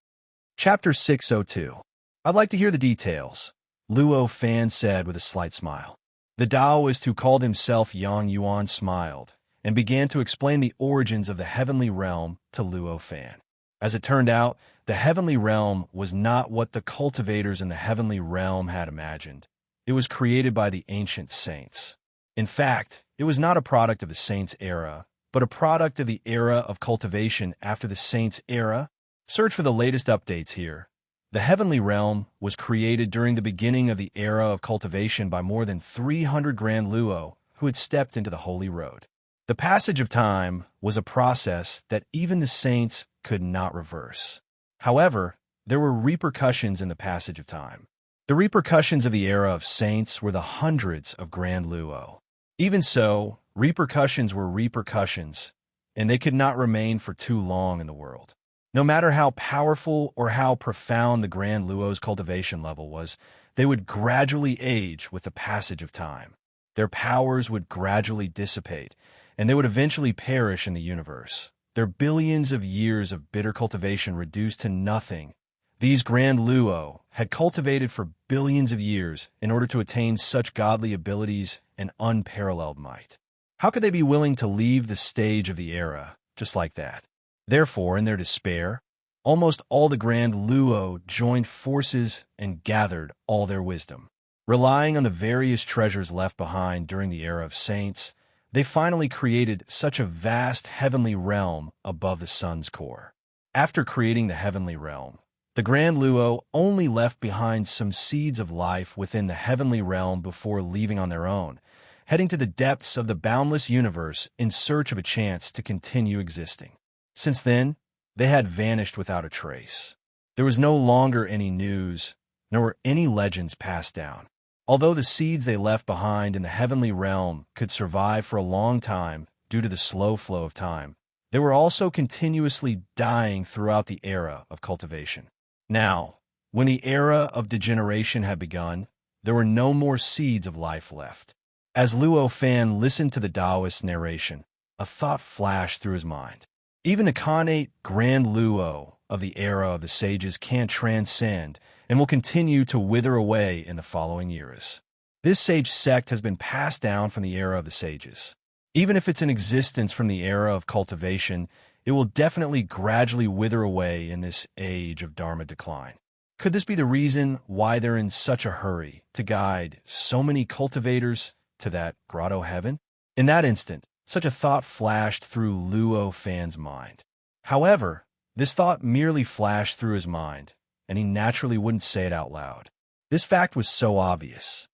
Chapter 602. I'd like to hear the details, Luo Fan said with a slight smile. The Taoist who called himself Yang Yuan smiled and began to explain the origins of the heavenly realm to Luo Fan. As it turned out, the heavenly realm was not what the cultivators in the heavenly realm had imagined. It was created by the ancient saints. In fact, it was not a product of the saints' era, but a product of the era of cultivation after the saints' era. Search for the latest updates here. The heavenly realm was created during the beginning of the era of cultivation by more than 300 Grand Luo who had stepped into the holy road. The passage of time was a process that even the saints could not reverse. However, there were repercussions in the passage of time. The repercussions of the era of saints were the hundreds of Grand Luo. Even so, repercussions were repercussions, and they could not remain for too long in the world. No matter how powerful or how profound the Grand Luo's cultivation level was, they would gradually age with the passage of time. Their powers would gradually dissipate, and they would eventually perish in the universe. Their billions of years of bitter cultivation reduced to nothing. These Grand Luo had cultivated for billions of years in order to attain such godly abilities and unparalleled might. How could they be willing to leave the stage of the era just like that? Therefore, in their despair, almost all the Grand Luo joined forces and gathered all their wisdom. Relying on the various treasures left behind during the era of saints, they finally created such a vast heavenly realm above the sun's core. After creating the heavenly realm, the Grand Luo only left behind some seeds of life within the heavenly realm before leaving on their own, heading to the depths of the boundless universe in search of a chance to continue existing. Since then, they had vanished without a trace. There was no longer any news, nor were any legends passed down. Although the seeds they left behind in the heavenly realm could survive for a long time due to the slow flow of time, they were also continuously dying throughout the era of cultivation. Now, when the era of degeneration had begun, there were no more seeds of life left. As Luo Fan listened to the Taoist narration, a thought flashed through his mind. Even the Khanate Grand Luo of the era of the sages can't transcend and will continue to wither away in the following eras. This sage sect has been passed down from the era of the sages. Even if it's in existence from the era of cultivation, it will definitely gradually wither away in this age of Dharma decline. Could this be the reason why they're in such a hurry to guide so many cultivators to that grotto heaven? In that instant, such a thought flashed through Luo Fan's mind. However, this thought merely flashed through his mind, and he naturally wouldn't say it out loud. This fact was so obvious.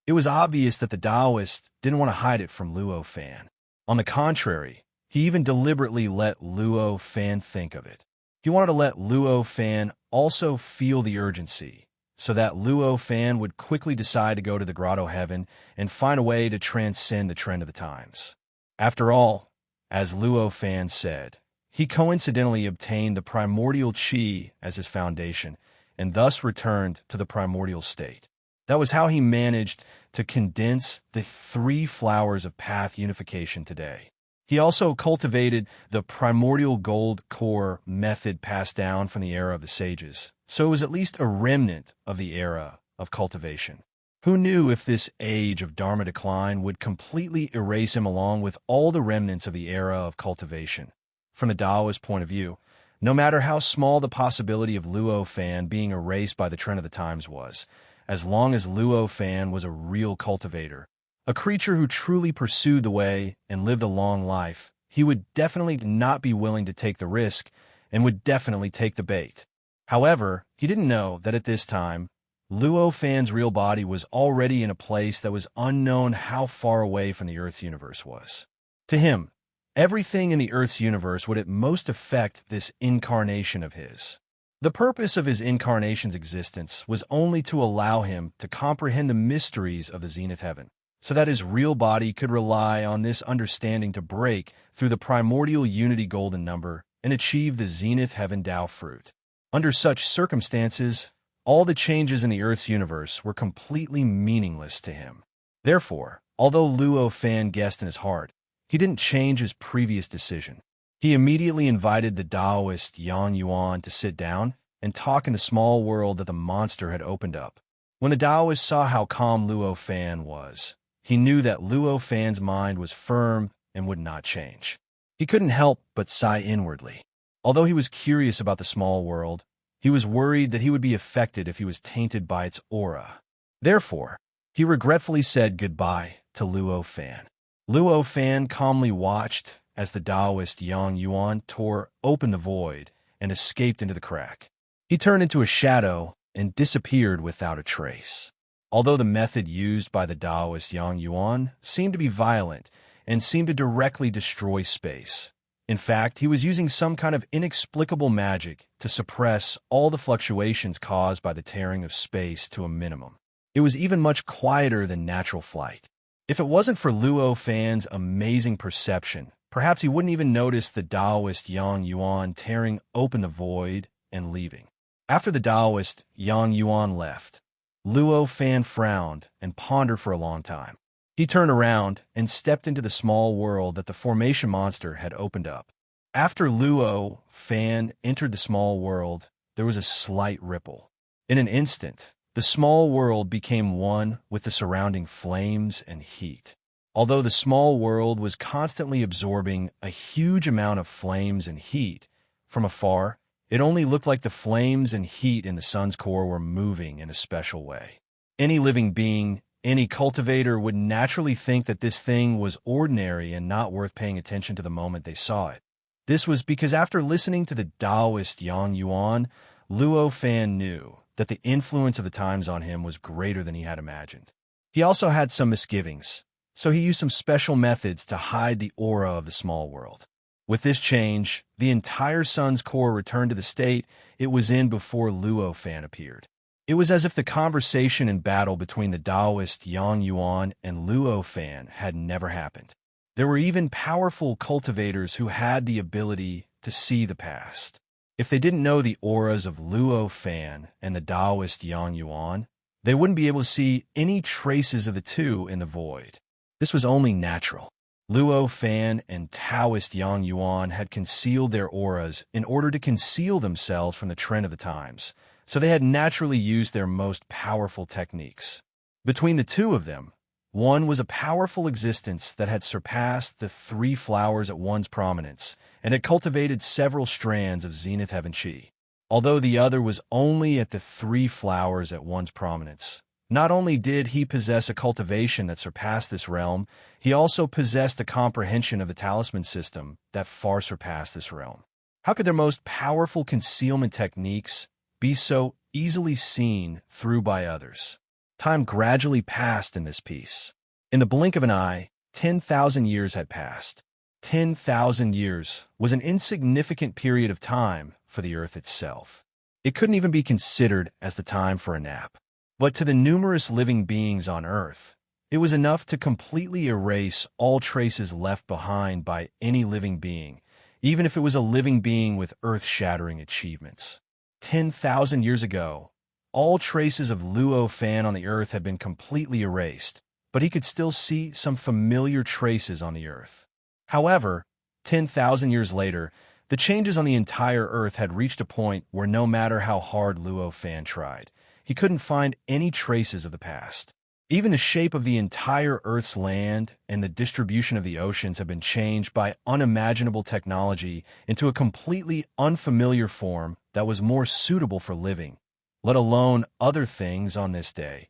It was obvious that the Taoist didn't want to hide it from Luo Fan. On the contrary, he even deliberately let Luo Fan think of it. He wanted to let Luo Fan also feel the urgency, so that Luo Fan would quickly decide to go to the grotto heaven and find a way to transcend the trend of the times. After all, as Luo Fan said, he coincidentally obtained the primordial chi as his foundation, and thus returned to the primordial state. That was how he managed to condense the 3 flowers of path unification today. He also cultivated the primordial gold core method passed down from the era of the sages, so it was at least a remnant of the era of cultivation. Who knew if this age of Dharma decline would completely erase him along with all the remnants of the era of cultivation? From the Taoist point of view, no matter how small the possibility of Luo Fan being erased by the trend of the times was, as long as Luo Fan was a real cultivator, a creature who truly pursued the way and lived a long life, he would definitely not be willing to take the risk and would definitely take the bait. However, he didn't know that at this time, Luo Fan's real body was already in a place that was unknown how far away from the Earth's universe was. To him, everything in the Earth's universe would at most affect this incarnation of his. The purpose of his incarnation's existence was only to allow him to comprehend the mysteries of the zenith heaven, so that his real body could rely on this understanding to break through the primordial unity golden number and achieve the zenith heaven Tao fruit. Under such circumstances, all the changes in the Earth's universe were completely meaningless to him. Therefore, although Luo Fan guessed in his heart, he didn't change his previous decision. He immediately invited the Taoist Yang Yuan to sit down and talk in the small world that the monster had opened up. When the Taoist saw how calm Luo Fan was, he knew that Luo Fan's mind was firm and would not change. He couldn't help but sigh inwardly. Although he was curious about the small world, he was worried that he would be affected if he was tainted by its aura. Therefore, he regretfully said goodbye to Luo Fan. Luo Fan calmly watched as the Taoist Yang Yuan tore open the void and escaped into the crack. He turned into a shadow and disappeared without a trace. Although the method used by the Taoist Yang Yuan seemed to be violent and seemed to directly destroy space, in fact, he was using some kind of inexplicable magic to suppress all the fluctuations caused by the tearing of space to a minimum. It was even much quieter than natural flight. If it wasn't for Luo Fan's amazing perception, perhaps he wouldn't even notice the Taoist Yang Yuan tearing open the void and leaving. After the Taoist Yang Yuan left, Luo Fan frowned and pondered for a long time. He turned around and stepped into the small world that the formation monster had opened up. After Luo Fan entered the small world, there was a slight ripple. In an instant, the small world became one with the surrounding flames and heat. Although the small world was constantly absorbing a huge amount of flames and heat, from afar, it only looked like the flames and heat in the sun's core were moving in a special way. Any living being, any cultivator would naturally think that this thing was ordinary and not worth paying attention to the moment they saw it. This was because after listening to the Taoist Yang Yuan, Luo Fan knew that the influence of the times on him was greater than he had imagined. He also had some misgivings, so he used some special methods to hide the aura of the small world. With this change, the entire sun's core returned to the state it was in before Luo Fan appeared. It was as if the conversation and battle between the Taoist Yang Yuan and Luo Fan had never happened. There were even powerful cultivators who had the ability to see the past. If they didn't know the auras of Luo Fan and the Taoist Yang Yuan, they wouldn't be able to see any traces of the two in the void. This was only natural. Luo Fan and Taoist Yang Yuan had concealed their auras in order to conceal themselves from the trend of the times, so they had naturally used their most powerful techniques. Between the two of them, one was a powerful existence that had surpassed the 3 flowers at one's prominence and had cultivated several strands of zenith heaven chi. Although the other was only at the 3 flowers at one's prominence, not only did he possess a cultivation that surpassed this realm, he also possessed a comprehension of the talisman system that far surpassed this realm. How could their most powerful concealment techniques be so easily seen through by others? Time gradually passed in this piece. In the blink of an eye, 10,000 years had passed. 10,000 years was an insignificant period of time for the Earth itself. It couldn't even be considered as the time for a nap. But to the numerous living beings on Earth, it was enough to completely erase all traces left behind by any living being, even if it was a living being with earth-shattering achievements. 10,000 years ago, all traces of Luo Fan on the Earth had been completely erased, but he could still see some familiar traces on the Earth. However, 10,000 years later, the changes on the entire Earth had reached a point where no matter how hard Luo Fan tried, he couldn't find any traces of the past. Even the shape of the entire Earth's land and the distribution of the oceans have been changed by unimaginable technology into a completely unfamiliar form that was more suitable for living, let alone other things on this day,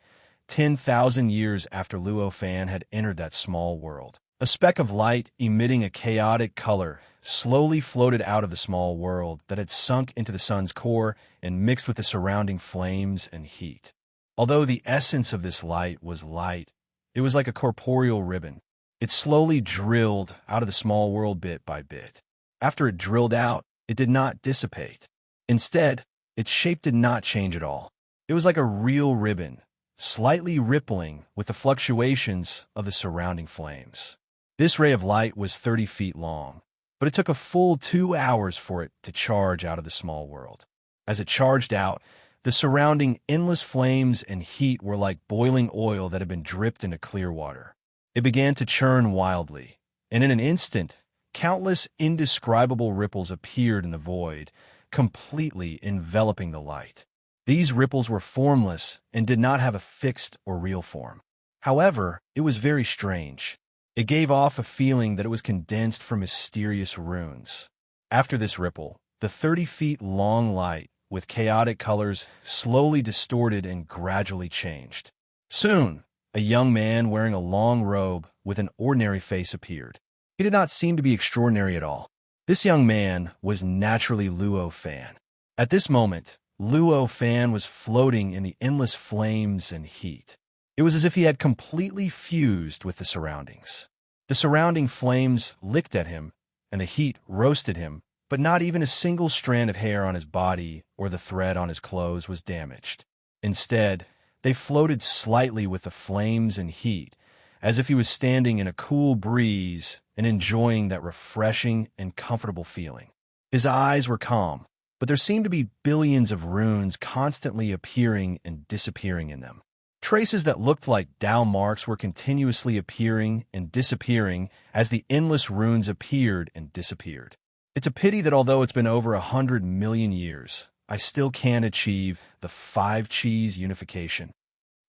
10,000 years after Luo Fan had entered that small world. A speck of light emitting a chaotic color slowly floated out of the small world that had sunk into the sun's core and mixed with the surrounding flames and heat. Although the essence of this light was light, it was like a corporeal ribbon. It slowly drilled out of the small world bit by bit. After it drilled out, it did not dissipate. Instead, its shape did not change at all. It was like a real ribbon, slightly rippling with the fluctuations of the surrounding flames. This ray of light was 30 feet long, but it took a full 2 hours for it to charge out of the small world. As it charged out, The surrounding endless flames and heat were like boiling oil that had been dripped into clear water. It began to churn wildly, and in an instant, countless indescribable ripples appeared in the void, completely enveloping the light. These ripples were formless and did not have a fixed or real form. However, it was very strange. It gave off a feeling that it was condensed from mysterious runes. After this ripple, the 30 feet long light, with chaotic colors, slowly distorted and gradually changed. Soon, a young man wearing a long robe with an ordinary face appeared. He did not seem to be extraordinary at all. This young man was naturally Luo Fan. At this moment, Luo Fan was floating in the endless flames and heat. It was as if he had completely fused with the surroundings. The surrounding flames licked at him, and the heat roasted him, but not even a single strand of hair on his body or the thread on his clothes was damaged. Instead, they floated slightly with the flames and heat, as if he was standing in a cool breeze and enjoying that refreshing and comfortable feeling. His eyes were calm, but there seemed to be billions of runes constantly appearing and disappearing in them. Traces that looked like Tao marks were continuously appearing and disappearing as the endless runes appeared and disappeared. It's a pity that although it's been over 100 million years, I still can't achieve the 5 Qis unification.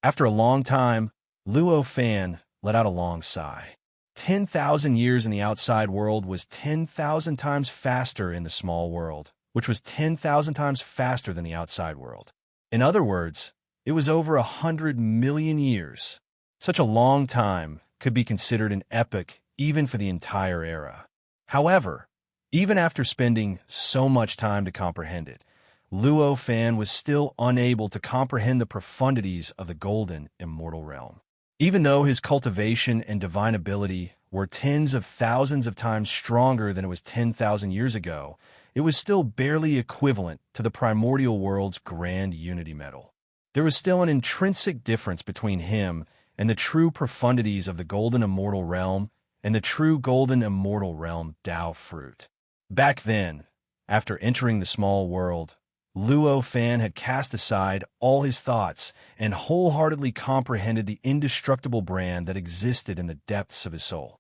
After a long time, Luo Fan let out a long sigh. 10,000 years in the outside world was 10,000 times faster in the small world, which was 10,000 times faster than the outside world. In other words, it was over 100 million years. Such a long time could be considered an epoch even for the entire era. However, even after spending so much time to comprehend it, Luo Fan was still unable to comprehend the profundities of the golden immortal realm. Even though his cultivation and divine ability were tens of thousands of times stronger than it was 10,000 years ago, it was still barely equivalent to the primordial world's grand unity metal. There was still an intrinsic difference between him and the true profundities of the golden immortal realm and the true golden immortal realm Tao fruit. Back then, after entering the small world, Luo Fan had cast aside all his thoughts and wholeheartedly comprehended the indestructible brand that existed in the depths of his soul.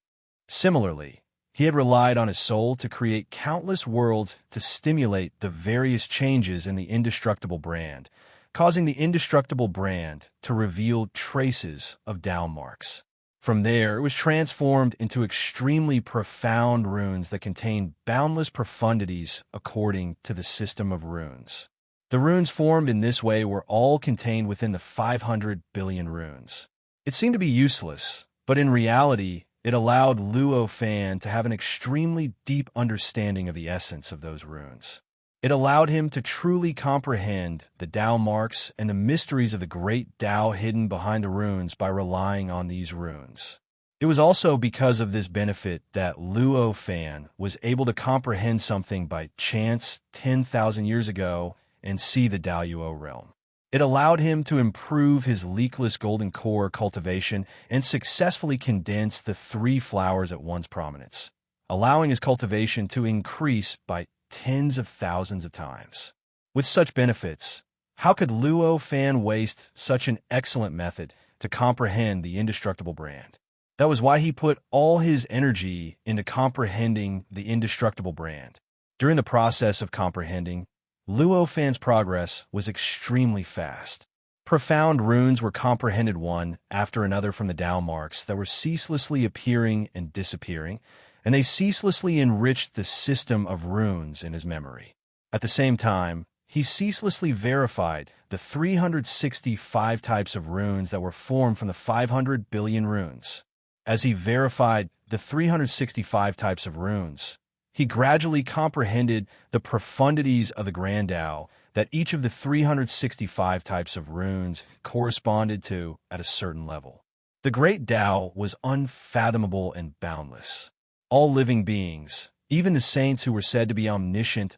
Similarly, he had relied on his soul to create countless worlds to stimulate the various changes in the indestructible brand, causing the indestructible brand to reveal traces of Tao marks. From there, it was transformed into extremely profound runes that contained boundless profundities according to the system of runes. The runes formed in this way were all contained within the 500 billion runes. It seemed to be useless, but in reality, it allowed Luo Fan to have an extremely deep understanding of the essence of those runes. It allowed him to truly comprehend the Tao marks and the mysteries of the great Tao hidden behind the runes by relying on these runes. It was also because of this benefit that Luo Fan was able to comprehend something by chance 10,000 years ago and see the Daoyuo realm. It allowed him to improve his leakless golden core cultivation and successfully condense the 3 flowers at one's prominence, allowing his cultivation to increase by tens of thousands of times. With such benefits, how could Luo Fan waste such an excellent method to comprehend the indestructible brand? That was why he put all his energy into comprehending the indestructible brand. During the process of comprehending, Luo Fan's progress was extremely fast. Profound runes were comprehended one after another from the Tao marks that were ceaselessly appearing and disappearing, and they ceaselessly enriched the system of runes in his memory. At the same time, he ceaselessly verified the 365 types of runes that were formed from the 500 billion runes. As he verified the 365 types of runes, he gradually comprehended the profundities of the Grand Tao that each of the 365 types of runes corresponded to at a certain level. The Great Tao was unfathomable and boundless. All living beings, even the saints who were said to be omniscient,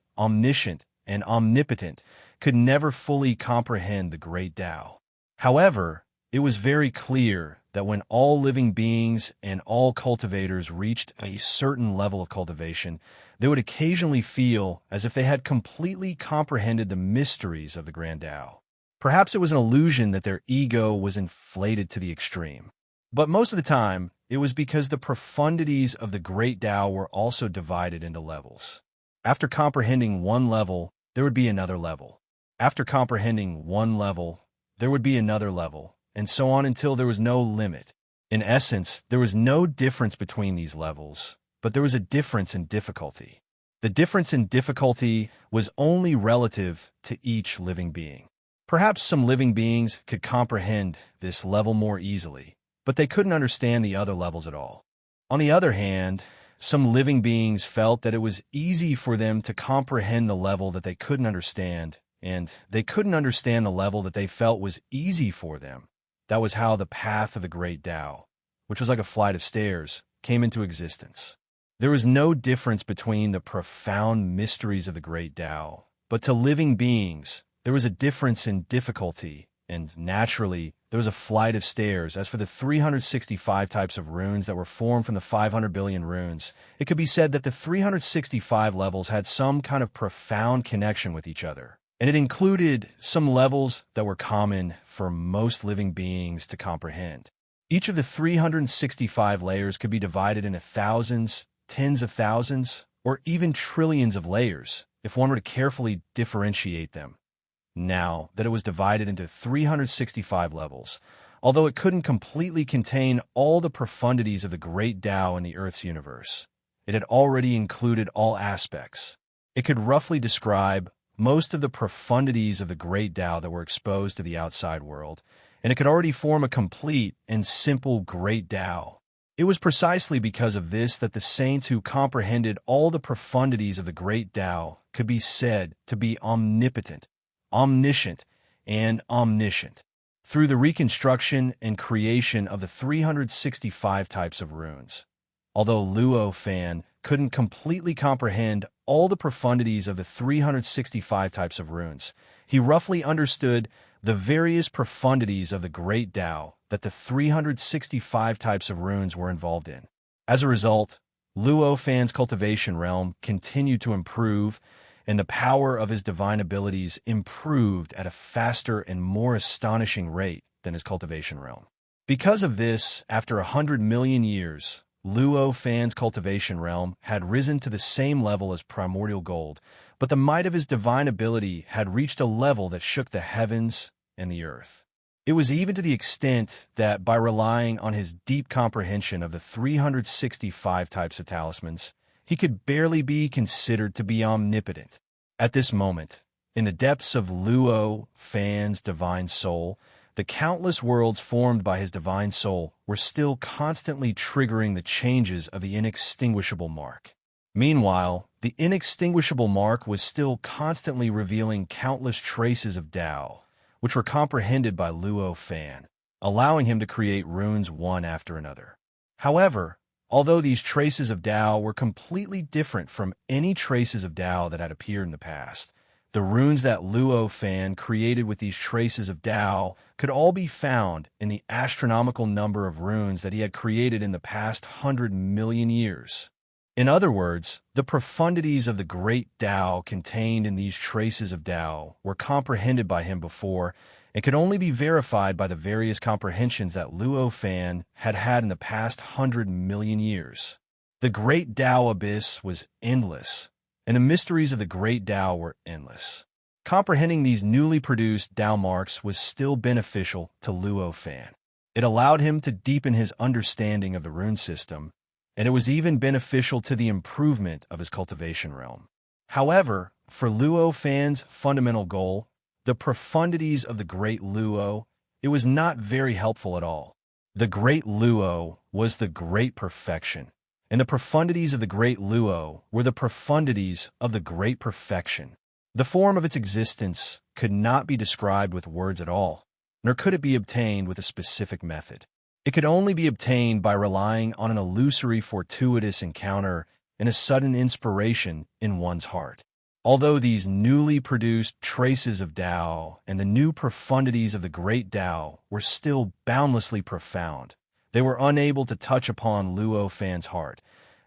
and omnipotent, could never fully comprehend the Great Tao. However, it was very clear that when all living beings and all cultivators reached a certain level of cultivation, they would occasionally feel as if they had completely comprehended the mysteries of the Grand Tao. Perhaps it was an illusion that their ego was inflated to the extreme. But most of the time, it was because the profundities of the great Tao were also divided into levels. After comprehending one level, there would be another level. After comprehending one level, there would be another level, and so on until there was no limit. In essence, there was no difference between these levels, but there was a difference in difficulty. The difference in difficulty was only relative to each living being. Perhaps some living beings could comprehend this level more easily, but they couldn't understand the other levels at all. On the other hand, some living beings felt that it was easy for them to comprehend the level that they couldn't understand, and they couldn't understand the level that they felt was easy for them. That was how the path of the great Tao, which was like a flight of stairs, came into existence. There was no difference between the profound mysteries of the great Tao, but to living beings, there was a difference in difficulty, and naturally, there was a flight of stairs. As for the 365 types of runes that were formed from the 500 billion runes, it could be said that the 365 levels had some kind of profound connection with each other. And it included some levels that were common for most living beings to comprehend. Each of the 365 layers could be divided into thousands, tens of thousands, or even trillions of layers, if one were to carefully differentiate them. Now that it was divided into 365 levels, although it couldn't completely contain all the profundities of the great Tao in the Earth's universe, it had already included all aspects. It could roughly describe most of the profundities of the great Tao that were exposed to the outside world, and it could already form a complete and simple great Tao. It was precisely because of this that the saints who comprehended all the profundities of the great Tao could be said to be omnipotent, omniscient, and omniscient. Through the reconstruction and creation of the 365 types of runes. Although Luo Fan couldn't completely comprehend all the profundities of the 365 types of runes, he roughly understood the various profundities of the great Tao that the 365 types of runes were involved in. As a result, Luo Fan's cultivation realm continued to improve, and the power of his divine abilities improved at a faster and more astonishing rate than his cultivation realm. Because of this, after 100 million years, Luo Fan's cultivation realm had risen to the same level as primordial gold, but the might of his divine ability had reached a level that shook the heavens and the earth. It was even to the extent that by relying on his deep comprehension of the 365 types of talismans, he could barely be considered to be omnipotent. At this moment, in the depths of Luo Fan's divine soul, the countless worlds formed by his divine soul were still constantly triggering the changes of the inextinguishable mark. Meanwhile, the inextinguishable mark was still constantly revealing countless traces of Tao, which were comprehended by Luo Fan, allowing him to create runes one after another. However, although these traces of Tao were completely different from any traces of Tao that had appeared in the past, the runes that Luo Fan created with these traces of Tao could all be found in the astronomical number of runes that he had created in the past 100 million years. In other words, the profundities of the great Tao contained in these traces of Tao were comprehended by him before and could only be verified by the various comprehensions that Luo Fan had had in the past 100 million years. The great Tao abyss was endless, and the mysteries of the great Tao were endless. Comprehending these newly produced Tao marks was still beneficial to Luo Fan. It allowed him to deepen his understanding of the rune system, and it was even beneficial to the improvement of his cultivation realm. However, for Luo Fan's fundamental goal, the profundities of the great Luo, it was not very helpful at all. The great Luo was the great perfection, and the profundities of the great Luo were the profundities of the great perfection. The form of its existence could not be described with words at all, nor could it be obtained with a specific method. It could only be obtained by relying on an illusory fortuitous encounter and a sudden inspiration in one's heart. Although these newly produced traces of Tao and the new profundities of the great Tao were still boundlessly profound, they were unable to touch upon Luo Fan's heart,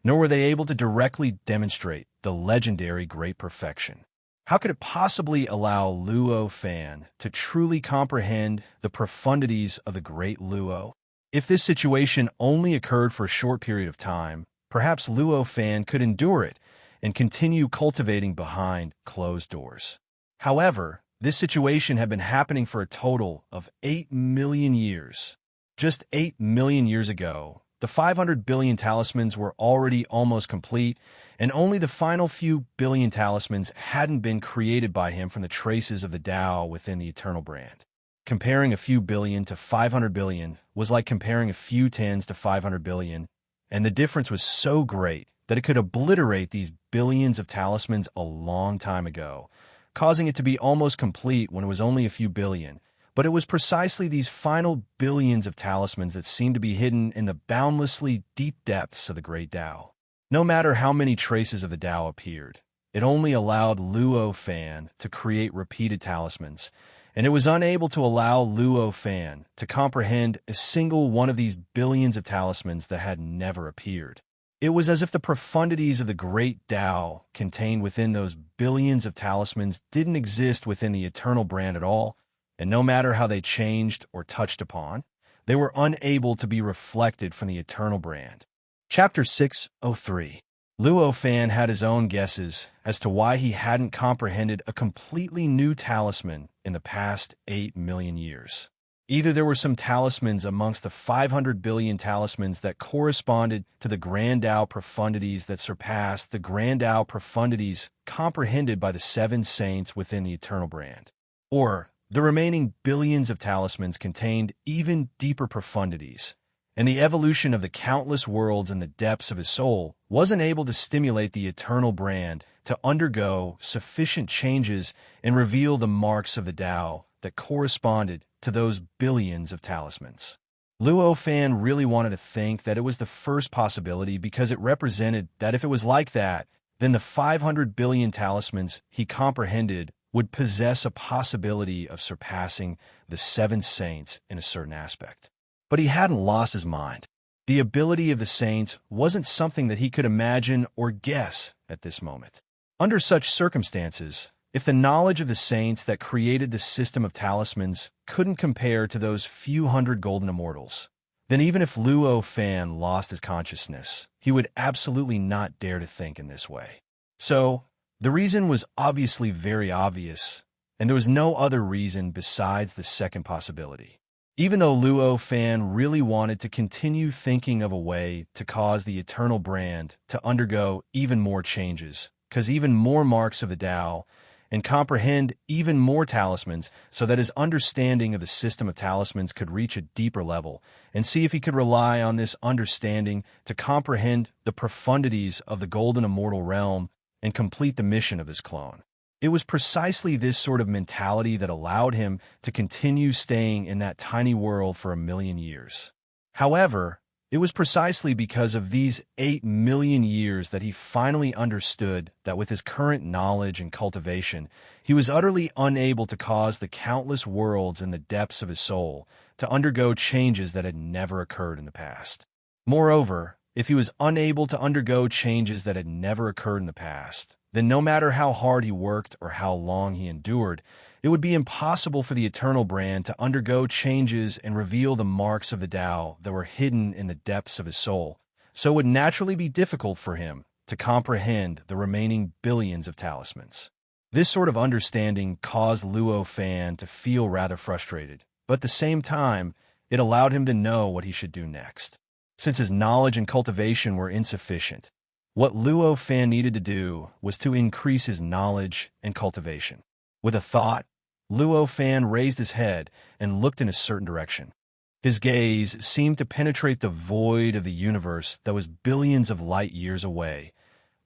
nor were they able to directly demonstrate the legendary great perfection. How could it possibly allow Luo Fan to truly comprehend the profundities of the great Luo? If this situation only occurred for a short period of time, perhaps Luo Fan could endure it and continue cultivating behind closed doors. However, this situation had been happening for a total of 8 million years. Just 8 million years ago, the 500 billion talismans were already almost complete, and only the final few billion talismans hadn't been created by him from the traces of the Tao within the Eternal Brand. Comparing a few billion to 500 billion was like comparing a few tens to 500 billion, and the difference was so great that it could obliterate these billions of talismans a long time ago, causing it to be almost complete when it was only a few billion. But it was precisely these final billions of talismans that seemed to be hidden in the boundlessly deep depths of the great Tao. No matter how many traces of the Tao appeared, it only allowed Luo Fan to create repeated talismans, and it was unable to allow Luo Fan to comprehend a single one of these billions of talismans that had never appeared. It was as if the profundities of the great Tao contained within those billions of talismans didn't exist within the Eternal Brand at all, and no matter how they changed or touched upon, they were unable to be reflected from the Eternal Brand. Chapter 603. Luo Fan had his own guesses as to why he hadn't comprehended a completely new talisman in the past 8 million years. Either there were some talismans amongst the 500 billion talismans that corresponded to the Grand Tao profundities that surpassed the Grand Tao profundities comprehended by the 7 saints within the Eternal Brand, or the remaining billions of talismans contained even deeper profundities, and the evolution of the countless worlds in the depths of his soul wasn't able to stimulate the Eternal Brand to undergo sufficient changes and reveal the marks of the Tao that corresponded to those billions of talismans. Luo Fan really wanted to think that it was the first possibility because it represented that if it was like that, then the 500 billion talismans he comprehended would possess a possibility of surpassing the 7 saints in a certain aspect. But he hadn't lost his mind. The ability of the saints wasn't something that he could imagine or guess at this moment. Under such circumstances, if the knowledge of the saints that created the system of talismans couldn't compare to those few hundred golden immortals, then even if Luo Fan lost his consciousness, he would absolutely not dare to think in this way. So, the reason was obviously very obvious, and there was no other reason besides the second possibility. Even though Luo Fan really wanted to continue thinking of a way to cause the Eternal Brand to undergo even more changes, cause even more marks of the Tao, and comprehend even more talismans so that his understanding of the system of talismans could reach a deeper level, and see if he could rely on this understanding to comprehend the profundities of the Golden Immortal Realm and complete the mission of his clone. It was precisely this sort of mentality that allowed him to continue staying in that tiny world for 1 million years. However, it was precisely because of these 8 million years that he finally understood that with his current knowledge and cultivation, he was utterly unable to cause the countless worlds in the depths of his soul to undergo changes that had never occurred in the past. Moreover, if he was unable to undergo changes that had never occurred in the past, then no matter how hard he worked or how long he endured, it would be impossible for the Eternal Brand to undergo changes and reveal the marks of the Tao that were hidden in the depths of his soul, so it would naturally be difficult for him to comprehend the remaining billions of talismans. This sort of understanding caused Luo Fan to feel rather frustrated, but at the same time, it allowed him to know what he should do next. Since his knowledge and cultivation were insufficient, what Luo Fan needed to do was to increase his knowledge and cultivation. With a thought, Luo Fan raised his head and looked in a certain direction. His gaze seemed to penetrate the void of the universe that was billions of light years away,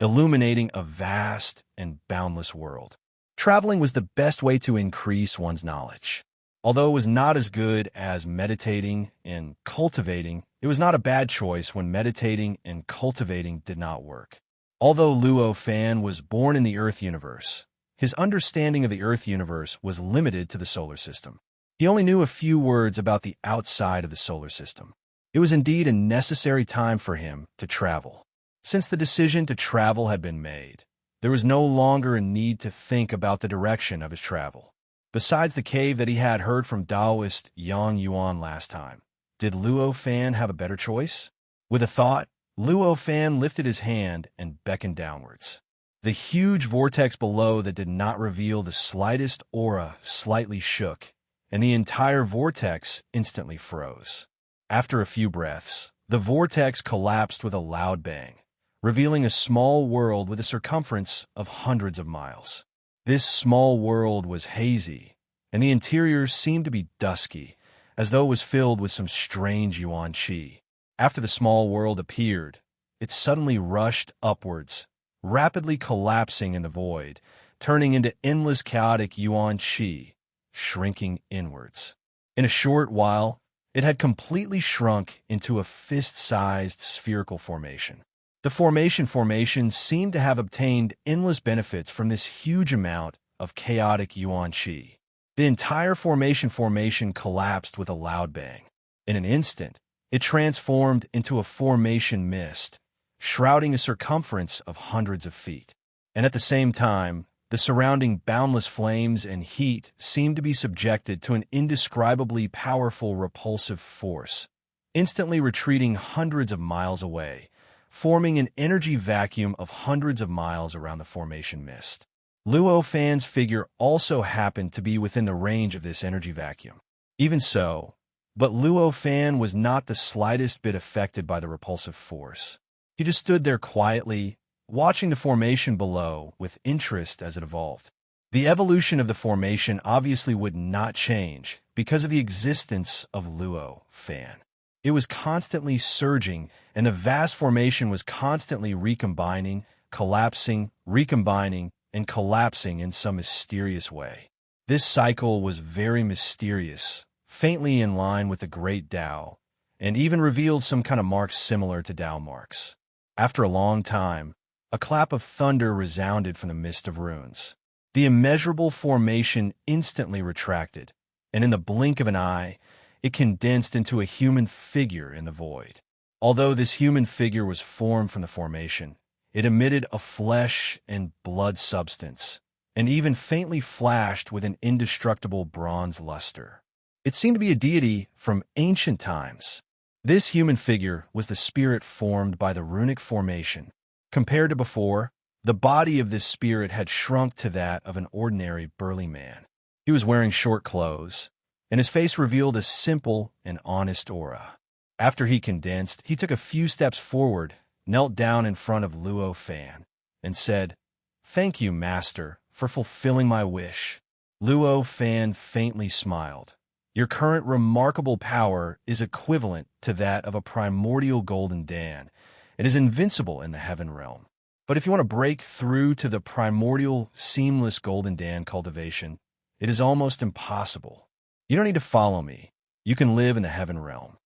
illuminating a vast and boundless world. Traveling was the best way to increase one's knowledge. Although it was not as good as meditating and cultivating, it was not a bad choice when meditating and cultivating did not work. Although Luo Fan was born in the Earth universe, his understanding of the Earth universe was limited to the solar system. He only knew a few words about the outside of the solar system. It was indeed a necessary time for him to travel. Since the decision to travel had been made, There was no longer a need to think about the direction of his travel. Besides the cave that he had heard from Taoist Yang Yuan last time, did Luo Fan have a better choice? With a thought, Luo Fan lifted his hand and beckoned downwards. The huge vortex below that did not reveal the slightest aura slightly shook, and the entire vortex instantly froze. After a few breaths, the vortex collapsed with a loud bang, revealing a small world with a circumference of hundreds of miles. This small world was hazy, and the interior seemed to be dusky, as though it was filled with some strange yuan qi. After the small world appeared, it suddenly rushed upwards, rapidly collapsing in the void, turning into endless chaotic yuan qi, shrinking inwards. In a short while, it had completely shrunk into a fist-sized spherical formation. The formation seemed to have obtained endless benefits from this huge amount of chaotic yuan qi. The entire formation collapsed with a loud bang. In an instant, it transformed into a formation mist, shrouding a circumference of hundreds of feet. And at the same time, the surrounding boundless flames and heat seemed to be subjected to an indescribably powerful repulsive force, instantly retreating hundreds of miles away, forming an energy vacuum of hundreds of miles around the formation mist. Luo Fan's figure also happened to be within the range of this energy vacuum. Even so, but Luo Fan was not the slightest bit affected by the repulsive force. He just stood there quietly, watching the formation below with interest as it evolved. The evolution of the formation obviously would not change because of the existence of Luo Fan. It was constantly surging, and the vast formation was constantly recombining, collapsing, recombining, and collapsing in some mysterious way. This cycle was very mysterious, faintly in line with the Great Tao, and even revealed some kind of marks similar to Tao marks. After a long time, a clap of thunder resounded from the mist of runes. The immeasurable formation instantly retracted, and in the blink of an eye, it condensed into a human figure in the void. Although this human figure was formed from the formation, it emitted a flesh and blood substance, and even faintly flashed with an indestructible bronze luster. It seemed to be a deity from ancient times. This human figure was the spirit formed by the runic formation. Compared to before, the body of this spirit had shrunk to that of an ordinary burly man. He was wearing short clothes, and his face revealed a simple and honest aura. After he condensed, he took a few steps forward, knelt down in front of Luo Fan, and said, "Thank you, Master, for fulfilling my wish." Luo Fan faintly smiled. "Your current remarkable power is equivalent to that of a primordial golden Dan. It is invincible in the heaven realm. But if you want to break through to the primordial, seamless golden Dan cultivation, it is almost impossible. You don't need to follow me. You can live in the heaven realm."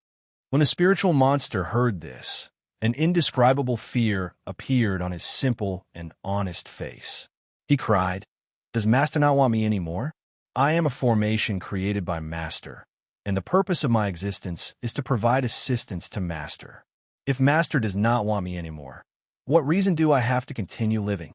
When the spiritual monster heard this, an indescribable fear appeared on his simple and honest face. He cried, "Does Master not want me anymore? I am a formation created by Master, and the purpose of my existence is to provide assistance to Master. If Master does not want me anymore, what reason do I have to continue living?"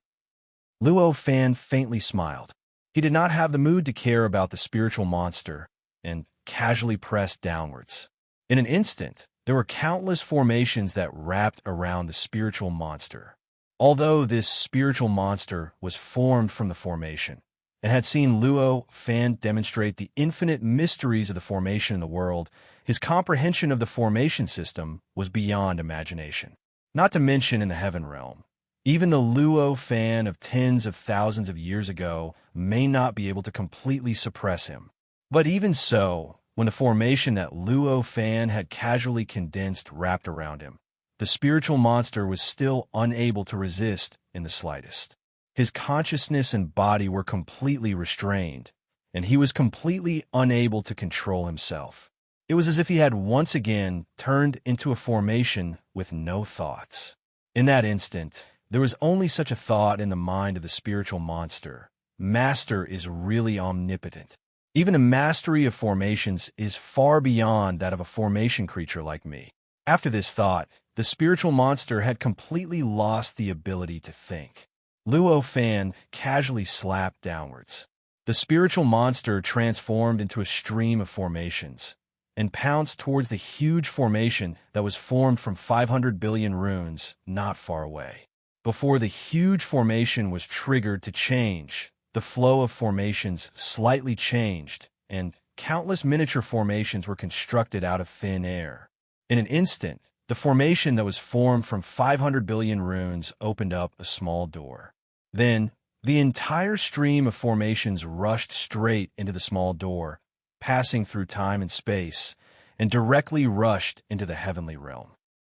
Luo Fan faintly smiled. He did not have the mood to care about the spiritual monster and casually pressed downwards. In an instant, there were countless formations that wrapped around the spiritual monster. Although this spiritual monster was formed from the formation, and had seen Luo Fan demonstrate the infinite mysteries of the formation in the world, his comprehension of the formation system was beyond imagination. Not to mention in the heaven realm, even the Luo Fan of tens of thousands of years ago may not be able to completely suppress him. But even so, when the formation that Luo Fan had casually condensed wrapped around him, the spiritual monster was still unable to resist in the slightest. His consciousness and body were completely restrained, and he was completely unable to control himself. It was as if he had once again turned into a formation with no thoughts. In that instant, there was only such a thought in the mind of the spiritual monster: Master is really omnipotent. Even the mastery of formations is far beyond that of a formation creature like me. After this thought, the spiritual monster had completely lost the ability to think. Luo Fan casually slapped downwards. The spiritual monster transformed into a stream of formations and pounced towards the huge formation that was formed from 500 billion runes not far away. Before the huge formation was triggered to change, the flow of formations slightly changed, and countless miniature formations were constructed out of thin air. In an instant, the formation that was formed from 500 billion runes opened up a small door. Then, the entire stream of formations rushed straight into the small door, passing through time and space, and directly rushed into the heavenly realm.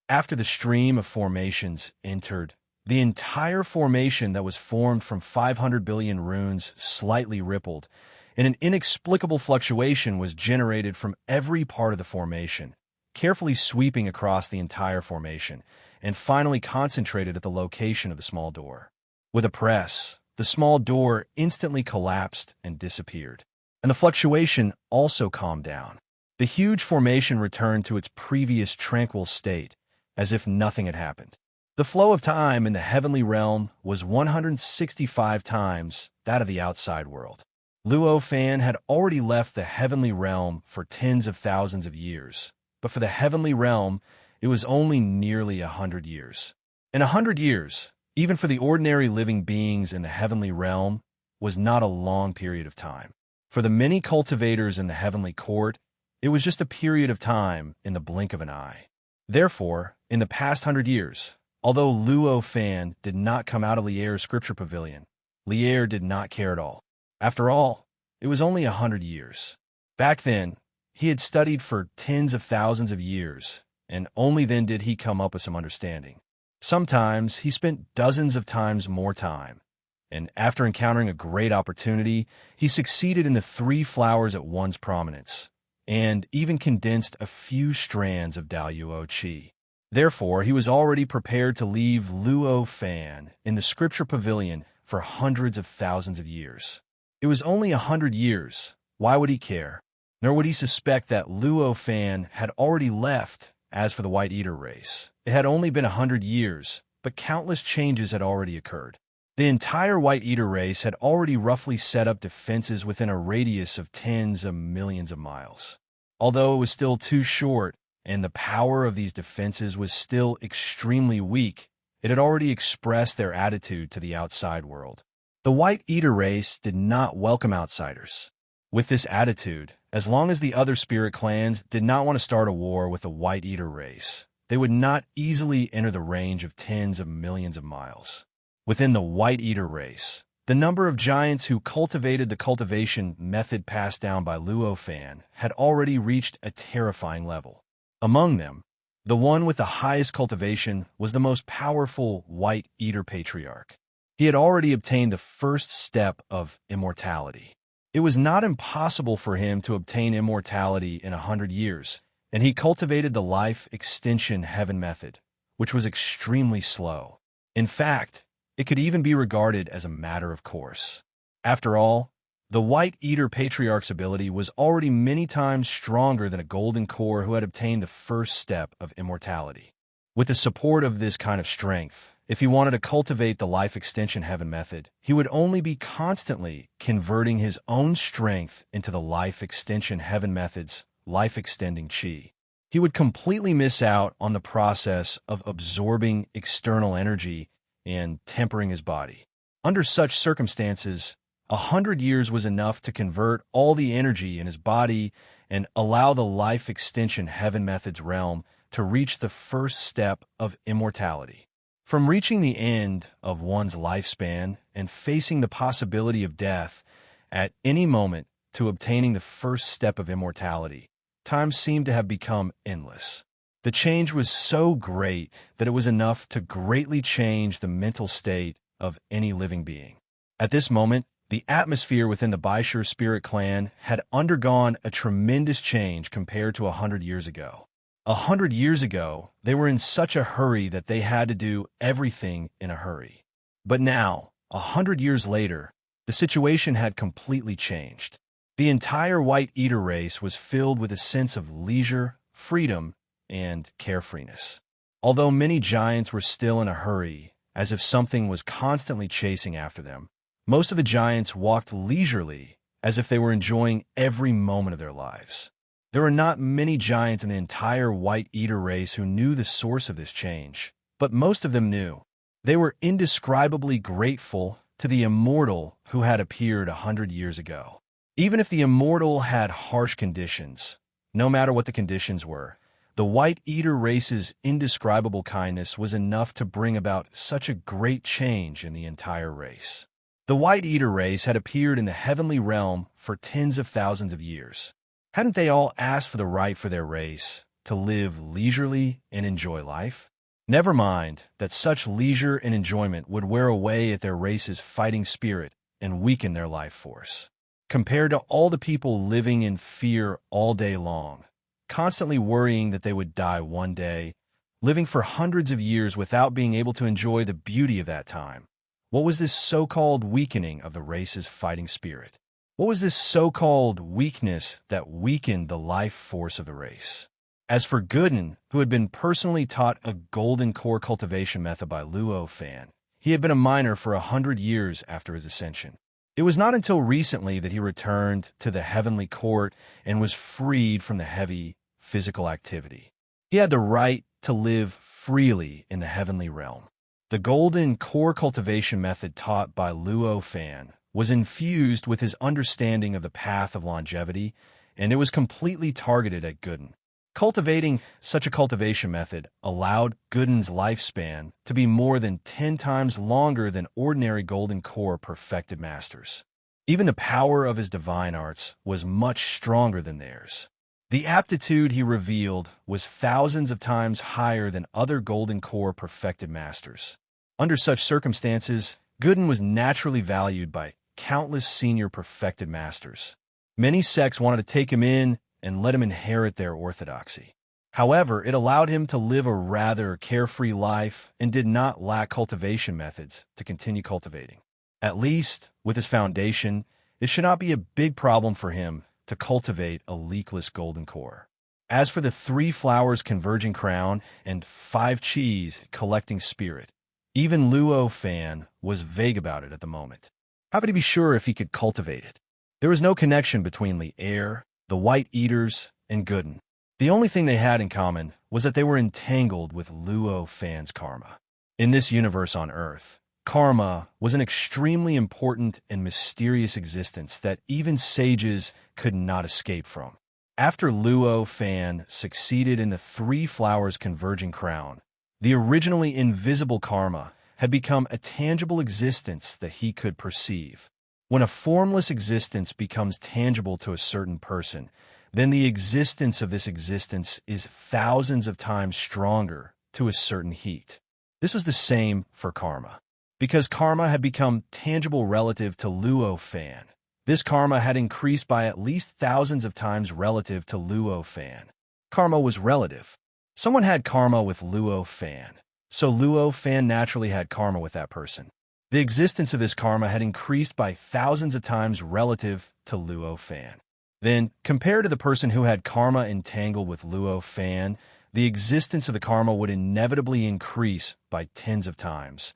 After the stream of formations entered, the entire formation that was formed from 500 billion runes slightly rippled, and an inexplicable fluctuation was generated from every part of the formation, carefully sweeping across the entire formation, and finally concentrated at the location of the small door. With a press, the small door instantly collapsed and disappeared, and the fluctuation also calmed down. The huge formation returned to its previous tranquil state, as if nothing had happened. The flow of time in the heavenly realm was 165 times that of the outside world. Luo Fan had already left the heavenly realm for tens of thousands of years, but for the heavenly realm, it was only nearly 100 years. And 100 years, even for the ordinary living beings in the heavenly realm, was not a long period of time. For the many cultivators in the heavenly court, it was just a period of time in the blink of an eye. Therefore, in the past 100 years, although Luo Fan did not come out of Lierre's scripture pavilion, Lierre did not care at all. After all, it was only 100 years. Back then, he had studied for tens of thousands of years, and only then did he come up with some understanding. Sometimes he spent dozens of times more time, and after encountering a great opportunity, he succeeded in the 3 flowers at one's prominence, and even condensed a few strands of Daoyuo Qi. Therefore, he was already prepared to leave Luo Fan in the scripture pavilion for hundreds of thousands of years. It was only 100 years. Why would he care? Nor would he suspect that Luo Fan had already left. As for the White Eater race, it had only been 100 years, but countless changes had already occurred. The entire White Eater race had already roughly set up defenses within a radius of tens of millions of miles. Although it was still too short, and the power of these defenses was still extremely weak, it had already expressed their attitude to the outside world. The White Eater race did not welcome outsiders. With this attitude, as long as the other spirit clans did not want to start a war with the White Eater race, they would not easily enter the range of tens of millions of miles. Within the White Eater race, the number of giants who cultivated the cultivation method passed down by Luo Fan had already reached a terrifying level. Among them, the one with the highest cultivation was the most powerful White Eater patriarch. He had already obtained the first step of immortality. It was not impossible for him to obtain immortality in 100 years, and he cultivated the life extension heaven method, which was extremely slow. In fact, it could even be regarded as a matter of course. After all, the White Eater Patriarch's ability was already many times stronger than a golden core who had obtained the first step of immortality. With the support of this kind of strength, if he wanted to cultivate the life extension heaven method, he would only be constantly converting his own strength into the life extension heaven method's life extending chi. He would completely miss out on the process of absorbing external energy and tempering his body. Under such circumstances, 100 years was enough to convert all the energy in his body and allow the life extension heaven method's realm to reach the first step of immortality. From reaching the end of one's lifespan and facing the possibility of death at any moment to obtaining the first step of immortality, time seemed to have become endless. The change was so great that it was enough to greatly change the mental state of any living being. At this moment, the atmosphere within the Baishur spirit clan had undergone a tremendous change compared to 100 years ago. 100 years ago, they were in such a hurry that they had to do everything in a hurry. But now, 100 years later, the situation had completely changed. The entire White Eater race was filled with a sense of leisure, freedom, and carefreeness. Although many giants were still in a hurry, as if something was constantly chasing after them. Most of the giants walked leisurely, as if they were enjoying every moment of their lives. There were not many giants in the entire White Eater race who knew the source of this change, but most of them knew. They were indescribably grateful to the immortal who had appeared 100 years ago. Even if the immortal had harsh conditions, no matter what the conditions were, the White Eater race's indescribable kindness was enough to bring about such a great change in the entire race. The White Eater race had appeared in the heavenly realm for tens of thousands of years. Hadn't they all asked for the right for their race to live leisurely and enjoy life? Never mind that such leisure and enjoyment would wear away at their race's fighting spirit and weaken their life force. Compared to all the people living in fear all day long, constantly worrying that they would die one day, living for hundreds of years without being able to enjoy the beauty of that time, what was this so-called weakening of the race's fighting spirit? What was this so-called weakness that weakened the life force of the race? As for Gooden, who had been personally taught a golden core cultivation method by Luo Fan, he had been a miner for 100 years after his ascension. It was not until recently that he returned to the heavenly court and was freed from the heavy physical activity. He had the right to live freely in the heavenly realm. The golden core cultivation method taught by Luo Fan was infused with his understanding of the path of longevity, and it was completely targeted at Gooden. Cultivating such a cultivation method allowed Gooden's lifespan to be more than 10 times longer than ordinary golden core perfected masters. Even the power of his divine arts was much stronger than theirs. The aptitude he revealed was thousands of times higher than other golden core perfected masters. Under such circumstances, Gooden was naturally valued by countless senior perfected masters. Many sects wanted to take him in and let him inherit their orthodoxy. However, it allowed him to live a rather carefree life and did not lack cultivation methods to continue cultivating. At least, with his foundation, it should not be a big problem for him to cultivate a leakless golden core. As for the 3 flowers converging crown and 5 cheese collecting spirit, even Luo Fan was vague about it at the moment. How could he be sure if he could cultivate it? There was no connection between the air, the White Eaters, and Gooden. The only thing they had in common was that they were entangled with Luo Fan's karma. In this universe on Earth, karma was an extremely important and mysterious existence that even sages could not escape from. After Luo Fan succeeded in the 3 flowers converging crown, the originally invisible karma had become a tangible existence that he could perceive. When a formless existence becomes tangible to a certain person, then the existence of this existence is thousands of times stronger to a certain heat. This was the same for karma. Because karma had become tangible relative to Luo Fan, this karma had increased by at least thousands of times relative to Luo Fan. Karma was relative. Someone had karma with Luo Fan, so Luo Fan naturally had karma with that person. The existence of this karma had increased by thousands of times relative to Luo Fan. Then, compared to the person who had karma entangled with Luo Fan, the existence of the karma would inevitably increase by tens of times,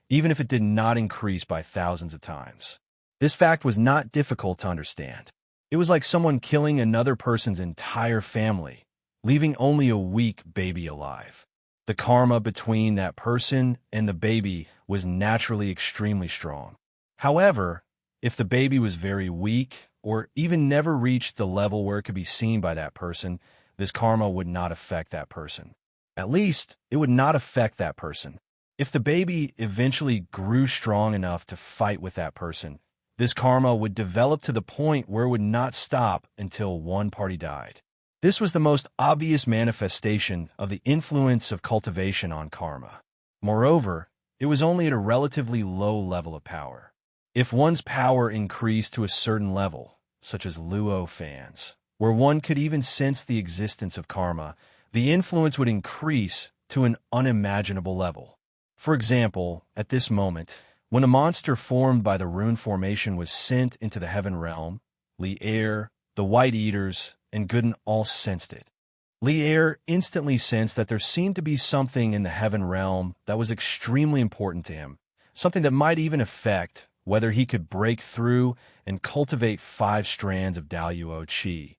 even if it did not increase by thousands of times. This fact was not difficult to understand. It was like someone killing another person's entire family, leaving only a weak baby alive. The karma between that person and the baby was naturally extremely strong. However, if the baby was very weak or even never reached the level where it could be seen by that person, this karma would not affect that person. At least, it would not affect that person. If the baby eventually grew strong enough to fight with that person, this karma would develop to the point where it would not stop until one party died. This was the most obvious manifestation of the influence of cultivation on karma. Moreover, it was only at a relatively low level of power. If one's power increased to a certain level, such as Luo Fan's, where one could even sense the existence of karma, the influence would increase to an unimaginable level. For example, at this moment, when a monster formed by the rune formation was sent into the heaven realm, the air, the White Eaters, and Gooden all sensed it. Lier instantly sensed that there seemed to be something in the heaven realm that was extremely important to him, something that might even affect whether he could break through and cultivate 5 strands of Daluo Qi,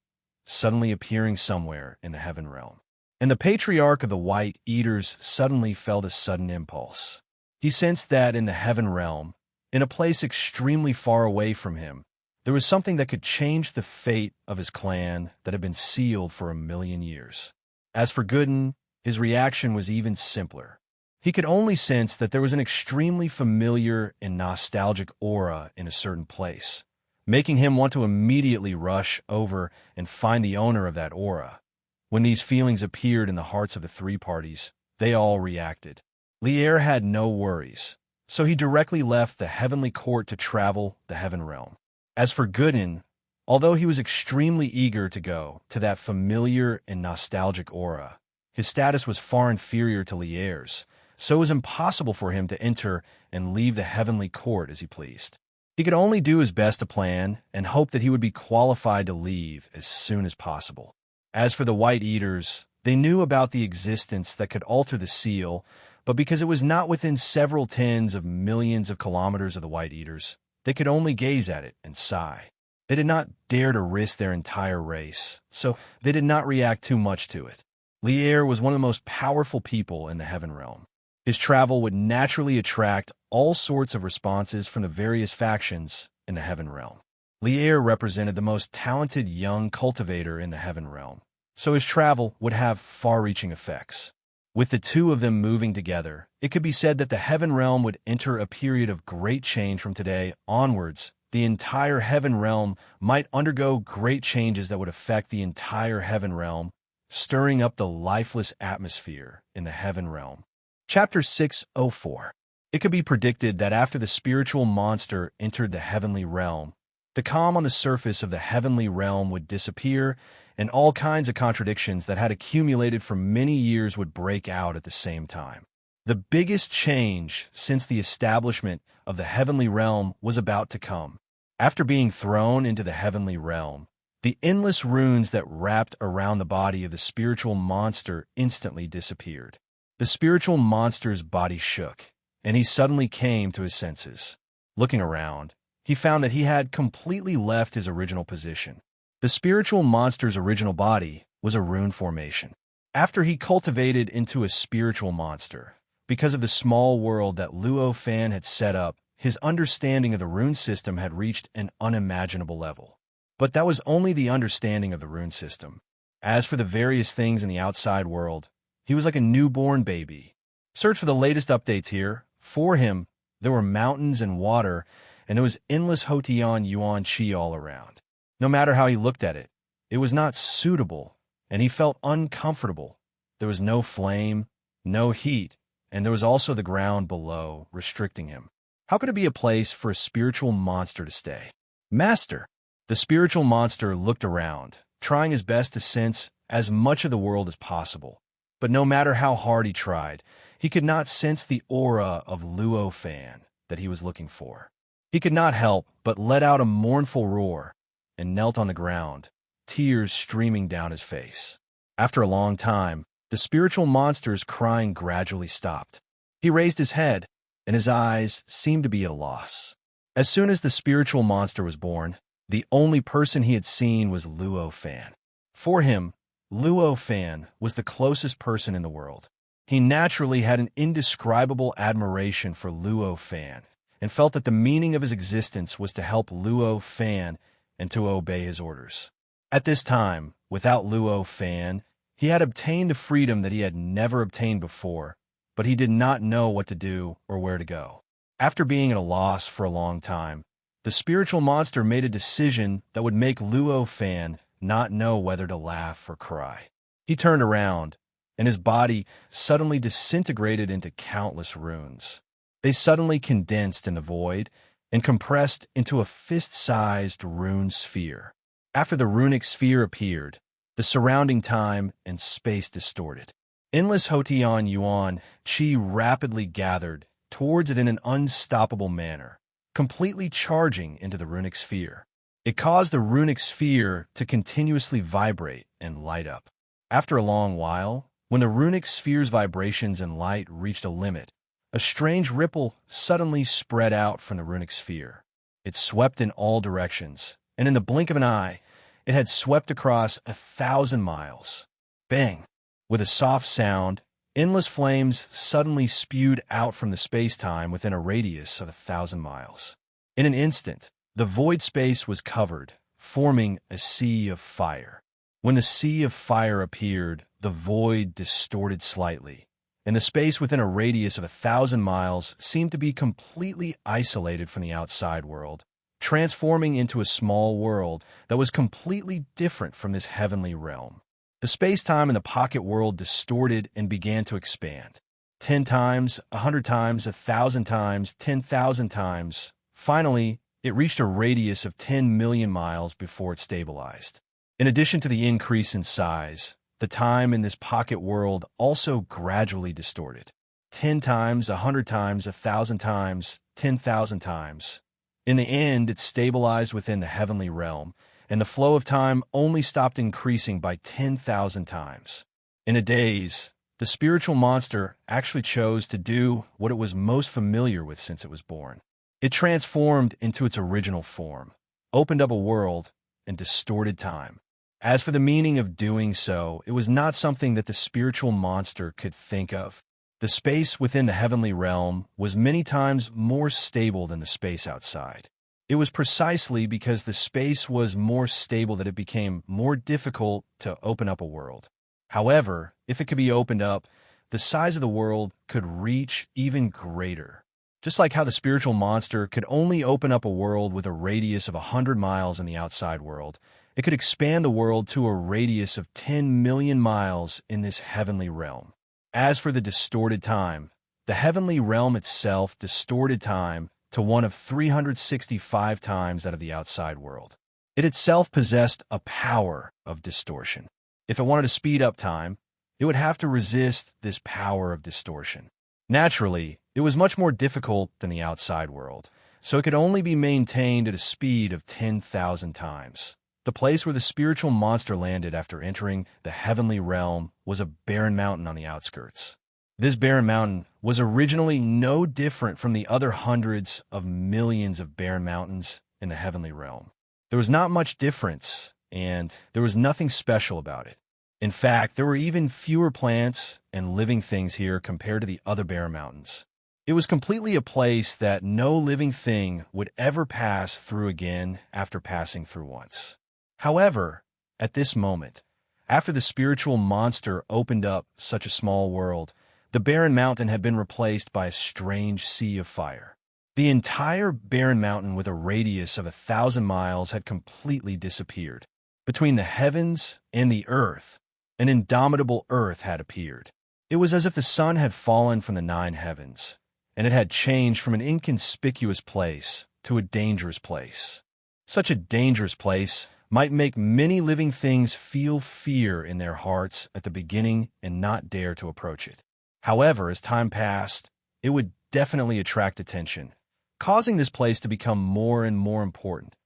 suddenly appearing somewhere in the heaven realm. And the patriarch of the White Eaters suddenly felt a sudden impulse. He sensed that in the heaven realm, in a place extremely far away from him, there was something that could change the fate of his clan that had been sealed for 1,000,000 years. As for Gooden, his reaction was even simpler. He could only sense that there was an extremely familiar and nostalgic aura in a certain place, making him want to immediately rush over and find the owner of that aura. When these feelings appeared in the hearts of the 3 parties, they all reacted. Lier had no worries, so he directly left the heavenly court to travel the heaven realm. As for Gooden, although he was extremely eager to go to that familiar and nostalgic aura, his status was far inferior to Lier's, so it was impossible for him to enter and leave the heavenly court as he pleased. He could only do his best to plan and hope that he would be qualified to leave as soon as possible. As for the White Eaters, they knew about the existence that could alter the seal, but because it was not within several tens of millions of kilometers of the White Eaters, they could only gaze at it and sigh. They did not dare to risk their entire race, so they did not react too much to it. Lier was one of the most powerful people in the heaven realm. His travel would naturally attract all sorts of responses from the various factions in the heaven realm. Lier represented the most talented young cultivator in the heaven realm, so his travel would have far-reaching effects. With the 2 of them moving together, it could be said that the heaven realm would enter a period of great change from today onwards. The entire heaven realm might undergo great changes that would affect the entire heaven realm, stirring up the lifeless atmosphere in the heaven realm. Chapter 604. It could be predicted that after the spiritual monster entered the heavenly realm, the calm on the surface of the heavenly realm would disappear, and all kinds of contradictions that had accumulated for many years would break out at the same time. The biggest change since the establishment of the heavenly realm was about to come. After being thrown into the heavenly realm, the endless runes that wrapped around the body of the spiritual monster instantly disappeared. The spiritual monster's body shook, and he suddenly came to his senses. Looking around, he found that he had completely left his original position. The spiritual monster's original body was a rune formation. After he cultivated into a spiritual monster, because of the small world that Luo Fan had set up, his understanding of the rune system had reached an unimaginable level. But that was only the understanding of the rune system. As for the various things in the outside world, he was like a newborn baby. Search for the latest updates here. For him, there were mountains and water, and there was endless Hotian Yuan Qi all around. No matter how he looked at it, it was not suitable, and he felt uncomfortable. There was no flame, no heat, and there was also the ground below, restricting him. How could it be a place for a spiritual monster to stay? Master! The spiritual monster looked around, trying his best to sense as much of the world as possible. But no matter how hard he tried, he could not sense the aura of Luo Fan that he was looking for. He could not help but let out a mournful roar and knelt on the ground, tears streaming down his face. After a long time, the spiritual monster's crying gradually stopped. He raised his head, and his eyes seemed to be at a loss. As soon as the spiritual monster was born, the only person he had seen was Luo Fan. For him, Luo Fan was the closest person in the world. He naturally had an indescribable admiration for Luo Fan, and felt that the meaning of his existence was to help Luo Fan and to obey his orders. At this time, without Luo Fan, he had obtained a freedom that he had never obtained before, but he did not know what to do or where to go. After being at a loss for a long time, the spiritual monster made a decision that would make Luo Fan not know whether to laugh or cry. He turned around, and his body suddenly disintegrated into countless runes. They suddenly condensed in the void and compressed into a fist-sized rune sphere. After the runic sphere appeared, the surrounding time and space distorted. Endless Hotian Yuan Qi rapidly gathered towards it in an unstoppable manner, completely charging into the runic sphere. It caused the runic sphere to continuously vibrate and light up. After a long while, when the runic sphere's vibrations and light reached a limit, a strange ripple suddenly spread out from the runic sphere. It swept in all directions, and in the blink of an eye, it had swept across 1,000 miles. Bang! With a soft sound, endless flames suddenly spewed out from the space-time within a radius of 1,000 miles. In an instant, the void space was covered, forming a sea of fire. When the sea of fire appeared, the void distorted slightly, and the space within a radius of 1,000 miles seemed to be completely isolated from the outside world, transforming into a small world that was completely different from this heavenly realm. The space-time in the pocket world distorted and began to expand. 10 times, 100 times, 1,000 times, 10,000 times. Finally, it reached a radius of 10 million miles before it stabilized. In addition to the increase in size, the time in this pocket world also gradually distorted. 10 times, 100 times, 1,000 times, 10,000 times. In the end, it stabilized within the heavenly realm, and the flow of time only stopped increasing by 10,000 times. In a daze, the spiritual monster actually chose to do what it was most familiar with since it was born. It transformed into its original form, opened up a world, and distorted time. As for the meaning of doing so, it was not something that the spiritual monster could think of. The space within the heavenly realm was many times more stable than the space outside. It was precisely because the space was more stable that it became more difficult to open up a world. However, if it could be opened up, the size of the world could reach even greater. Just like how the spiritual monster could only open up a world with a radius of 100 miles in the outside world, it could expand the world to a radius of 10 million miles in this heavenly realm. As for the distorted time, the heavenly realm itself distorted time to one of 365 times that of the outside world. It itself possessed a power of distortion. If it wanted to speed up time, it would have to resist this power of distortion. Naturally, it was much more difficult than the outside world, so it could only be maintained at a speed of 10,000 times. The place where the spiritual monster landed after entering the heavenly realm was a barren mountain on the outskirts. This barren mountain was originally no different from the other hundreds of millions of barren mountains in the heavenly realm. There was not much difference, and there was nothing special about it. In fact, there were even fewer plants and living things here compared to the other barren mountains. It was completely a place that no living thing would ever pass through again after passing through once. However, at this moment, after the spiritual monster opened up such a small world, the barren mountain had been replaced by a strange sea of fire. The entire barren mountain with a radius of 1,000 miles had completely disappeared. Between the heavens and the earth, an indomitable earth had appeared. It was as if the sun had fallen from the 9 heavens, and it had changed from an inconspicuous place to a dangerous place. Such a dangerous place might make many living things feel fear in their hearts at the beginning and not dare to approach it. However, as time passed, it would definitely attract attention, causing this place to become more and more important.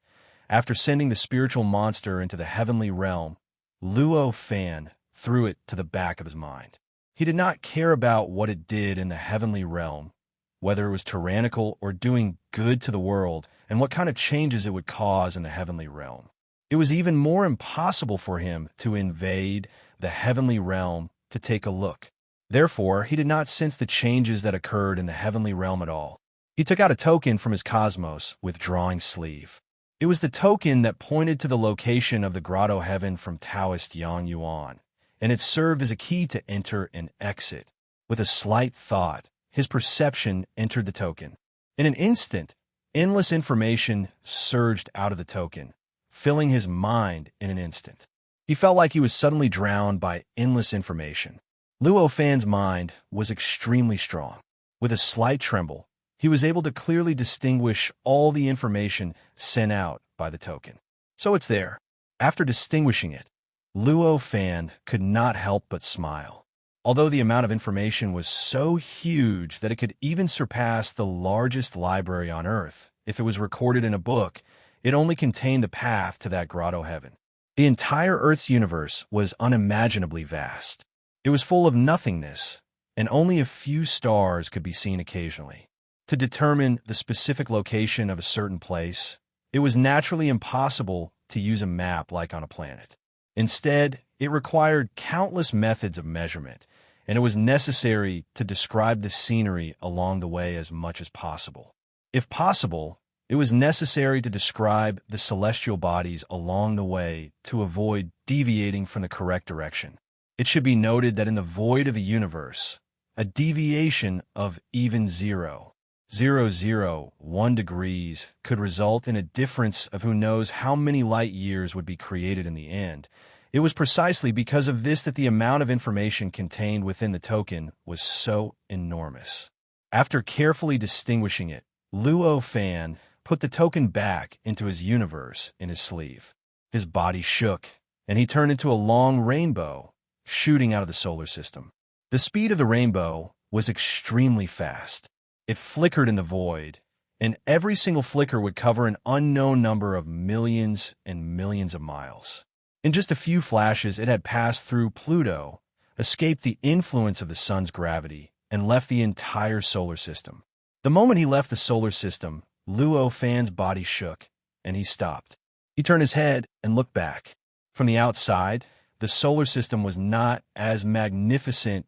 After sending the spiritual monster into the heavenly realm, Luo Fan threw it to the back of his mind. He did not care about what it did in the heavenly realm, whether it was tyrannical or doing good to the world, and what kind of changes it would cause in the heavenly realm. It was even more impossible for him to invade the heavenly realm to take a look. Therefore, he did not sense the changes that occurred in the heavenly realm at all. He took out a token from his cosmos withdrawing sleeve. It was the token that pointed to the location of the grotto heaven from Taoist Yang Yuan, and it served as a key to enter and exit. With a slight thought, his perception entered the token. In an instant, endless information surged out of the token, filling his mind in an instant. He felt like he was suddenly drowned by endless information. Luo Fan's mind was extremely strong. With a slight tremble, he was able to clearly distinguish all the information sent out by the token. So it's there. After distinguishing it, Luo Fan could not help but smile. Although the amount of information was so huge that it could even surpass the largest library on Earth, if it was recorded in a book, it only contained the path to that grotto heaven. The entire Earth's universe was unimaginably vast. It was full of nothingness, and only a few stars could be seen occasionally. To determine the specific location of a certain place, it was naturally impossible to use a map like on a planet. Instead, it required countless methods of measurement, and it was necessary to describe the scenery along the way as much as possible. If possible, it was necessary to describe the celestial bodies along the way to avoid deviating from the correct direction. It should be noted that in the void of the universe, a deviation of even 0.001 degrees could result in a difference of who knows how many light years would be created in the end. It was precisely because of this that the amount of information contained within the token was so enormous. After carefully distinguishing it, Luo Fan put the token back into his universe in his sleeve. His body shook, and he turned into a long rainbow shooting out of the solar system. The speed of the rainbow was extremely fast. It flickered in the void, and every single flicker would cover an unknown number of millions and millions of miles. In just a few flashes, it had passed through Pluto, escaped the influence of the sun's gravity, and left the entire solar system. The moment he left the solar system, Luo Fan's body shook, and he stopped. He turned his head and looked back. From the outside, the solar system was not as magnificent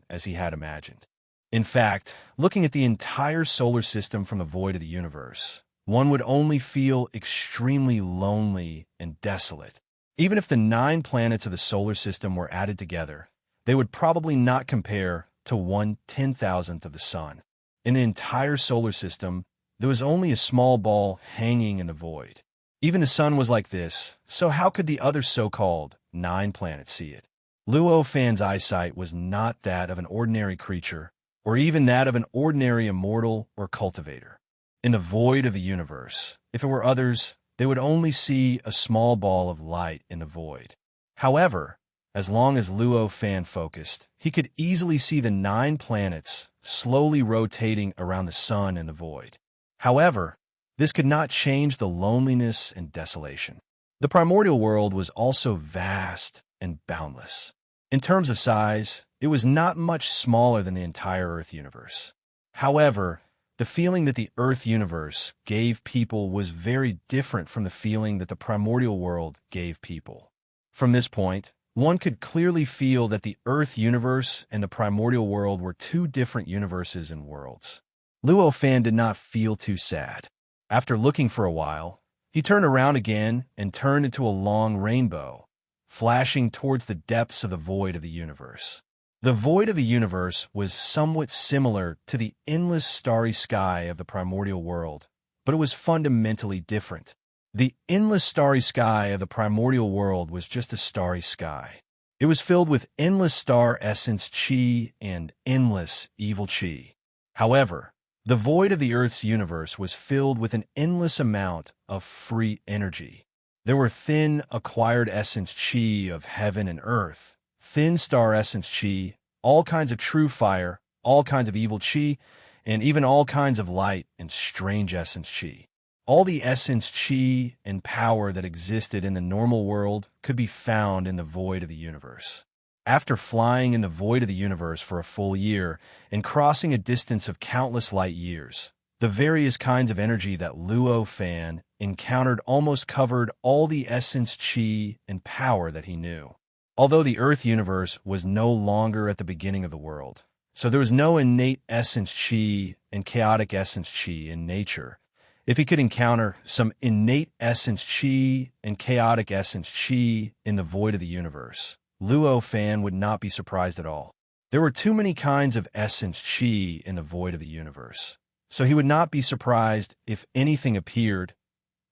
as he had imagined. In fact, looking at the entire solar system from the void of the universe, one would only feel extremely lonely and desolate. Even if the 9 planets of the solar system were added together, they would probably not compare to 1/10,000th of the sun. In the entire solar system, there was only a small ball hanging in the void. Even the sun was like this, so how could the other so-called 9 planets see it? Luo Fan's eyesight was not that of an ordinary creature, or even that of an ordinary immortal or cultivator. In the void of the universe, if it were others, they would only see a small ball of light in the void. However, as long as Luo Fan focused, he could easily see the 9 planets slowly rotating around the sun in the void. However, this could not change the loneliness and desolation. The primordial world was also vast and boundless. In terms of size, it was not much smaller than the entire Earth universe. However, the feeling that the Earth universe gave people was very different from the feeling that the primordial world gave people. From this point, one could clearly feel that the Earth universe and the primordial world were 2 different universes and worlds. Luo Fan did not feel too sad. After looking for a while, he turned around again and turned into a long rainbow, flashing towards the depths of the void of the universe. The void of the universe was somewhat similar to the endless starry sky of the primordial world, but it was fundamentally different. The endless starry sky of the primordial world was just a starry sky. It was filled with endless star essence chi and endless evil chi. However, the void of the Earth's universe was filled with an endless amount of free energy. There were thin acquired essence chi of heaven and earth, thin star essence chi, all kinds of true fire, all kinds of evil chi, and even all kinds of light and strange essence chi. All the essence chi and power that existed in the normal world could be found in the void of the universe. After flying in the void of the universe for a full year and crossing a distance of countless light years, the various kinds of energy that Luo Fan encountered almost covered all the essence chi and power that he knew. Although the Earth universe was no longer at the beginning of the world, so there was no innate essence chi and chaotic essence chi in nature. If he could encounter some innate essence chi and chaotic essence chi in the void of the universe, Luo Fan would not be surprised at all. There were too many kinds of essence chi in the void of the universe, so he would not be surprised if anything appeared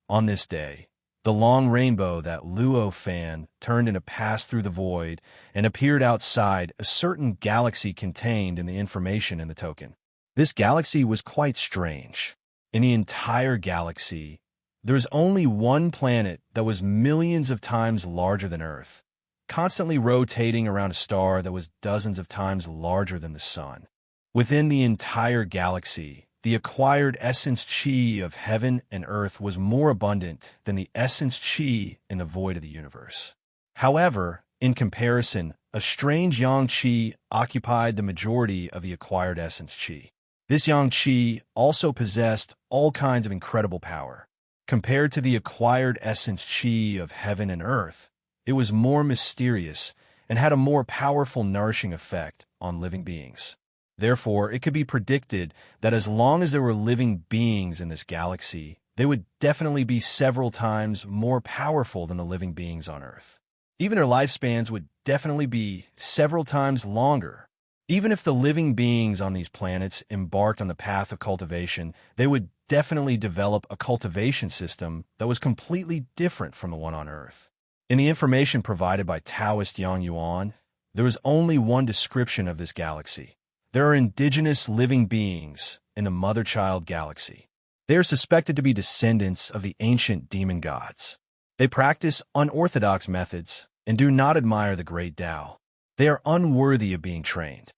on this day. The long rainbow that Luo Fan turned into passed through the void and appeared outside a certain galaxy contained in the information in the token. This galaxy was quite strange. In the entire galaxy, there was only one planet that was millions of times larger than Earth, constantly rotating around a star that was dozens of times larger than the sun. Within the entire galaxy, the acquired essence chi of heaven and earth was more abundant than the essence chi in the void of the universe. However, in comparison, a strange yang chi occupied the majority of the acquired essence chi. This yang chi also possessed all kinds of incredible power. Compared to the acquired essence chi of heaven and earth, it was more mysterious and had a more powerful nourishing effect on living beings. Therefore, it could be predicted that as long as there were living beings in this galaxy, they would definitely be several times more powerful than the living beings on Earth. Even their lifespans would definitely be several times longer. Even if the living beings on these planets embarked on the path of cultivation, they would definitely develop a cultivation system that was completely different from the one on Earth. In the information provided by Taoist Yang Yuan, there is only one description of this galaxy. There are indigenous living beings in the mother-child galaxy. They are suspected to be descendants of the ancient demon gods. They practice unorthodox methods and do not admire the great Tao. They are unworthy of being trained.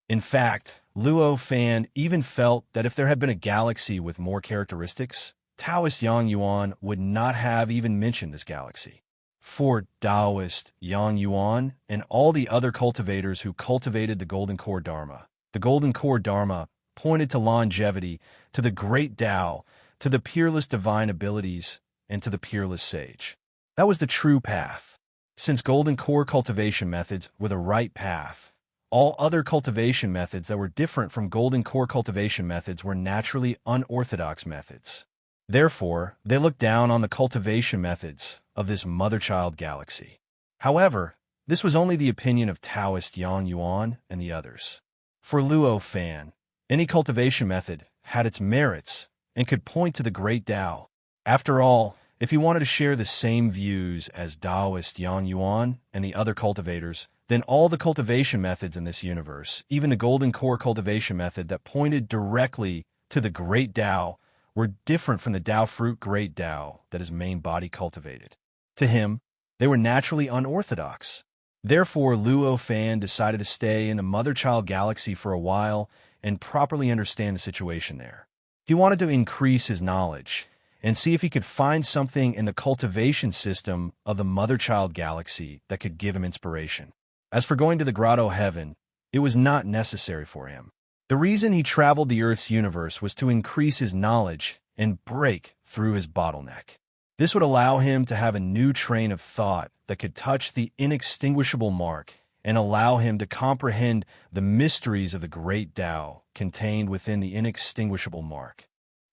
In fact, Luo Fan even felt that if there had been a galaxy with more characteristics, Taoist Yang Yuan would not have even mentioned this galaxy. For Taoist Yang Yuan and all the other cultivators who cultivated the Golden Core Dharma, the Golden Core Dharma pointed to longevity, to the great Tao, to the peerless divine abilities, and to the peerless sage. That was the true path. Since Golden Core cultivation methods were the right path, all other cultivation methods that were different from Golden Core cultivation methods were naturally unorthodox methods. Therefore, they looked down on the cultivation methods of this mother-child galaxy. However, this was only the opinion of Taoist Yang Yuan and the others. For Luo Fan, any cultivation method had its merits and could point to the great Tao. After all, if he wanted to share the same views as Taoist Yang Yuan and the other cultivators, then all the cultivation methods in this universe, even the Golden Core cultivation method that pointed directly to the great Tao, were different from the Tao fruit great Tao that his main body cultivated. To him, they were naturally unorthodox. Therefore, Luo Fan decided to stay in the mother-child galaxy for a while and properly understand the situation there. He wanted to increase his knowledge and see if he could find something in the cultivation system of the mother-child galaxy that could give him inspiration. As for going to the Grotto Heaven, it was not necessary for him. The reason he traveled the Earth's universe was to increase his knowledge and break through his bottleneck. This would allow him to have a new train of thought that could touch the inextinguishable mark and allow him to comprehend the mysteries of the great Tao contained within the inextinguishable mark.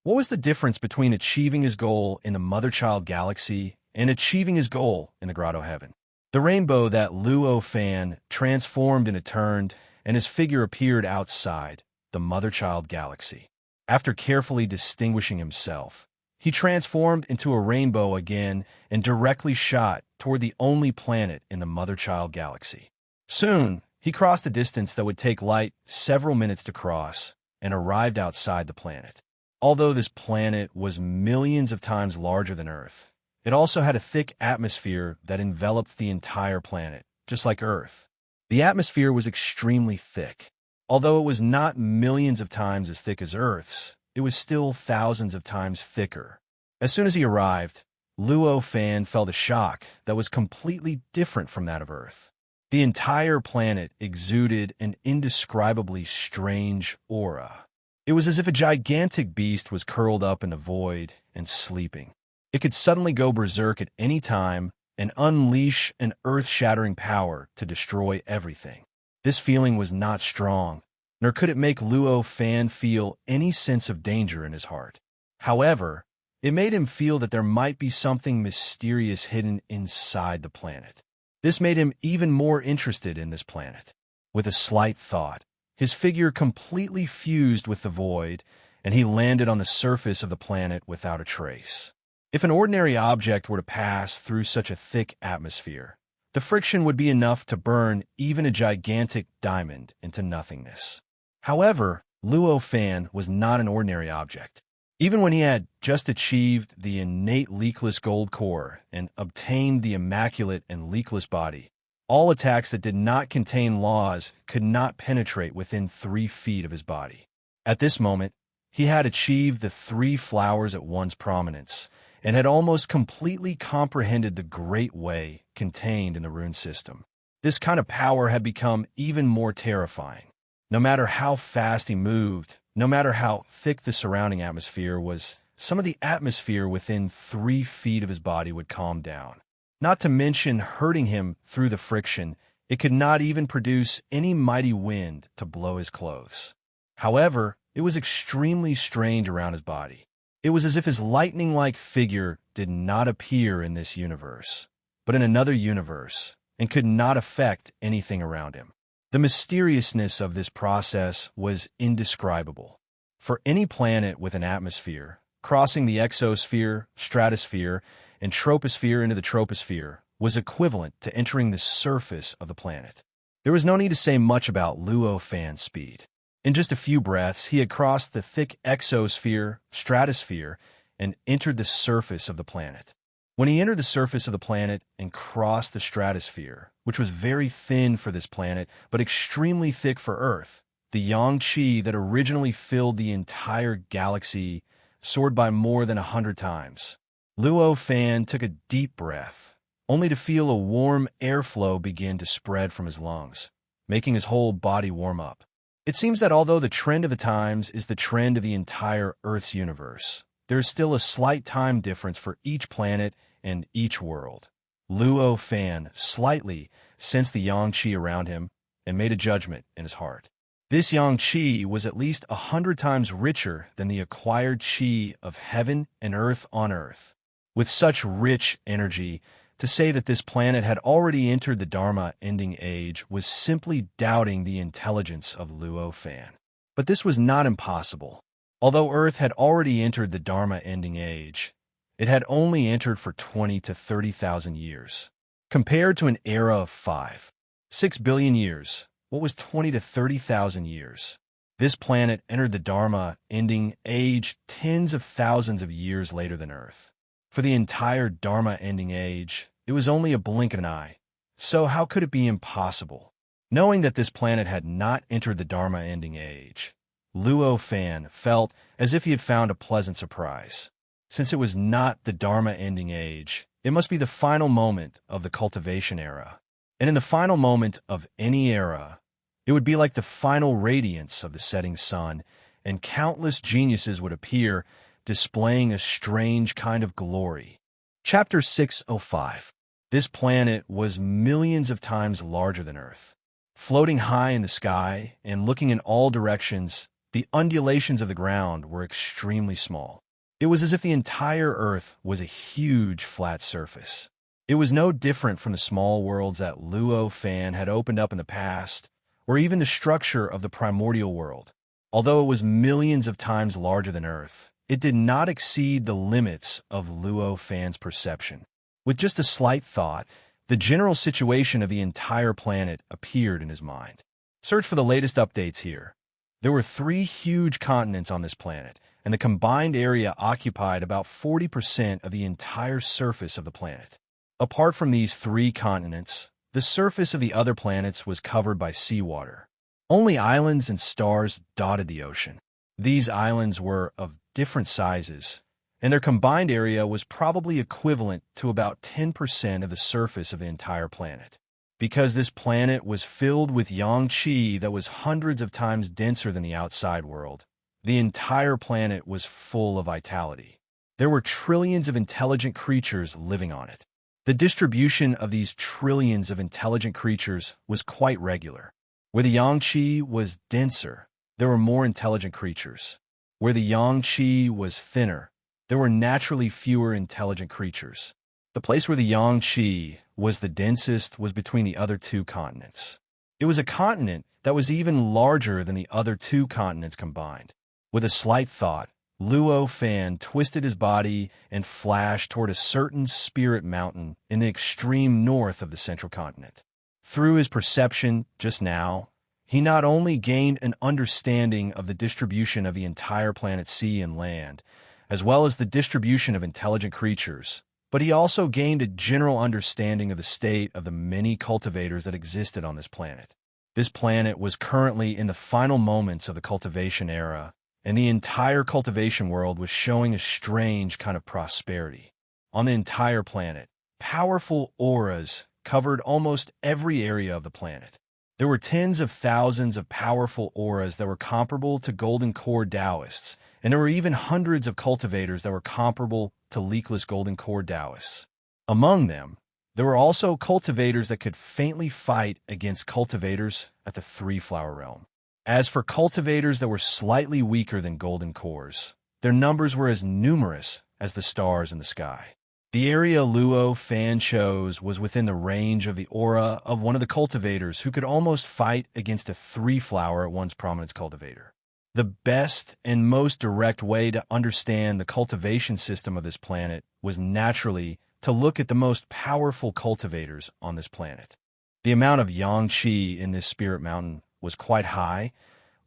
What was the difference between achieving his goal in the mother-child galaxy and achieving his goal in the Grotto Heaven? The rainbow that Luo Fan transformed and turned, and his figure appeared outside the mother-child galaxy. After carefully distinguishing himself, he transformed into a rainbow again and directly shot toward the only planet in the mother-child galaxy. Soon, he crossed a distance that would take light several minutes to cross and arrived outside the planet. Although this planet was millions of times larger than Earth, it also had a thick atmosphere that enveloped the entire planet, just like Earth. The atmosphere was extremely thick. Although it was not millions of times as thick as Earth's, it was still thousands of times thicker. As soon as he arrived, Luo Fan felt a shock that was completely different from that of Earth. The entire planet exuded an indescribably strange aura. It was as if a gigantic beast was curled up in the void and sleeping. It could suddenly go berserk at any time and unleash an earth-shattering power to destroy everything. This feeling was not strong, nor could it make Luo Fan feel any sense of danger in his heart. However, it made him feel that there might be something mysterious hidden inside the planet. This made him even more interested in this planet. With a slight thought, his figure completely fused with the void, and he landed on the surface of the planet without a trace. If an ordinary object were to pass through such a thick atmosphere, the friction would be enough to burn even a gigantic diamond into nothingness. However, Luo Fan was not an ordinary object. Even when he had just achieved the innate leakless gold core and obtained the immaculate and leakless body, all attacks that did not contain laws could not penetrate within 3 feet of his body. At this moment, He had achieved the three flowers at once prominence, and had almost completely comprehended the great way contained in the rune system. This kind of power had become even more terrifying. No matter how fast he moved, no matter how thick the surrounding atmosphere was, some of the atmosphere within 3 feet of his body would calm down. Not to mention hurting him through the friction, it could not even produce any mighty wind to blow his clothes. However, it was extremely strange around his body. It was as if his lightning-like figure did not appear in this universe, but in another universe, and could not affect anything around him. The mysteriousness of this process was indescribable. For any planet with an atmosphere, crossing the exosphere, stratosphere, and troposphere into the troposphere was equivalent to entering the surface of the planet. There was no need to say much about Luo Fan's speed. In just a few breaths, he had crossed the thick exosphere, stratosphere, and entered the surface of the planet. When he entered the surface of the planet and crossed the stratosphere, which was very thin for this planet but extremely thick for Earth, the yang qi that originally filled the entire galaxy soared by more than 100 times. Luo Fan took a deep breath, only to feel a warm airflow begin to spread from his lungs, making his whole body warm up. It seems that although the trend of the times is the trend of the entire Earth's universe, there is still a slight time difference for each planet and each world. Luo Fan slightly sensed the yang qi around him and made a judgment in his heart. This yang qi was at least 100 times richer than the acquired qi of heaven and earth on Earth. With such rich energy, to say that this planet had already entered the Dharma ending age was simply doubting the intelligence of Luo Fan. But this was not impossible. Although Earth had already entered the Dharma ending age, it had only entered for 20 to 30,000 years. Compared to an era of 6 billion years, what was 20 to 30,000 years? This planet entered the Dharma ending age tens of thousands of years later than Earth. For the entire Dharma ending age, it was only a blink of an eye. So how could it be impossible? Knowing that this planet had not entered the Dharma ending age, Luo Fan felt as if he had found a pleasant surprise. Since it was not the Dharma ending age, it must be the final moment of the cultivation era. And in the final moment of any era, it would be like the final radiance of the setting sun, and countless geniuses would appear, displaying a strange kind of glory. Chapter 605. This planet was millions of times larger than Earth. Floating high in the sky and looking in all directions, the undulations of the ground were extremely small. It was as if the entire Earth was a huge flat surface. It was no different from the small worlds that Luo Fan had opened up in the past, or even the structure of the primordial world. Although it was millions of times larger than Earth, it did not exceed the limits of Luo Fan's perception. With just a slight thought, the general situation of the entire planet appeared in his mind. Search for the latest updates here. There were 3 huge continents on this planet, and the combined area occupied about 40% of the entire surface of the planet. Apart from these 3 continents, the surface of the other planets was covered by seawater. Only islands and stars dotted the ocean. These islands were of different sizes, and their combined area was probably equivalent to about 10% of the surface of the entire planet. Because this planet was filled with yang qi that was hundreds of times denser than the outside world, the entire planet was full of vitality. There were trillions of intelligent creatures living on it. The distribution of these trillions of intelligent creatures was quite regular. Where the yang qi was denser, there were more intelligent creatures. Where the yang qi was thinner, there were naturally fewer intelligent creatures. The place where the yang qi was the densest was between the other 2 continents. It was a continent that was even larger than the other 2 continents combined. With a slight thought, Luo Fan twisted his body and flashed toward a certain spirit mountain in the extreme north of the central continent. Through his perception just now, he not only gained an understanding of the distribution of the entire planet's sea and land, as well as the distribution of intelligent creatures, but he also gained a general understanding of the state of the many cultivators that existed on this planet. This planet was currently in the final moments of the cultivation era, and the entire cultivation world was showing a strange kind of prosperity. On the entire planet, powerful auras covered almost every area of the planet. There were tens of thousands of powerful auras that were comparable to golden core Taoists, and there were even hundreds of cultivators that were comparable to leakless golden core Taoists. Among them, there were also cultivators that could faintly fight against cultivators at the three-flower realm. As for cultivators that were slightly weaker than golden cores, their numbers were as numerous as the stars in the sky. The area Luo Fan chose was within the range of the aura of one of the cultivators who could almost fight against a three-flower at one's prominence cultivator. The best and most direct way to understand the cultivation system of this planet was naturally to look at the most powerful cultivators on this planet. The amount of yang qi in this spirit mountain was quite high,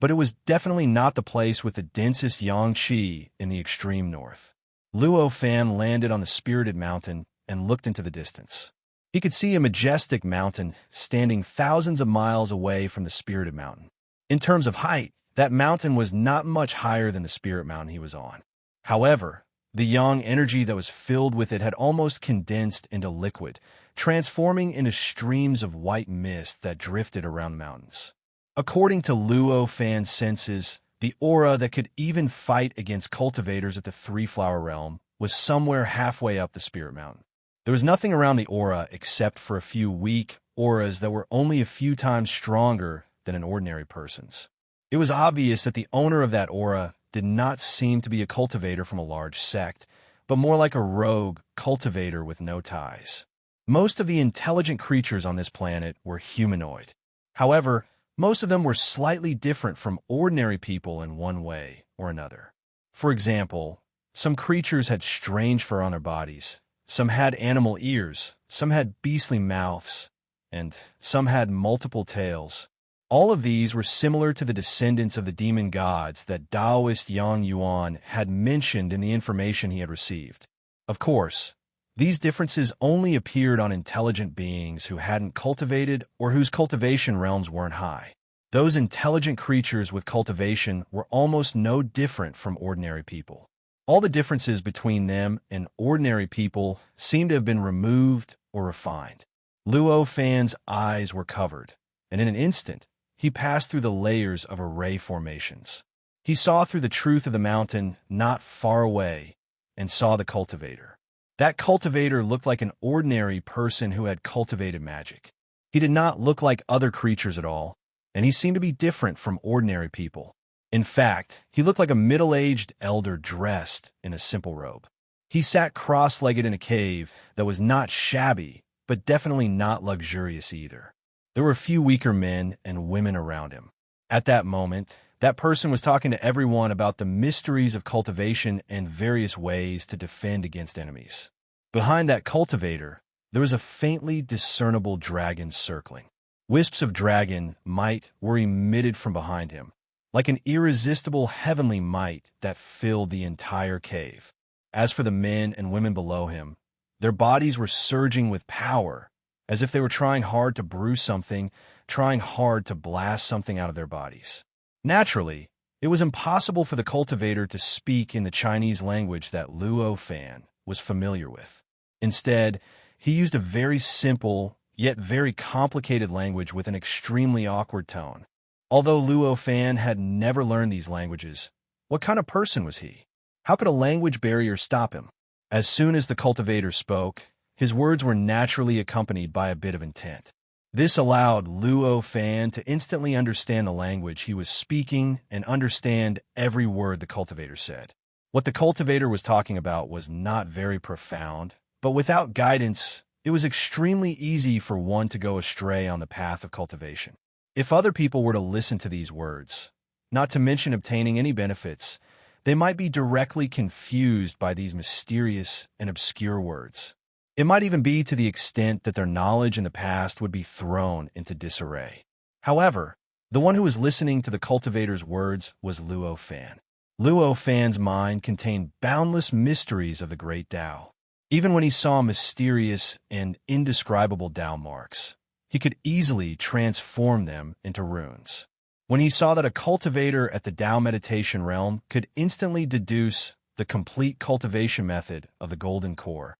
but it was definitely not the place with the densest yang qi in the extreme north. Luo Fan landed on the spirited mountain and looked into the distance. He could see a majestic mountain standing thousands of miles away from the spirited mountain. In terms of height, that mountain was not much higher than the spirit mountain he was on. However, the yang energy that was filled with it had almost condensed into liquid, transforming into streams of white mist that drifted around the mountains. According to Luo Fan's senses, the aura that could even fight against cultivators at the three-flower realm was somewhere halfway up the spirit mountain. There was nothing around the aura except for a few weak auras that were only a few times stronger than an ordinary person's. It was obvious that the owner of that aura did not seem to be a cultivator from a large sect, but more like a rogue cultivator with no ties. Most of the intelligent creatures on this planet were humanoid. However, most of them were slightly different from ordinary people in one way or another. For example, some creatures had strange fur on their bodies, some had animal ears, some had beastly mouths, and some had multiple tails. All of these were similar to the descendants of the demon gods that Taoist Yang Yuan had mentioned in the information he had received. Of course, these differences only appeared on intelligent beings who hadn't cultivated or whose cultivation realms weren't high. Those intelligent creatures with cultivation were almost no different from ordinary people. All the differences between them and ordinary people seemed to have been removed or refined. Luo Fan's eyes were covered, and in an instant, he passed through the layers of array formations. He saw through the truth of the mountain not far away and saw the cultivator. That cultivator looked like an ordinary person who had cultivated magic. He did not look like other creatures at all, and he seemed to be different from ordinary people. In fact, he looked like a middle-aged elder dressed in a simple robe. He sat cross-legged in a cave that was not shabby, but definitely not luxurious either. There were a few weaker men and women around him. At that moment, that person was talking to everyone about the mysteries of cultivation and various ways to defend against enemies. Behind that cultivator, there was a faintly discernible dragon circling. Wisps of dragon might were emitted from behind him, like an irresistible heavenly might that filled the entire cave. As for the men and women below him, their bodies were surging with power, as if they were trying hard to brew something, trying hard to blast something out of their bodies. Naturally, it was impossible for the cultivator to speak in the Chinese language that Luo Fan was familiar with. Instead, he used a very simple, yet very complicated language with an extremely awkward tone. Although Luo Fan had never learned these languages, what kind of person was he? How could a language barrier stop him? As soon as the cultivator spoke, his words were naturally accompanied by a bit of intent. This allowed Luo Fan to instantly understand the language he was speaking and understand every word the cultivator said. What the cultivator was talking about was not very profound, but without guidance, it was extremely easy for one to go astray on the path of cultivation. If other people were to listen to these words, not to mention obtaining any benefits, they might be directly confused by these mysterious and obscure words. It might even be to the extent that their knowledge in the past would be thrown into disarray. However, the one who was listening to the cultivator's words was Luo Fan. Luo Fan's mind contained boundless mysteries of the great Tao. Even when he saw mysterious and indescribable Tao marks, he could easily transform them into runes. When he saw that a cultivator at the Tao meditation realm could instantly deduce the complete cultivation method of the golden core,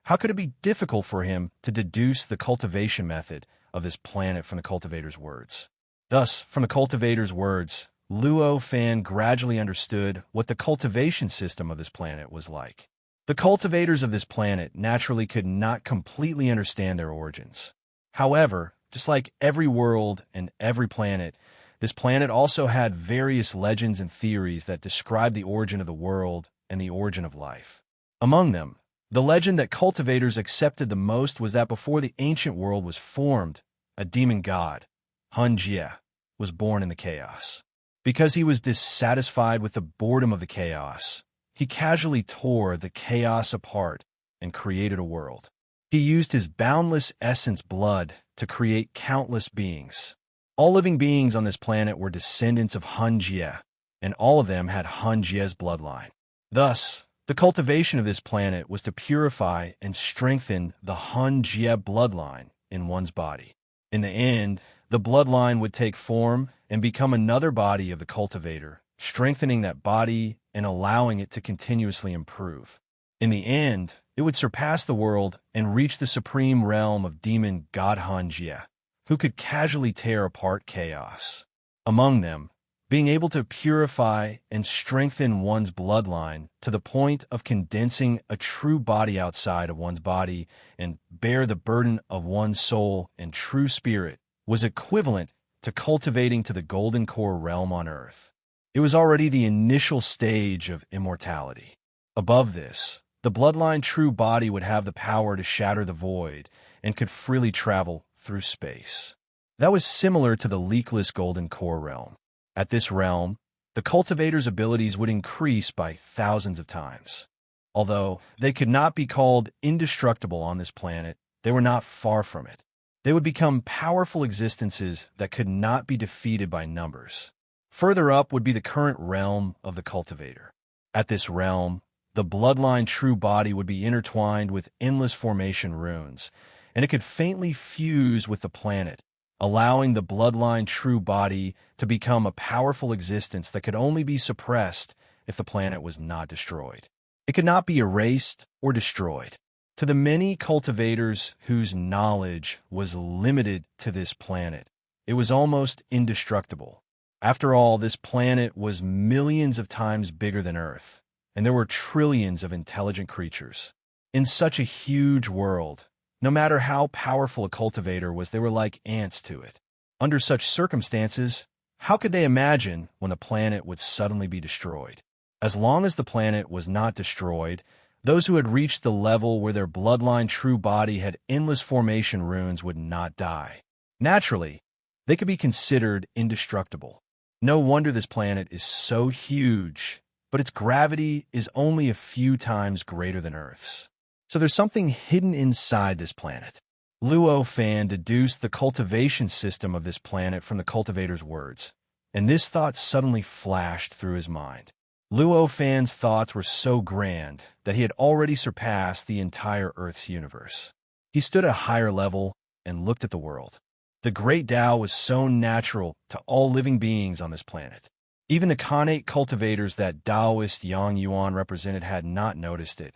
how could it be difficult for him to deduce the cultivation method of this planet from the cultivator's words? Thus, from the cultivator's words, Luo Fan gradually understood what the cultivation system of this planet was like. The cultivators of this planet naturally could not completely understand their origins. However, just like every world and every planet, this planet also had various legends and theories that describe the origin of the world and the origin of life. Among them, the legend that cultivators accepted the most was that before the ancient world was formed, a demon god, Han Jie, was born in the chaos. Because he was dissatisfied with the boredom of the chaos, he casually tore the chaos apart and created a world. He used his boundless essence blood to create countless beings. All living beings on this planet were descendants of Han Jie, and all of them had Han Jie's bloodline. Thus, the cultivation of this planet was to purify and strengthen the Han Jie bloodline in one's body. In the end, the bloodline would take form and become another body of the cultivator, strengthening that body and allowing it to continuously improve. In the end, it would surpass the world and reach the supreme realm of demon god Han Jie, who could casually tear apart chaos. Among them, being able to purify and strengthen one's bloodline to the point of condensing a true body outside of one's body and bear the burden of one's soul and true spirit was equivalent to cultivating to the golden core realm on earth. It was already the initial stage of immortality. Above this, the bloodline true body would have the power to shatter the void and could freely travel through space. That was similar to the leakless golden core realm. At this realm, the cultivator's abilities would increase by thousands of times. Although they could not be called indestructible on this planet, they were not far from it. They would become powerful existences that could not be defeated by numbers. Further up would be the current realm of the cultivator. At this realm, the bloodline true body would be intertwined with endless formation runes, and it could faintly fuse with the planet, allowing the bloodline true body to become a powerful existence that could only be suppressed if the planet was not destroyed. It could not be erased or destroyed. To the many cultivators whose knowledge was limited to this planet, it was almost indestructible. After all, this planet was millions of times bigger than Earth, and there were trillions of intelligent creatures. In such a huge world, no matter how powerful a cultivator was, they were like ants to it. Under such circumstances, how could they imagine when the planet would suddenly be destroyed? As long as the planet was not destroyed, those who had reached the level where their bloodline true body had endless formation runes would not die. Naturally, they could be considered indestructible. No wonder this planet is so huge, but its gravity is only a few times greater than Earth's. So there's something hidden inside this planet. Luo Fan deduced the cultivation system of this planet from the cultivator's words, and this thought suddenly flashed through his mind. Luo Fan's thoughts were so grand that he had already surpassed the entire Earth's universe. He stood at a higher level and looked at the world. The great Tao was so natural to all living beings on this planet. Even the connate cultivators that Taoist Yang Yuan represented had not noticed it,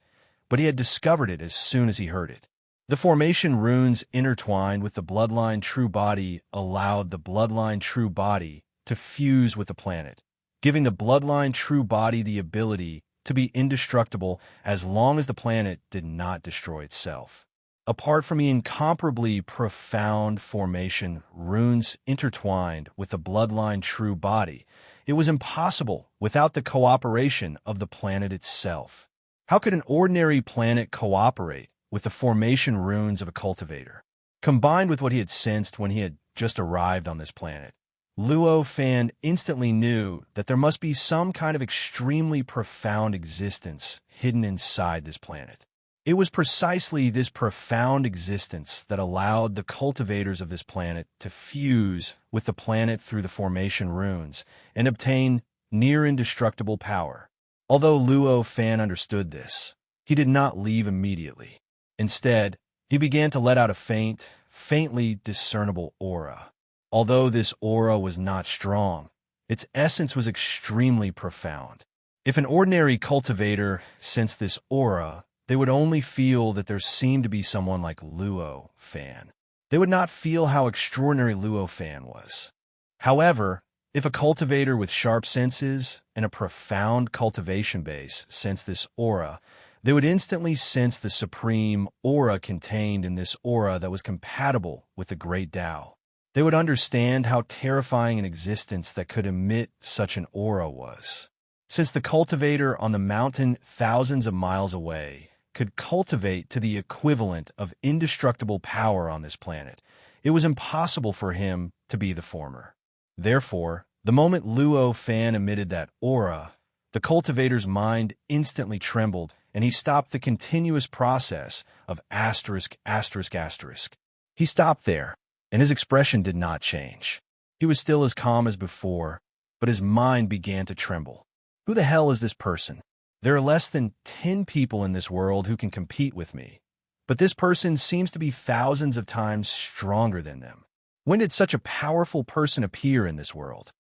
but he had discovered it as soon as he heard it. The formation runes intertwined with the bloodline true body allowed the bloodline true body to fuse with the planet, giving the bloodline true body the ability to be indestructible as long as the planet did not destroy itself. Apart from the incomparably profound formation runes intertwined with the bloodline true body, it was impossible without the cooperation of the planet itself. How could an ordinary planet cooperate with the formation runes of a cultivator? Combined with what he had sensed when he had just arrived on this planet, Luo Fan instantly knew that there must be some kind of extremely profound existence hidden inside this planet. It was precisely this profound existence that allowed the cultivators of this planet to fuse with the planet through the formation runes and obtain near indestructible power. Although Luo Fan understood this, he did not leave immediately. Instead, he began to let out a faintly discernible aura. Although this aura was not strong, its essence was extremely profound. If an ordinary cultivator sensed this aura, they would only feel that there seemed to be someone like Luo Fan. They would not feel how extraordinary Luo Fan was. However, if a cultivator with sharp senses and a profound cultivation base sensed this aura, they would instantly sense the supreme aura contained in this aura that was compatible with the great Tao. They would understand how terrifying an existence that could emit such an aura was. Since the cultivator on the mountain thousands of miles away could cultivate to the equivalent of indestructible power on this planet, it was impossible for him to be the former. Therefore, the moment Luo Fan emitted that aura, the cultivator's mind instantly trembled, and he stopped the continuous process of asterisk, asterisk, asterisk. He stopped there, and his expression did not change. He was still as calm as before, but his mind began to tremble. Who the hell is this person? There are less than 10 people in this world who can compete with me, but this person seems to be thousands of times stronger than them. When did such a powerful person appear in this world?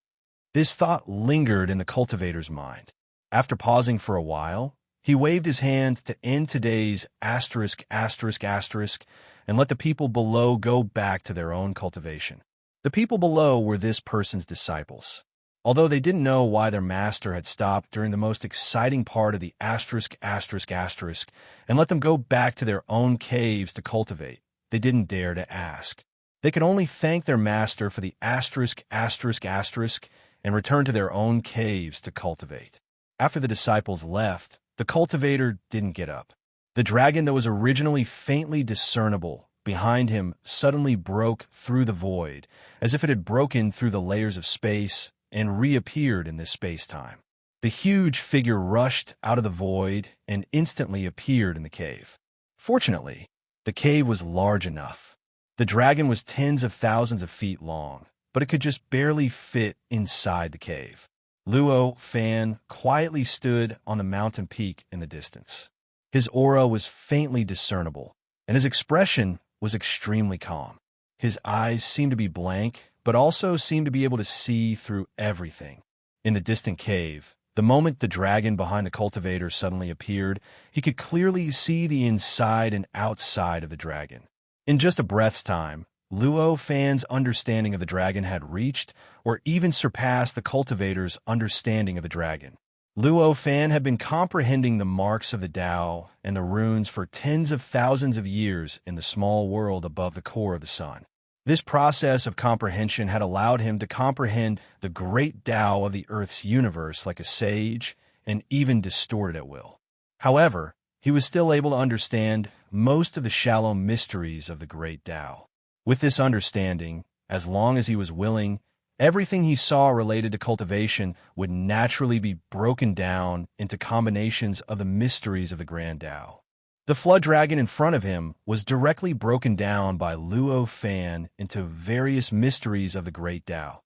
This thought lingered in the cultivator's mind. After pausing for a while, he waved his hand to end today's asterisk, asterisk, asterisk, and let the people below go back to their own cultivation. The people below were this person's disciples. Although they didn't know why their master had stopped during the most exciting part of the asterisk, asterisk, asterisk, and let them go back to their own caves to cultivate, they didn't dare to ask. They could only thank their master for the asterisk, asterisk, asterisk, and return to their own caves to cultivate. After the disciples left, the cultivator didn't get up. The dragon that was originally faintly discernible behind him suddenly broke through the void, as if it had broken through the layers of space and reappeared in this space-time. The huge figure rushed out of the void and instantly appeared in the cave. Fortunately, the cave was large enough. The dragon was tens of thousands of feet long, but it could just barely fit inside the cave. Luo Fan quietly stood on the mountain peak in the distance. His aura was faintly discernible, and his expression was extremely calm. His eyes seemed to be blank, but also seemed to be able to see through everything. In the distant cave, the moment the dragon behind the cultivator suddenly appeared, he could clearly see the inside and outside of the dragon. In just a breath's time, Luo Fan's understanding of the dragon had reached or even surpassed the cultivator's understanding of the dragon. Luo Fan had been comprehending the marks of the Tao and the runes for tens of thousands of years in the small world above the core of the sun. This process of comprehension had allowed him to comprehend the great Tao of the Earth's universe like a sage and even distort it at will. However, he was still able to understand most of the shallow mysteries of the great Tao. With this understanding, as long as he was willing, everything he saw related to cultivation would naturally be broken down into combinations of the mysteries of the grand Tao. The flood dragon in front of him was directly broken down by Luo Fan into various mysteries of the great Tao,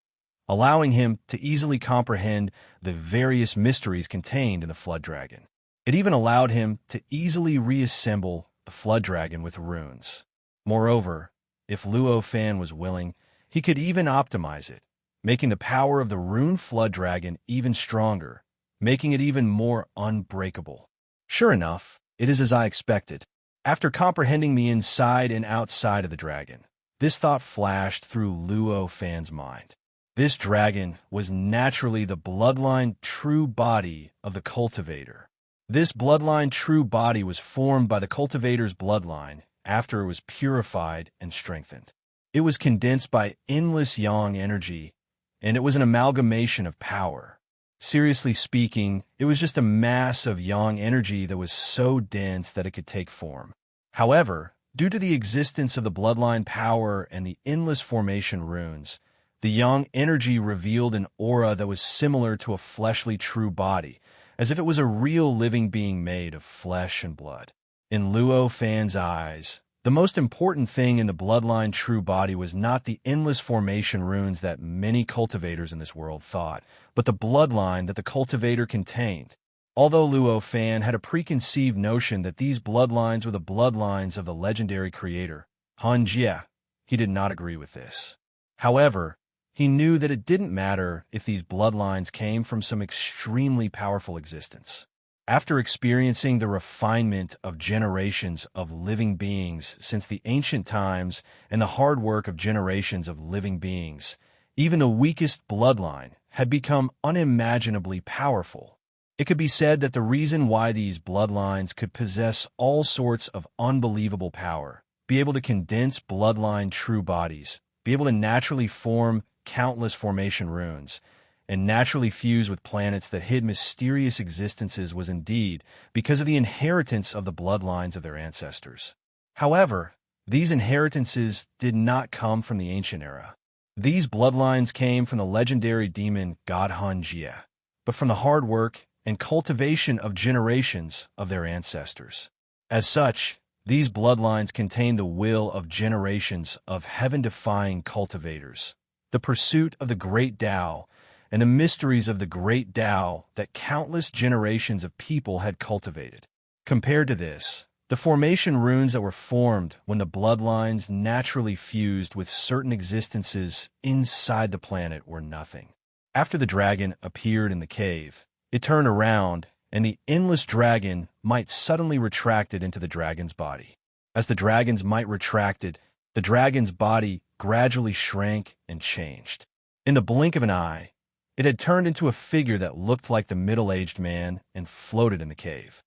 allowing him to easily comprehend the various mysteries contained in the flood dragon. It even allowed him to easily reassemble the flood dragon with runes. Moreover, if Luo Fan was willing, he could even optimize it, making the power of the rune flood dragon even stronger, making it even more unbreakable. Sure enough, it is as I expected. After comprehending the inside and outside of the dragon, this thought flashed through Luo Fan's mind. This dragon was naturally the bloodline true body of the cultivator. This bloodline true body was formed by the cultivator's bloodline after it was purified and strengthened. It was condensed by endless yang energy, and it was an amalgamation of power. Seriously speaking, it was just a mass of yang energy that was so dense that it could take form. However, due to the existence of the bloodline power and the endless formation runes, the yang energy revealed an aura that was similar to a fleshly true body, as if it was a real living being made of flesh and blood. In Luo Fan's eyes, the most important thing in the bloodline true body was not the endless formation runes that many cultivators in this world thought, but the bloodline that the cultivator contained. Although Luo Fan had a preconceived notion that these bloodlines were the bloodlines of the legendary creator, Han Jie, he did not agree with this. However, he knew that it didn't matter if these bloodlines came from some extremely powerful existence. After experiencing the refinement of generations of living beings since the ancient times and the hard work of generations of living beings, even the weakest bloodline had become unimaginably powerful. It could be said that the reason why these bloodlines could possess all sorts of unbelievable power, be able to condense bloodline true bodies, be able to naturally form countless formation runes, and naturally fuse with planets that hid mysterious existences was indeed because of the inheritance of the bloodlines of their ancestors. However, these inheritances did not come from the ancient era. These bloodlines came from the legendary demon god Hun Jie, but from the hard work and cultivation of generations of their ancestors. As such, these bloodlines contain the will of generations of heaven-defying cultivators, the pursuit of the great Tao, and the mysteries of the great Tao that countless generations of people had cultivated. Compared to this, the formation runes that were formed when the bloodlines naturally fused with certain existences inside the planet were nothing. After the dragon appeared in the cave, it turned around, and the endless dragon might suddenly retracted into the dragon's body. As the dragon's might retracted, the dragon's body gradually shrank and changed. In the blink of an eye, it had turned into a figure that looked like the middle-aged man and floated in the cave.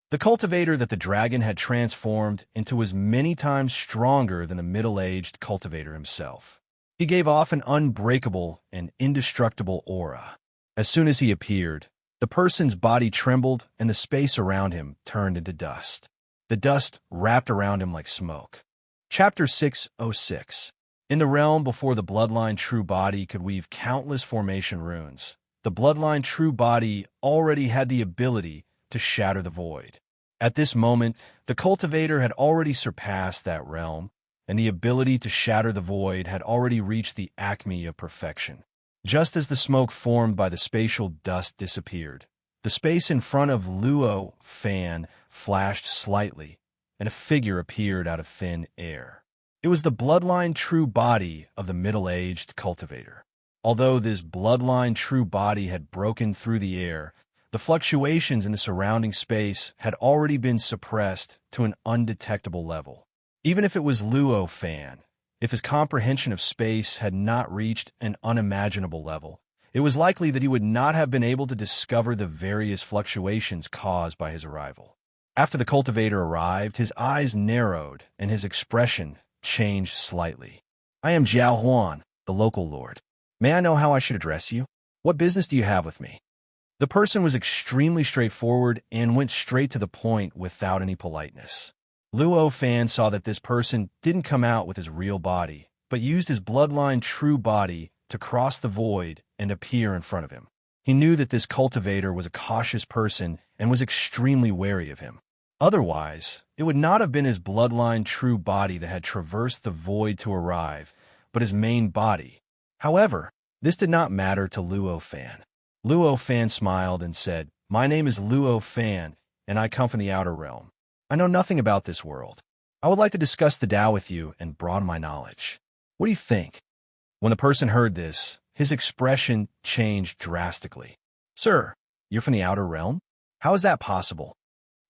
The cultivator that the dragon had transformed into was many times stronger than the middle-aged cultivator himself. He gave off an unbreakable and indestructible aura. As soon as he appeared, the person's body trembled and the space around him turned into dust. The dust wrapped around him like smoke. Chapter 606. In the realm before the bloodline true body could weave countless formation runes, the bloodline true body already had the ability to shatter the void. At this moment, the cultivator had already surpassed that realm, and the ability to shatter the void had already reached the acme of perfection. Just as the smoke formed by the spatial dust disappeared, the space in front of Luo Fan flashed slightly, and a figure appeared out of thin air. It was the bloodline true body of the middle-aged cultivator. Although this bloodline true body had broken through the air, the fluctuations in the surrounding space had already been suppressed to an undetectable level. Even if it was Luo Fan, if his comprehension of space had not reached an unimaginable level, it was likely that he would not have been able to discover the various fluctuations caused by his arrival. After the cultivator arrived, his eyes narrowed and his expression changed slightly. "I am Jiao Huan, the local lord. May I know how I should address you? What business do you have with me?" The person was extremely straightforward and went straight to the point without any politeness. Luo Fan saw that this person didn't come out with his real body, but used his bloodline true body to cross the void and appear in front of him. He knew that this cultivator was a cautious person and was extremely wary of him. Otherwise, it would not have been his bloodline true body that had traversed the void to arrive, but his main body. However, this did not matter to Luo Fan. Luo Fan smiled and said, "My name is Luo Fan, and I come from the outer realm. I know nothing about this world. I would like to discuss the Tao with you and broaden my knowledge. What do you think?" When the person heard this, his expression changed drastically. "Sir, you're from the outer realm? How is that possible?"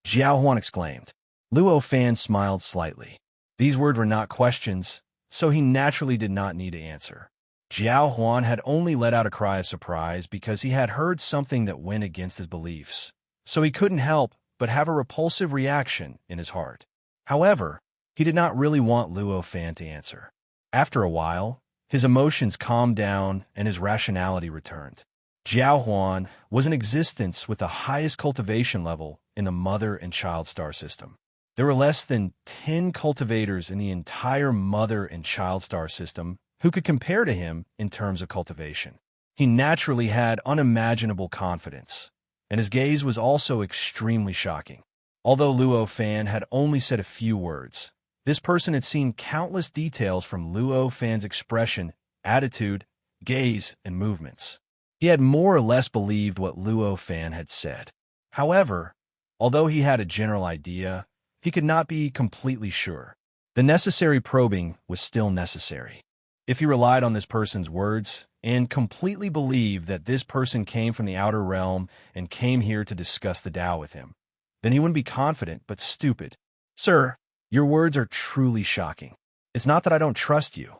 Jiao Huan exclaimed. Luo Fan smiled slightly. These words were not questions, so he naturally did not need to answer. Jiao Huan had only let out a cry of surprise because he had heard something that went against his beliefs, so he couldn't help but have a repulsive reaction in his heart. However, he did not really want Luo Fan to answer. After a while, his emotions calmed down and his rationality returned. Jiao Huan was in existence with the highest cultivation level in the mother and child star system. There were less than 10 cultivators in the entire mother and child star system who could compare to him in terms of cultivation. He naturally had unimaginable confidence, and his gaze was also extremely shocking. Although Luo Fan had only said a few words, this person had seen countless details from Luo Fan's expression, attitude, gaze, and movements. He had more or less believed what Luo Fan had said. However, although he had a general idea, he could not be completely sure. The necessary probing was still necessary. If he relied on this person's words and completely believed that this person came from the outer realm and came here to discuss the Tao with him, then he wouldn't be confident but stupid. Sir, your words are truly shocking. It's not that I don't trust you,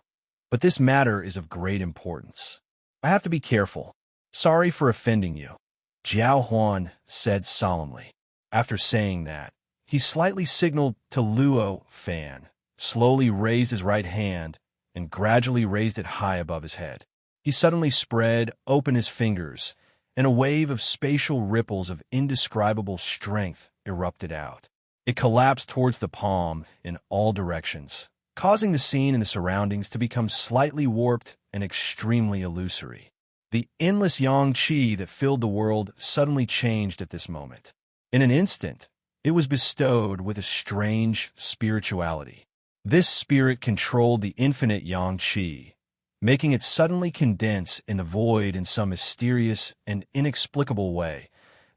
but this matter is of great importance. I have to be careful. Sorry for offending you, Jiao Huan said solemnly. After saying that, he slightly signaled to Luo Fan, slowly raised his right hand, and gradually raised it high above his head. He suddenly spread open his fingers, and a wave of spatial ripples of indescribable strength erupted out. It collapsed towards the palm in all directions, causing the scene and the surroundings to become slightly warped and extremely illusory. The endless yang qi that filled the world suddenly changed at this moment. In an instant, it was bestowed with a strange spirituality. This spirit controlled the infinite yang qi, making it suddenly condense in the void in some mysterious and inexplicable way,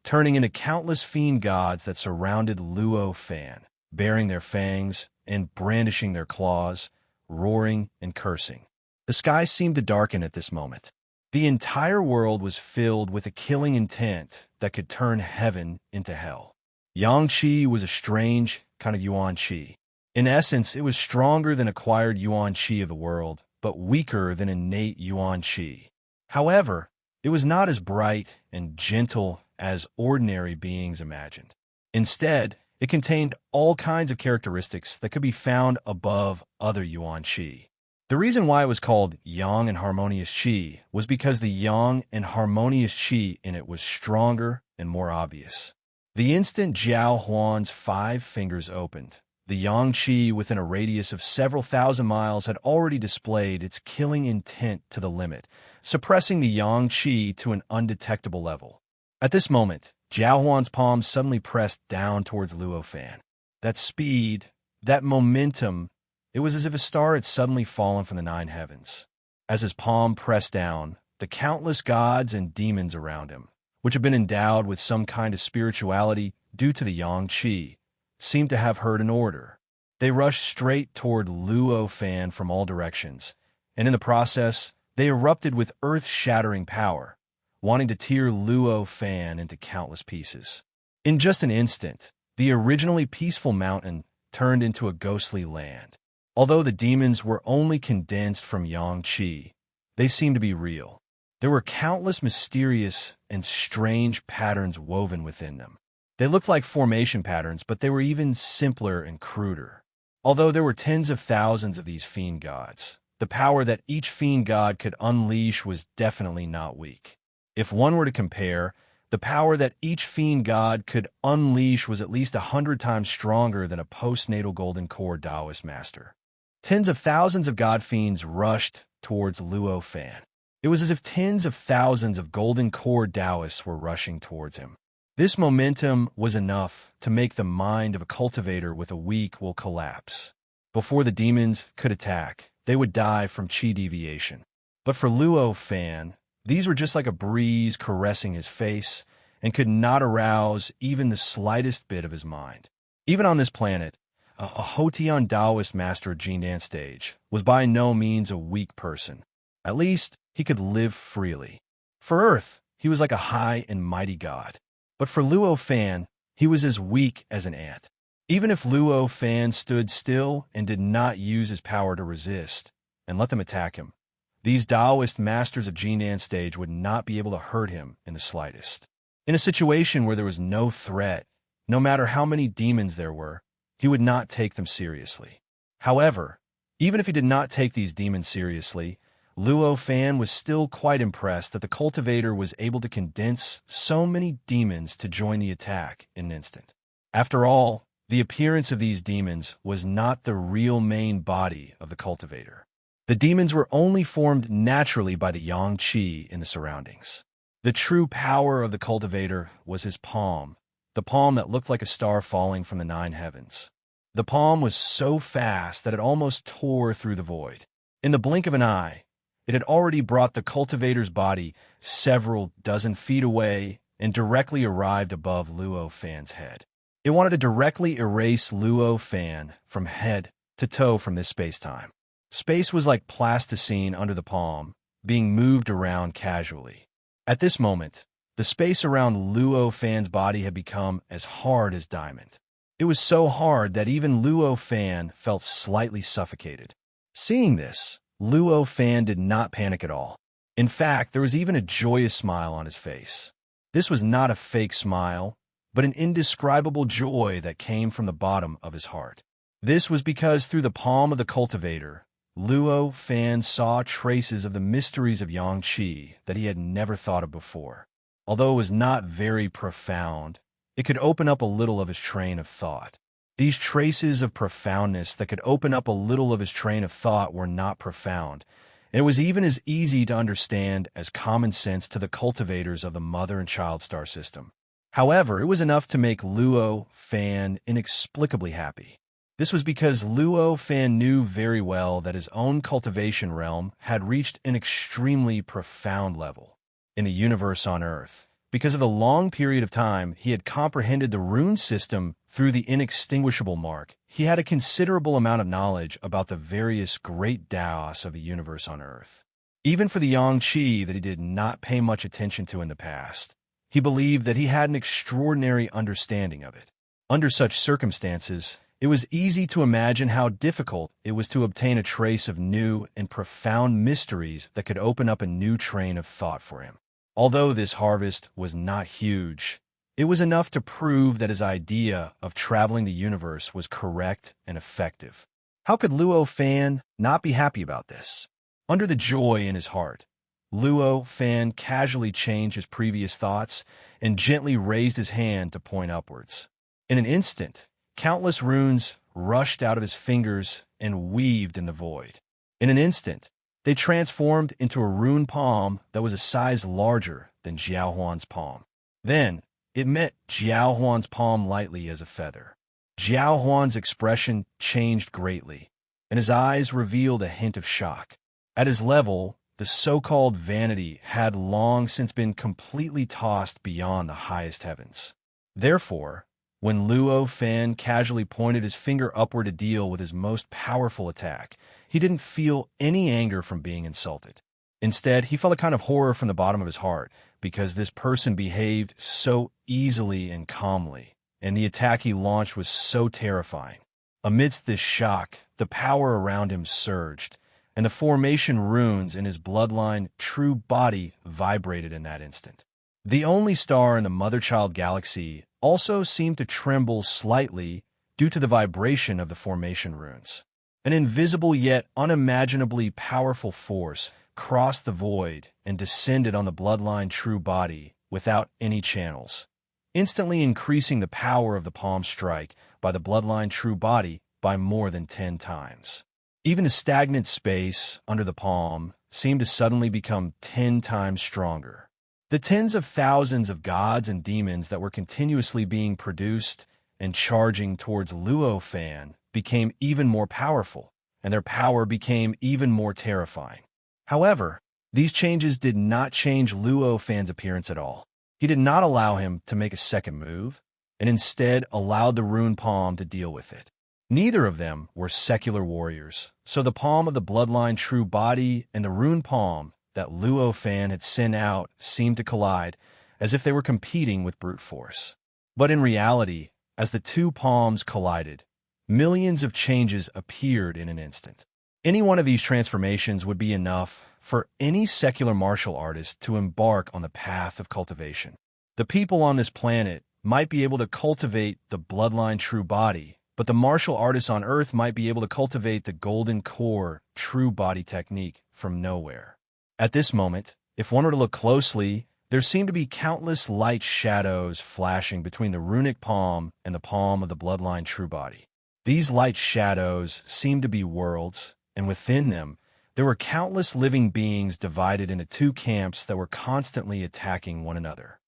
turning into countless fiend gods that surrounded Luo Fan, baring their fangs and brandishing their claws, roaring and cursing. The sky seemed to darken at this moment. The entire world was filled with a killing intent that could turn heaven into hell. Yang qi was a strange kind of yuan qi. In essence, it was stronger than acquired yuan qi of the world, but weaker than innate yuan qi. However, it was not as bright and gentle as ordinary beings imagined. Instead, it contained all kinds of characteristics that could be found above other yuan qi. The reason why it was called yang and harmonious qi was because the yang and harmonious qi in it was stronger and more obvious. The instant Jiao Huan's 5 fingers opened, the yang qi within a radius of several thousand miles had already displayed its killing intent to the limit, suppressing the yang qi to an undetectable level. At this moment, Jiao Huan's palm suddenly pressed down towards Luo Fan. That speed, that momentum, it was as if a star had suddenly fallen from the 9 heavens. As his palm pressed down, the countless gods and demons around him, which had been endowed with some kind of spirituality due to the yang qi, seemed to have heard an order. They rushed straight toward Luo Fan from all directions, and in the process, they erupted with earth-shattering power, wanting to tear Luo Fan into countless pieces. In just an instant, the originally peaceful mountain turned into a ghostly land. Although the demons were only condensed from yang qi, they seemed to be real. There were countless mysterious and strange patterns woven within them. They looked like formation patterns, but they were even simpler and cruder. Although there were tens of thousands of these fiend gods, the power that each fiend god could unleash was definitely not weak. If one were to compare, the power that each fiend god could unleash was at least 100 times stronger than a postnatal golden core Taoist master. Tens of thousands of god fiends rushed towards Luo Fan. It was as if tens of thousands of golden core Taoists were rushing towards him. This momentum was enough to make the mind of a cultivator with a weak will collapse. Before the demons could attack, they would die from qi deviation. But for Luo Fan, these were just like a breeze caressing his face and could not arouse even the slightest bit of his mind. Even on this planet, a Hotian Taoist master of Jindan stage was by no means a weak person. At least, he could live freely. For Earth, he was like a high and mighty god. But for Luo Fan, he was as weak as an ant. Even if Luo Fan stood still and did not use his power to resist and let them attack him, these Taoist masters of Jindan stage would not be able to hurt him in the slightest. In a situation where there was no threat, no matter how many demons there were, he would not take them seriously. However, even if he did not take these demons seriously, Luo Fan was still quite impressed that the cultivator was able to condense so many demons to join the attack in an instant. After all, the appearance of these demons was not the real main body of the cultivator. The demons were only formed naturally by the yang qi in the surroundings. The true power of the cultivator was his palm, the palm that looked like a star falling from the 9 heavens. The palm was so fast that it almost tore through the void. In the blink of an eye, it had already brought the cultivator's body several dozen feet away and directly arrived above Luo Fan's head. It wanted to directly erase Luo Fan from head to toe from this space-time. Space was like plasticine under the palm, being moved around casually. At this moment, the space around Luo Fan's body had become as hard as diamond. It was so hard that even Luo Fan felt slightly suffocated. Seeing this, Luo Fan did not panic at all. In fact, there was even a joyous smile on his face. This was not a fake smile, but an indescribable joy that came from the bottom of his heart. This was because through the palm of the cultivator, Luo Fan saw traces of the mysteries of Yangqi that he had never thought of before. Although it was not very profound, it could open up a little of his train of thought. These traces of profoundness that could open up a little of his train of thought were not profound, and it was even as easy to understand as common sense to the cultivators of the mother and child star system. However, it was enough to make Luo Fan inexplicably happy. This was because Luo Fan knew very well that his own cultivation realm had reached an extremely profound level in the universe on Earth. Because of the long period of time he had comprehended the rune system through the inextinguishable mark, he had a considerable amount of knowledge about the various great Daos of the universe on Earth. Even for the Yangqi that he did not pay much attention to in the past, he believed that he had an extraordinary understanding of it. Under such circumstances, it was easy to imagine how difficult it was to obtain a trace of new and profound mysteries that could open up a new train of thought for him. Although this harvest was not huge, it was enough to prove that his idea of traveling the universe was correct and effective. How could Luo Fan not be happy about this? Under the joy in his heart, Luo Fan casually changed his previous thoughts and gently raised his hand to point upwards. In an instant, countless runes rushed out of his fingers and weaved in the void. In an instant, they transformed into a rune palm that was a size larger than Jiaohuan's palm. Then, it met Jiaohuan's palm lightly as a feather. Jiaohuan's expression changed greatly, and his eyes revealed a hint of shock. At his level, the so-called vanity had long since been completely tossed beyond the highest heavens. Therefore, when Luo Fan casually pointed his finger upward to deal with his most powerful attack, he didn't feel any anger from being insulted. Instead, he felt a kind of horror from the bottom of his heart, because this person behaved so easily and calmly, and the attack he launched was so terrifying. Amidst this shock, the power around him surged, and the formation runes in his bloodline true body vibrated in that instant. The only star in the mother-child galaxy also seemed to tremble slightly due to the vibration of the formation runes. An invisible yet unimaginably powerful force crossed the void and descended on the bloodline true body without any channels, instantly increasing the power of the palm strike by the bloodline true body by more than 10 times. Even the stagnant space under the palm seemed to suddenly become 10 times stronger. The tens of thousands of gods and demons that were continuously being produced and charging towards Luo Fan became even more powerful, and their power became even more terrifying. However, these changes did not change Luo Fan's appearance at all. He did not allow him to make a second move, and instead allowed the rune palm to deal with it. Neither of them were secular warriors, so the palm of the bloodline true body and the rune palm that Luo Fan had sent out seemed to collide, as if they were competing with brute force. But in reality, as the two palms collided, millions of changes appeared in an instant. Any one of these transformations would be enough for any secular martial artist to embark on the path of cultivation. The people on this planet might be able to cultivate the bloodline true body, but the martial artists on Earth might be able to cultivate the golden core true body technique from nowhere. At this moment, if one were to look closely, there seemed to be countless light shadows flashing between the runic palm and the palm of the bloodline true body. These light shadows seemed to be worlds, and within them, there were countless living beings divided into two camps that were constantly attacking one another.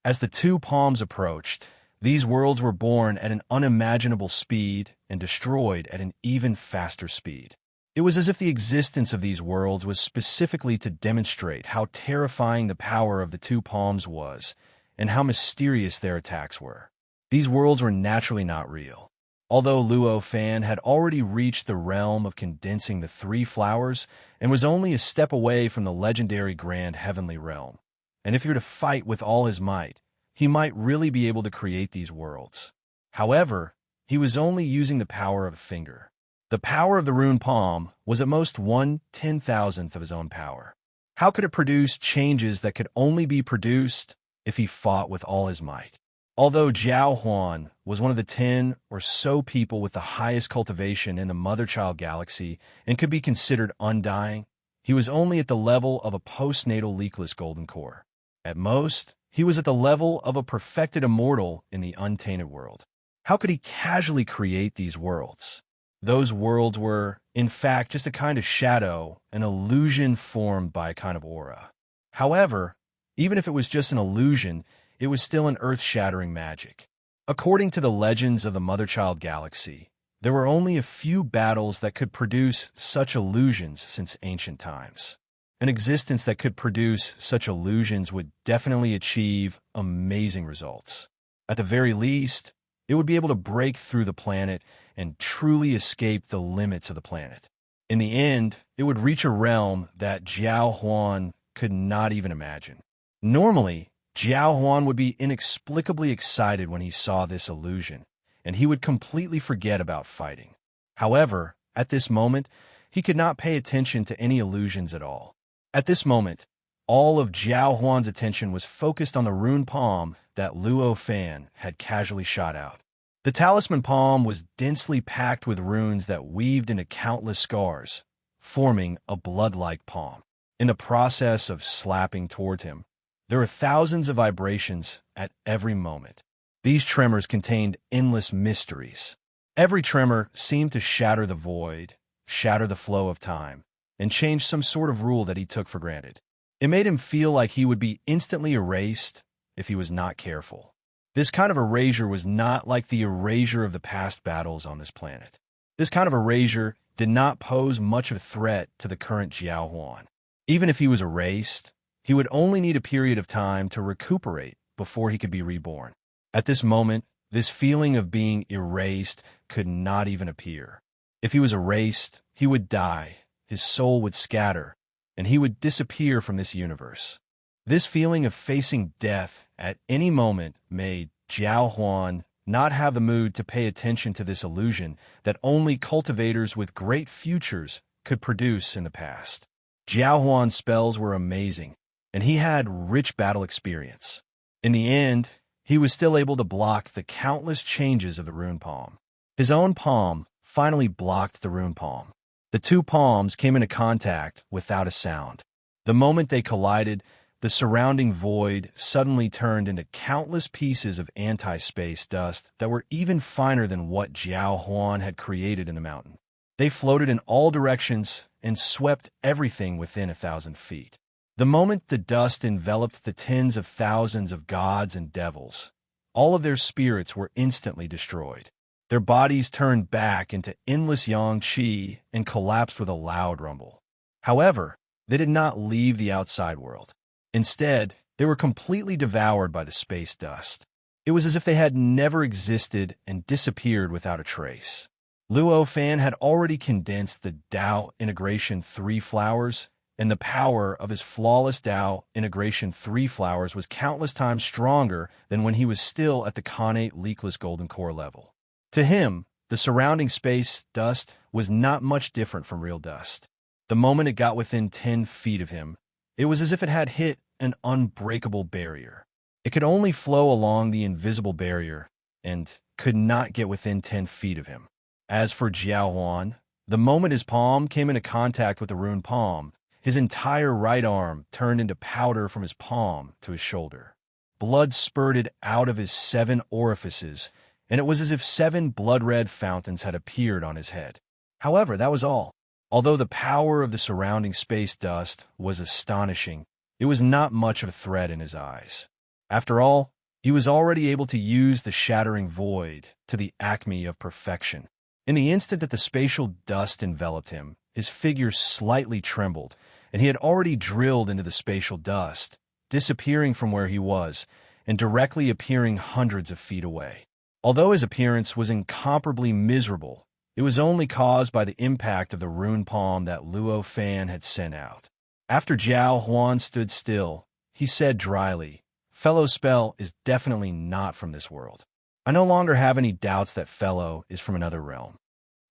As the two palms approached, these worlds were born at an unimaginable speed and destroyed at an even faster speed. It was as if the existence of these worlds was specifically to demonstrate how terrifying the power of the two palms was and how mysterious their attacks were. These worlds were naturally not real. Although Luo Fan had already reached the realm of condensing the three flowers and was only a step away from the legendary Grand Heavenly Realm, and if he were to fight with all his might, he might really be able to create these worlds. However, he was only using the power of a finger. The power of the rune palm was at most 1/10,000th of his own power. How could it produce changes that could only be produced if he fought with all his might? Although Jiao Huan was one of the 10 or so people with the highest cultivation in the Mother-Child galaxy and could be considered undying, he was only at the level of a postnatal leakless golden core. At most, he was at the level of a perfected immortal in the untainted world. How could he casually create these worlds? Those worlds were, in fact, just a kind of shadow, an illusion formed by a kind of aura. However, even if it was just an illusion, it was still an earth-shattering magic. According to the legends of the Mother-Child galaxy, there were only a few battles that could produce such illusions since ancient times. An existence that could produce such illusions would definitely achieve amazing results. At the very least, it would be able to break through the planet and truly escape the limits of the planet. In the end, it would reach a realm that Jiao Huan could not even imagine. Normally, Jiao Huan would be inexplicably excited when he saw this illusion, and he would completely forget about fighting. However, at this moment, he could not pay attention to any illusions at all. At this moment, all of Jiao Huan's attention was focused on the rune palm that Luo Fan had casually shot out. The talisman palm was densely packed with runes that weaved into countless scars, forming a blood-like palm. In the process of slapping towards him, there were thousands of vibrations at every moment. These tremors contained endless mysteries. Every tremor seemed to shatter the void, shatter the flow of time, and change some sort of rule that he took for granted. It made him feel like he would be instantly erased if he was not careful. This kind of erasure was not like the erasure of the past battles on this planet. This kind of erasure did not pose much of a threat to the current Jiao Huan. Even if he was erased, he would only need a period of time to recuperate before he could be reborn. At this moment, this feeling of being erased could not even appear. If he was erased, he would die, his soul would scatter, and he would disappear from this universe. This feeling of facing death at any moment made Jiao Huan not have the mood to pay attention to this illusion that only cultivators with great futures could produce in the past. Jiao Huan's spells were amazing, and he had rich battle experience. In the end, he was still able to block the countless changes of the rune palm. His own palm finally blocked the rune palm. The two palms came into contact without a sound. The moment they collided, the surrounding void suddenly turned into countless pieces of anti-space dust that were even finer than what Jiao Huan had created in the mountain. They floated in all directions and swept everything within 1,000 feet. The moment the dust enveloped the tens of thousands of gods and devils, all of their spirits were instantly destroyed. Their bodies turned back into endless yang qi and collapsed with a loud rumble. However, they did not leave the outside world. Instead, they were completely devoured by the space dust. It was as if they had never existed and disappeared without a trace. Luo Fan had already condensed the Dao Integration 3 flowers, and the power of his flawless Dao Integration 3 flowers was countless times stronger than when he was still at the Khanate Leakless Golden Core level. To him, the surrounding space dust was not much different from real dust. The moment it got within 10 feet of him, it was as if it had hit an unbreakable barrier. It could only flow along the invisible barrier and could not get within 10 feet of him. As for Jiao Huan, the moment his palm came into contact with the rune palm, his entire right arm turned into powder from his palm to his shoulder. Blood spurted out of his 7 orifices, and it was as if 7 blood-red fountains had appeared on his head. However, that was all. Although the power of the surrounding space dust was astonishing, it was not much of a threat in his eyes. After all, he was already able to use the shattering void to the acme of perfection. In the instant that the spatial dust enveloped him, his figure slightly trembled, and he had already drilled into the spatial dust, disappearing from where he was and directly appearing hundreds of feet away. Although his appearance was incomparably miserable, it was only caused by the impact of the rune palm that Luo Fan had sent out. After Jiao Huan stood still, he said dryly, "Fellow spell is definitely not from this world. I no longer have any doubts that Fellow is from another realm."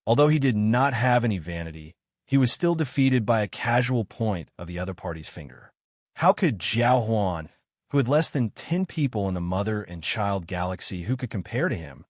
Although he did not have any vanity, he was still defeated by a casual point of the other party's finger. How could Jiao Huan, who had less than 10 people in the mother and child galaxy who could compare to him,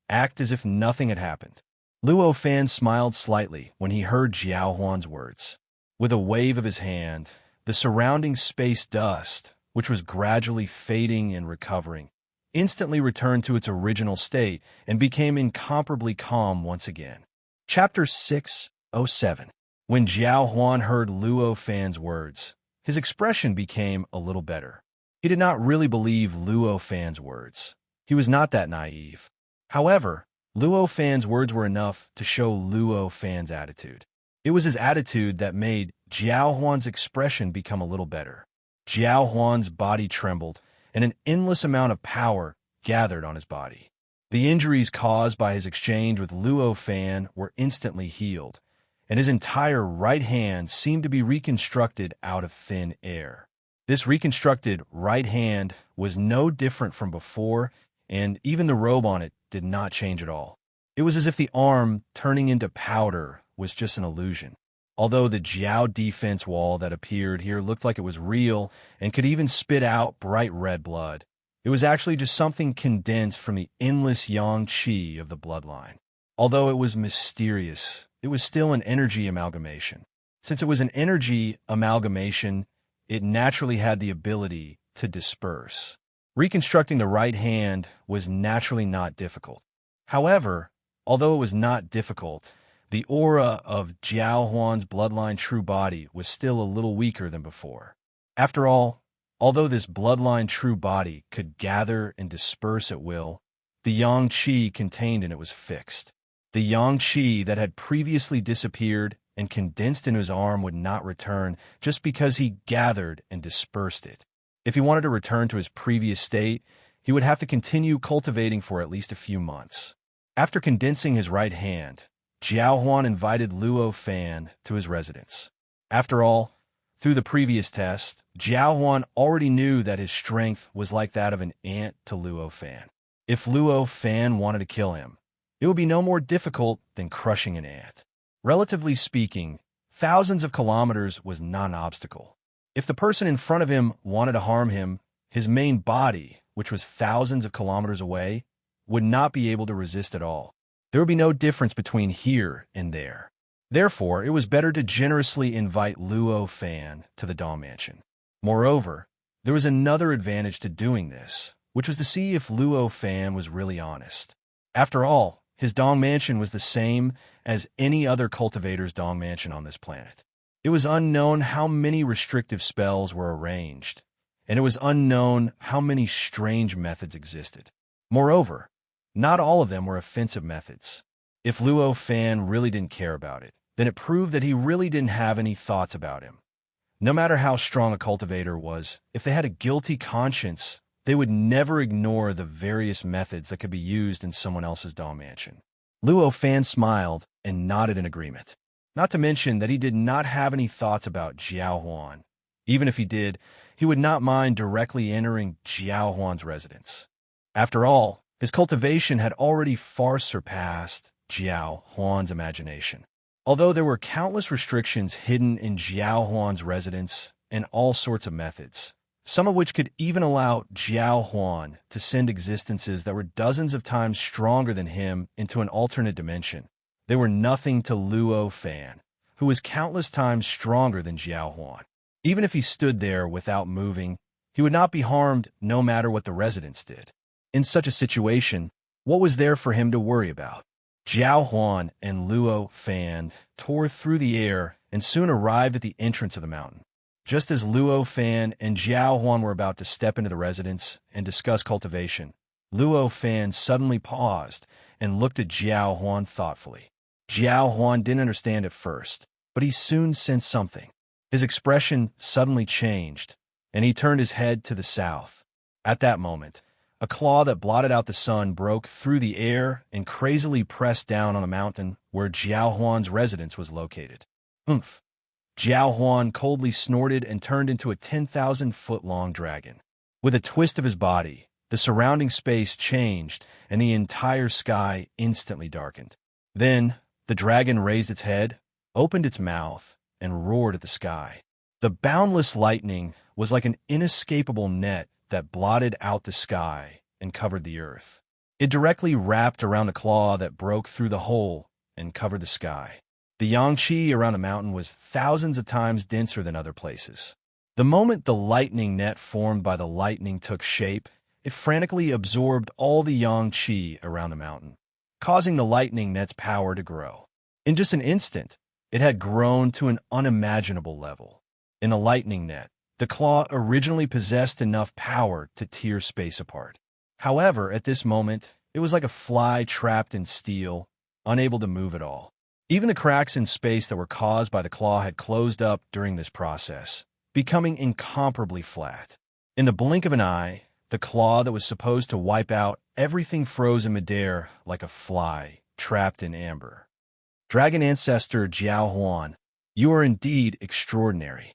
act as if nothing had happened? Luo Fan smiled slightly when he heard Jiao Huan's words. With a wave of his hand, the surrounding space dust, which was gradually fading and recovering, instantly returned to its original state and became incomparably calm once again. Chapter 607. When Jiao Huan heard Luo Fan's words, his expression became a little better. He did not really believe Luo Fan's words. He was not that naive. However, Luo Fan's words were enough to show Luo Fan's attitude. It was his attitude that made Jiao Huan's expression become a little better. Jiao Huan's body trembled, and an endless amount of power gathered on his body. The injuries caused by his exchange with Luo Fan were instantly healed, and his entire right hand seemed to be reconstructed out of thin air. This reconstructed right hand was no different from before, and even the robe on it did not change at all. It was as if the arm turning into powder was just an illusion. Although the Jiao defense wall that appeared here looked like it was real and could even spit out bright red blood, it was actually just something condensed from the endless yang qi of the bloodline. Although it was mysterious, it was still an energy amalgamation. Since it was an energy amalgamation, it naturally had the ability to disperse. Reconstructing the right hand was naturally not difficult. However, although it was not difficult, the aura of Jiao Huan's bloodline true body was still a little weaker than before. After all, although this bloodline true body could gather and disperse at will, the yang qi contained in it was fixed. The yang qi that had previously disappeared and condensed in his arm would not return just because he gathered and dispersed it. If he wanted to return to his previous state, he would have to continue cultivating for at least a few months. After condensing his right hand, Jiao Huan invited Luo Fan to his residence. After all, through the previous test, Jiao Huan already knew that his strength was like that of an ant to Luo Fan. If Luo Fan wanted to kill him, it would be no more difficult than crushing an ant. Relatively speaking, thousands of kilometers was not an obstacle. If the person in front of him wanted to harm him, his main body, which was thousands of kilometers away, would not be able to resist at all. There would be no difference between here and there. Therefore, it was better to generously invite Luo Fan to the Dawn Mansion. Moreover, there was another advantage to doing this, which was to see if Luo Fan was really honest. After all, his Dawn Mansion was the same as any other cultivator's Dawn Mansion on this planet. It was unknown how many restrictive spells were arranged, and it was unknown how many strange methods existed. Moreover, not all of them were offensive methods. If Luo Fan really didn't care about it, then it proved that he really didn't have any thoughts about him. No matter how strong a cultivator was, if they had a guilty conscience, they would never ignore the various methods that could be used in someone else's Dawn Mansion. Luo Fan smiled and nodded in agreement. Not to mention that he did not have any thoughts about Jiao Huan. Even if he did, he would not mind directly entering Jiao Huan's residence. After all, his cultivation had already far surpassed Jiao Huan's imagination. Although there were countless restrictions hidden in Jiao Huan's residence and all sorts of methods, some of which could even allow Jiao Huan to send existences that were dozens of times stronger than him into an alternate dimension, they were nothing to Luo Fan, who was countless times stronger than Jiao Huan. Even if he stood there without moving, he would not be harmed no matter what the residents did. In such a situation, what was there for him to worry about? Jiao Huan and Luo Fan tore through the air and soon arrived at the entrance of the mountain. Just as Luo Fan and Jiao Huan were about to step into the residence and discuss cultivation, Luo Fan suddenly paused and looked at Jiao Huan thoughtfully. Jiao Huan didn't understand at first, but he soon sensed something. His expression suddenly changed, and he turned his head to the south. At that moment, a claw that blotted out the sun broke through the air and crazily pressed down on the mountain where Jiao Huan's residence was located. Oomph! Jiao Huan coldly snorted and turned into a 10,000-foot-long dragon. With a twist of his body, the surrounding space changed and the entire sky instantly darkened. Then, the dragon raised its head, opened its mouth, and roared at the sky. The boundless lightning was like an inescapable net that blotted out the sky and covered the earth. It directly wrapped around the claw that broke through the hole and covered the sky. The yangqi around the mountain was thousands of times denser than other places. The moment the lightning net formed by the lightning took shape, it frantically absorbed all the yangqi around the mountain, causing the lightning net's power to grow. In just an instant, it had grown to an unimaginable level. In the lightning net, the claw originally possessed enough power to tear space apart. However, at this moment, it was like a fly trapped in steel, unable to move at all. Even the cracks in space that were caused by the claw had closed up during this process, becoming incomparably flat. In the blink of an eye, the claw that was supposed to wipe out everything froze in midair like a fly trapped in amber. Dragon Ancestor Jiao Huan, you are indeed extraordinary.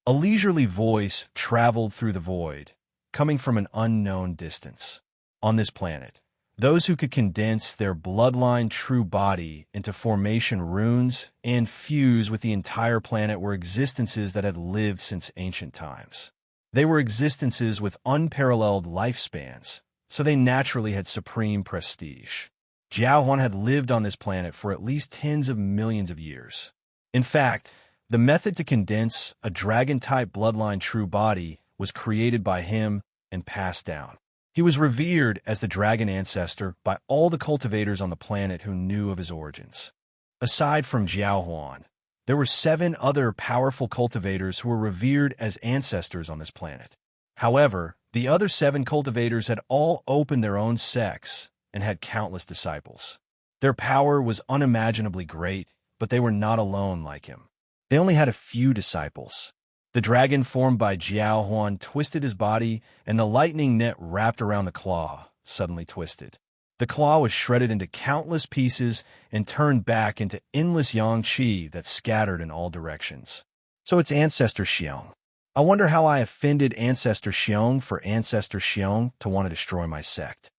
A leisurely voice traveled through the void, coming from an unknown distance. On this planet, those who could condense their bloodline true body into formation runes and fuse with the entire planet were existences that had lived since ancient times. They were existences with unparalleled lifespans, so they naturally had supreme prestige. Jiao Huan had lived on this planet for at least tens of millions of years. In fact, the method to condense a dragon-type bloodline true body was created by him and passed down. He was revered as the dragon ancestor by all the cultivators on the planet who knew of his origins. Aside from Jiao Huan, there were 7 other powerful cultivators who were revered as ancestors on this planet. However, the other 7 cultivators had all opened their own sects and had countless disciples. Their power was unimaginably great, but they were not alone like him. They only had a few disciples. The dragon formed by Jiao Huan twisted his body, and the lightning net wrapped around the claw suddenly twisted. The claw was shredded into countless pieces and turned back into endless yangqi that scattered in all directions. So it's Ancestor Xiong. I wonder how I offended Ancestor Xiong for Ancestor Xiong to want to destroy my sect.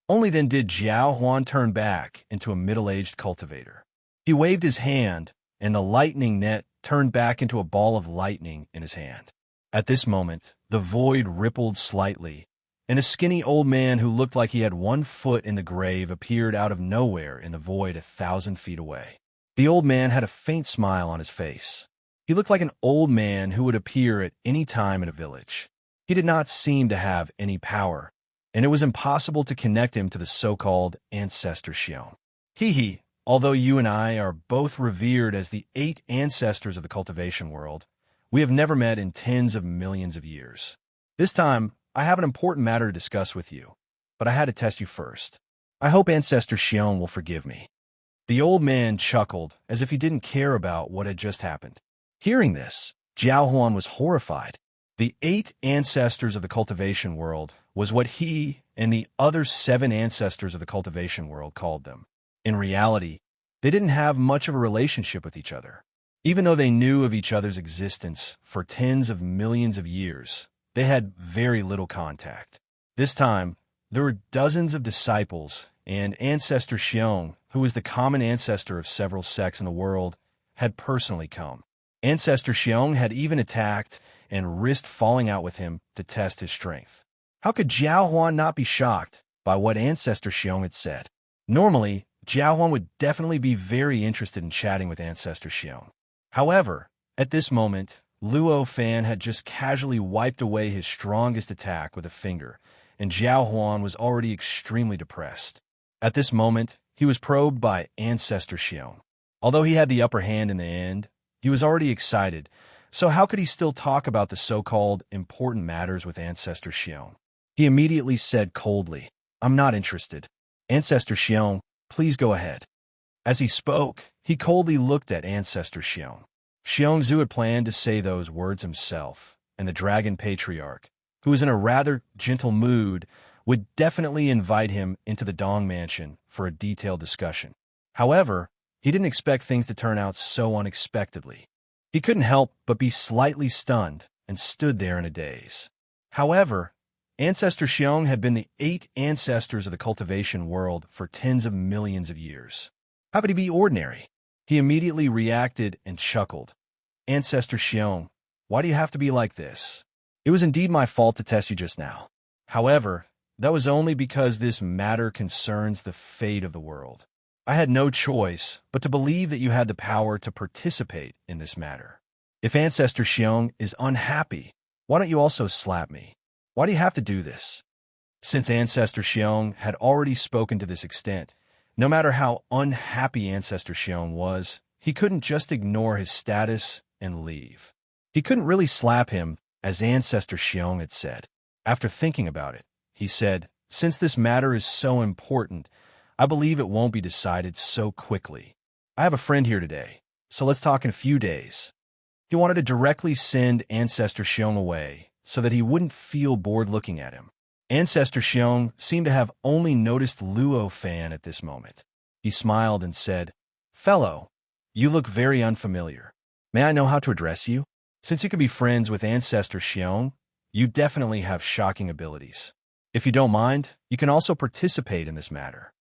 Only then did Jiao Huan turn back into a middle-aged cultivator. He waved his hand, and the lightning net turned back into a ball of lightning in his hand. At this moment, the void rippled slightly, and a skinny old man who looked like he had 1 foot in the grave appeared out of nowhere in the void 1,000 feet away. The old man had a faint smile on his face. He looked like an old man who would appear at any time in a village. He did not seem to have any power, and it was impossible to connect him to the so-called Ancestor Xiong. Hee, although you and I are both revered as the 8 ancestors of the cultivation world, we have never met in tens of millions of years. This time, I have an important matter to discuss with you, but I had to test you first. I hope Ancestor Xiong will forgive me. The old man chuckled as if he didn't care about what had just happened. Hearing this, Jiao Huan was horrified. The 8 ancestors of the cultivation world was what he and the other 7 ancestors of the cultivation world called them. In reality, they didn't have much of a relationship with each other. Even though they knew of each other's existence for tens of millions of years, they had very little contact. This time, there were dozens of disciples, and Ancestor Xiong, who was the common ancestor of several sects in the world, had personally come. Ancestor Xiong had even attacked and risked falling out with him to test his strength. How could Jiao Huan not be shocked by what Ancestor Xiong had said? Normally, Jiao Huan would definitely be very interested in chatting with Ancestor Xiong. However, at this moment, Luo Fan had just casually wiped away his strongest attack with a finger, and Jiao Huan was already extremely depressed. At this moment, he was probed by Ancestor Xiong. Although he had the upper hand in the end, he was already excited, so how could he still talk about the so-called important matters with Ancestor Xiong? He immediately said coldly, "I'm not interested. Ancestor Xiong, please go ahead." As he spoke, he coldly looked at Ancestor Xiong. Xiong Zhu had planned to say those words himself, and the Dragon Patriarch, who was in a rather gentle mood, would definitely invite him into the Dong Mansion for a detailed discussion. However, he didn't expect things to turn out so unexpectedly. He couldn't help but be slightly stunned and stood there in a daze. However, Ancestor Xiong had been the 8 ancestors of the cultivation world for tens of millions of years. How could he be ordinary? He immediately reacted and chuckled. Ancestor Xiong, why do you have to be like this? It was indeed my fault to test you just now. However, that was only because this matter concerns the fate of the world. I had no choice but to believe that you had the power to participate in this matter. If Ancestor Xiong is unhappy, why don't you also slap me? Why do you have to do this? Since Ancestor Xiong had already spoken to this extent, no matter how unhappy Ancestor Xiong was, he couldn't just ignore his status and leave. He couldn't really slap him, as Ancestor Xiong had said. After thinking about it, he said, since this matter is so important, I believe it won't be decided so quickly. I have a friend here today, so let's talk in a few days. He wanted to directly send Ancestor Xiong away so that he wouldn't feel bored looking at him. Ancestor Xiong seemed to have only noticed Luo Fan at this moment. He smiled and said, Fellow, you look very unfamiliar. May I know how to address you? Since you could be friends with Ancestor Xiong, you definitely have shocking abilities. If you don't mind, you can also participate in this matter.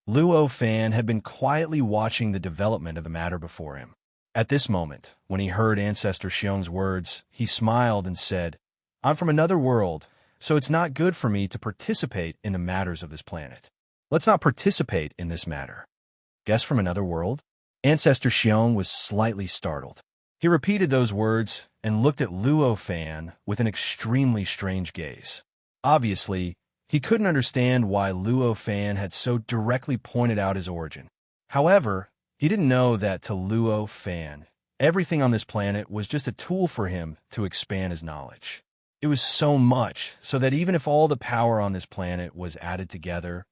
Luo Fan had been quietly watching the development of the matter before him. At this moment, when he heard Ancestor Xiong's words, he smiled and said, I'm from another world, so it's not good for me to participate in the matters of this planet. Let's not participate in this matter. Guest from another world? Ancestor Xiong was slightly startled. He repeated those words and looked at Luo Fan with an extremely strange gaze. Obviously, he couldn't understand why Luo Fan had so directly pointed out his origin. However, he didn't know that to Luo Fan, everything on this planet was just a tool for him to expand his knowledge. It was so much, so that even if all the power on this planet was added together,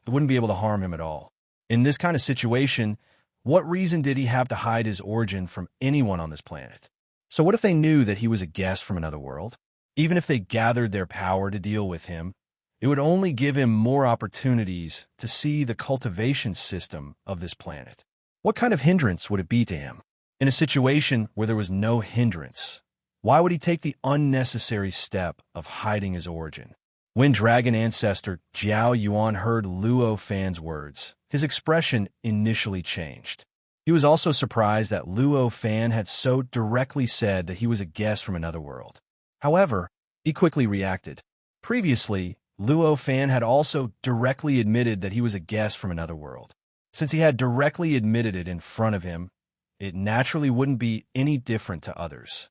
it wouldn't be able to harm him at all. In this kind of situation, what reason did he have to hide his origin from anyone on this planet? So what if they knew that he was a guest from another world? Even if they gathered their power to deal with him, it would only give him more opportunities to see the cultivation system of this planet. What kind of hindrance would it be to him? In a situation where there was no hindrance, why would he take the unnecessary step of hiding his origin? When Dragon Ancestor Jiao Yuan heard Luo Fan's words, his expression initially changed. He was also surprised that Luo Fan had so directly said that he was a guest from another world. However, he quickly reacted. Previously, Luo Fan had also directly admitted that he was a guest from another world. Since he had directly admitted it in front of him, it naturally wouldn't be any different to others.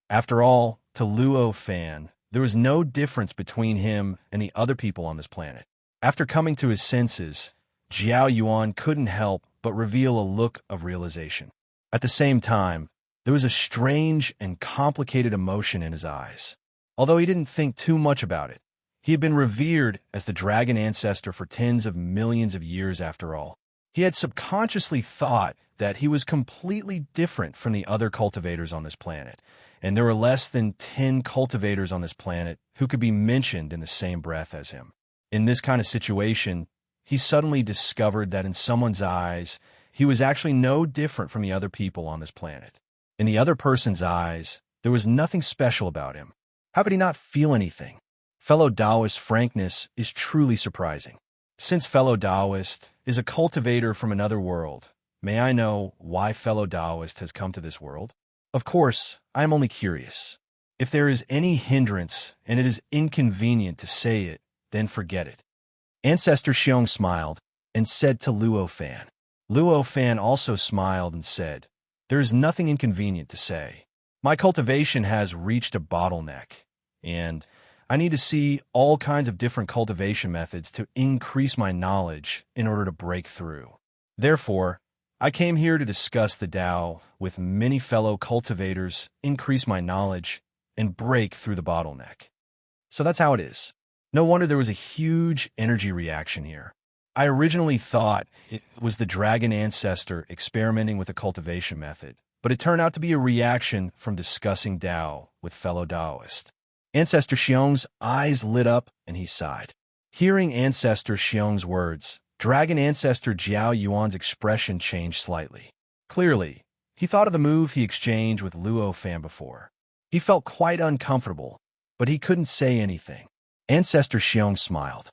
After all, to Luo Fan, there was no difference between him and the other people on this planet. After coming to his senses, Jiao Yuan couldn't help but reveal a look of realization. At the same time, there was a strange and complicated emotion in his eyes. Although he didn't think too much about it, he had been revered as the dragon ancestor for tens of millions of years after all. He had subconsciously thought that he was completely different from the other cultivators on this planet, and there were less than 10 cultivators on this planet who could be mentioned in the same breath as him. In this kind of situation, he suddenly discovered that in someone's eyes, he was actually no different from the other people on this planet. In the other person's eyes, there was nothing special about him. How could he not feel anything? Fellow Taoist frankness is truly surprising. Since fellow Taoist is a cultivator from another world, may I know why fellow Taoist has come to this world? Of course, I am only curious. If there is any hindrance and it is inconvenient to say it, then forget it. Ancestor Xiong smiled and said to Luo Fan. Luo Fan also smiled and said, there is nothing inconvenient to say. My cultivation has reached a bottleneck, and I need to see all kinds of different cultivation methods to increase my knowledge in order to break through. Therefore, I came here to discuss the Tao with many fellow cultivators, increase my knowledge, and break through the bottleneck. So that's how it is. No wonder there was a huge energy reaction here. I originally thought it was the dragon ancestor experimenting with a cultivation method, but it turned out to be a reaction from discussing Tao with fellow Taoist. Ancestor Xiong's eyes lit up and he sighed. Hearing Ancestor Xiong's words, Dragon Ancestor Jiao Yuan's expression changed slightly. Clearly, he thought of the move he exchanged with Luo Fan before. He felt quite uncomfortable, but he couldn't say anything. Ancestor Xiong smiled.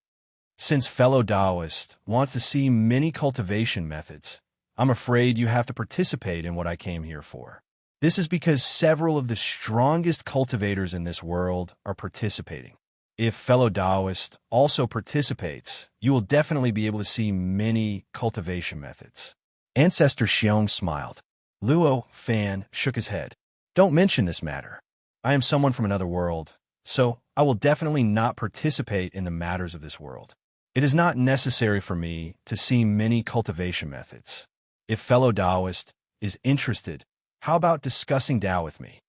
Since fellow Taoist wants to see many cultivation methods, I'm afraid you have to participate in what I came here for. This is because several of the strongest cultivators in this world are participating. If fellow Taoist also participates, you will definitely be able to see many cultivation methods. Ancestor Xiong smiled. Luo Fan shook his head. Don't mention this matter. I am someone from another world, so I will definitely not participate in the matters of this world. It is not necessary for me to see many cultivation methods. If fellow Taoist is interested, how about discussing Tao with me?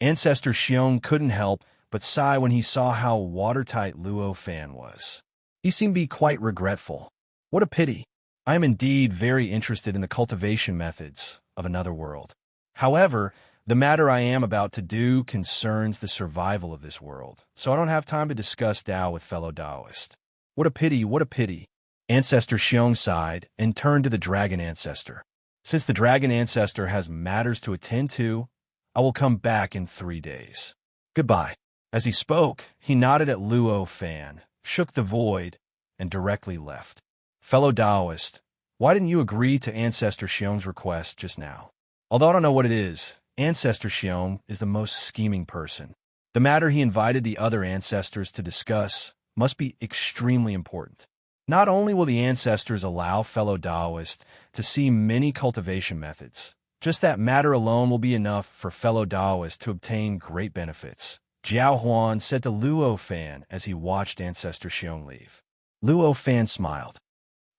Ancestor Xiong couldn't help but sigh when he saw how watertight Luo Fan was. He seemed to be quite regretful. What a pity. I am indeed very interested in the cultivation methods of another world. However, the matter I am about to do concerns the survival of this world, so I don't have time to discuss Tao with fellow Taoist. What a pity, what a pity. Ancestor Xiong sighed and turned to the Dragon Ancestor. Since the Dragon Ancestor has matters to attend to, I will come back in 3 days. Goodbye. As he spoke, he nodded at Luo Fan, shook the void, and directly left. Fellow Taoist, why didn't you agree to Ancestor Xiong's request just now? Although I don't know what it is, Ancestor Xiong is the most scheming person. The matter he invited the other ancestors to discuss must be extremely important. Not only will the ancestors allow fellow Taoists to see many cultivation methods, just that matter alone will be enough for fellow Taoists to obtain great benefits, Jiao Huan said to Luo Fan as he watched Ancestor Xiong leave. Luo Fan smiled.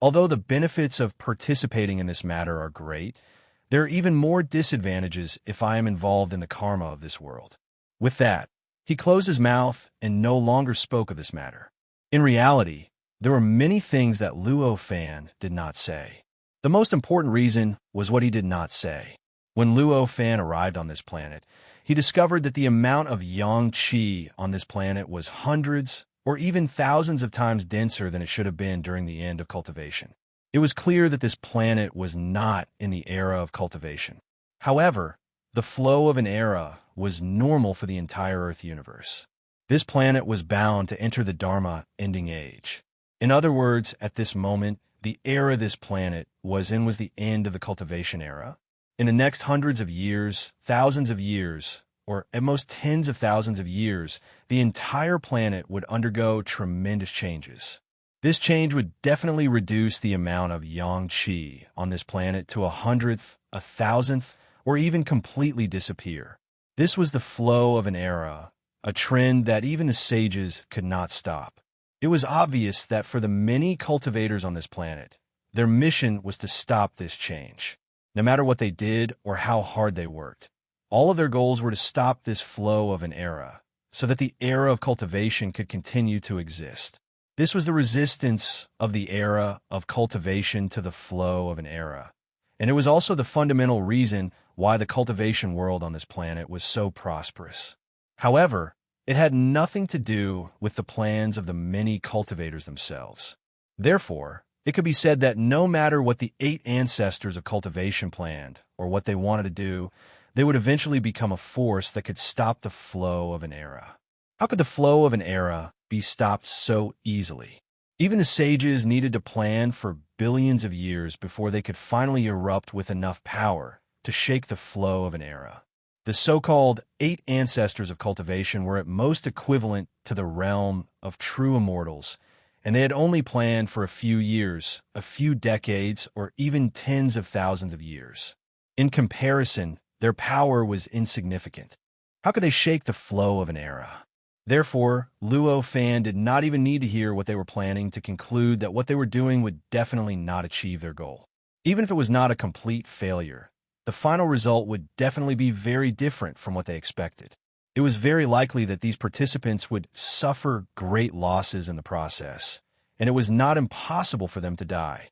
Although the benefits of participating in this matter are great, there are even more disadvantages if I am involved in the karma of this world. With that, he closed his mouth and no longer spoke of this matter. In reality, there were many things that Luo Fan did not say. The most important reason was what he did not say. When Luo Fan arrived on this planet, he discovered that the amount of yang qi on this planet was hundreds or even thousands of times denser than it should have been during the end of cultivation. It was clear that this planet was not in the era of cultivation. However, the flow of an era was normal for the entire Earth universe. This planet was bound to enter the Dharma ending age. In other words, at this moment, the era this planet was in was the end of the cultivation era. In the next hundreds of years, thousands of years, or at most tens of thousands of years, the entire planet would undergo tremendous changes. This change would definitely reduce the amount of yang qi on this planet to 100th, 1,000th, or even completely disappear. This was the flow of an era, a trend that even the sages could not stop. It was obvious that for the many cultivators on this planet, their mission was to stop this change. No matter what they did or how hard they worked, all of their goals were to stop this flow of an era, so that the era of cultivation could continue to exist. This was the resistance of the era of cultivation to the flow of an era, and it was also the fundamental reason why the cultivation world on this planet was so prosperous. However, it had nothing to do with the plans of the many cultivators themselves. Therefore, it could be said that no matter what the 8 ancestors of cultivation planned or what they wanted to do, they would eventually become a force that could stop the flow of an era. How could the flow of an era be stopped so easily? Even the sages needed to plan for billions of years before they could finally erupt with enough power to shake the flow of an era. The so-called 8 ancestors of cultivation were at most equivalent to the realm of true immortals, and they had only planned for a few years, a few decades, or even tens of thousands of years. In comparison, their power was insignificant. How could they shake the flow of an era? Therefore, Luo Fan did not even need to hear what they were planning to conclude that what they were doing would definitely not achieve their goal. Even if it was not a complete failure, the final result would definitely be very different from what they expected. It was very likely that these participants would suffer great losses in the process, and it was not impossible for them to die.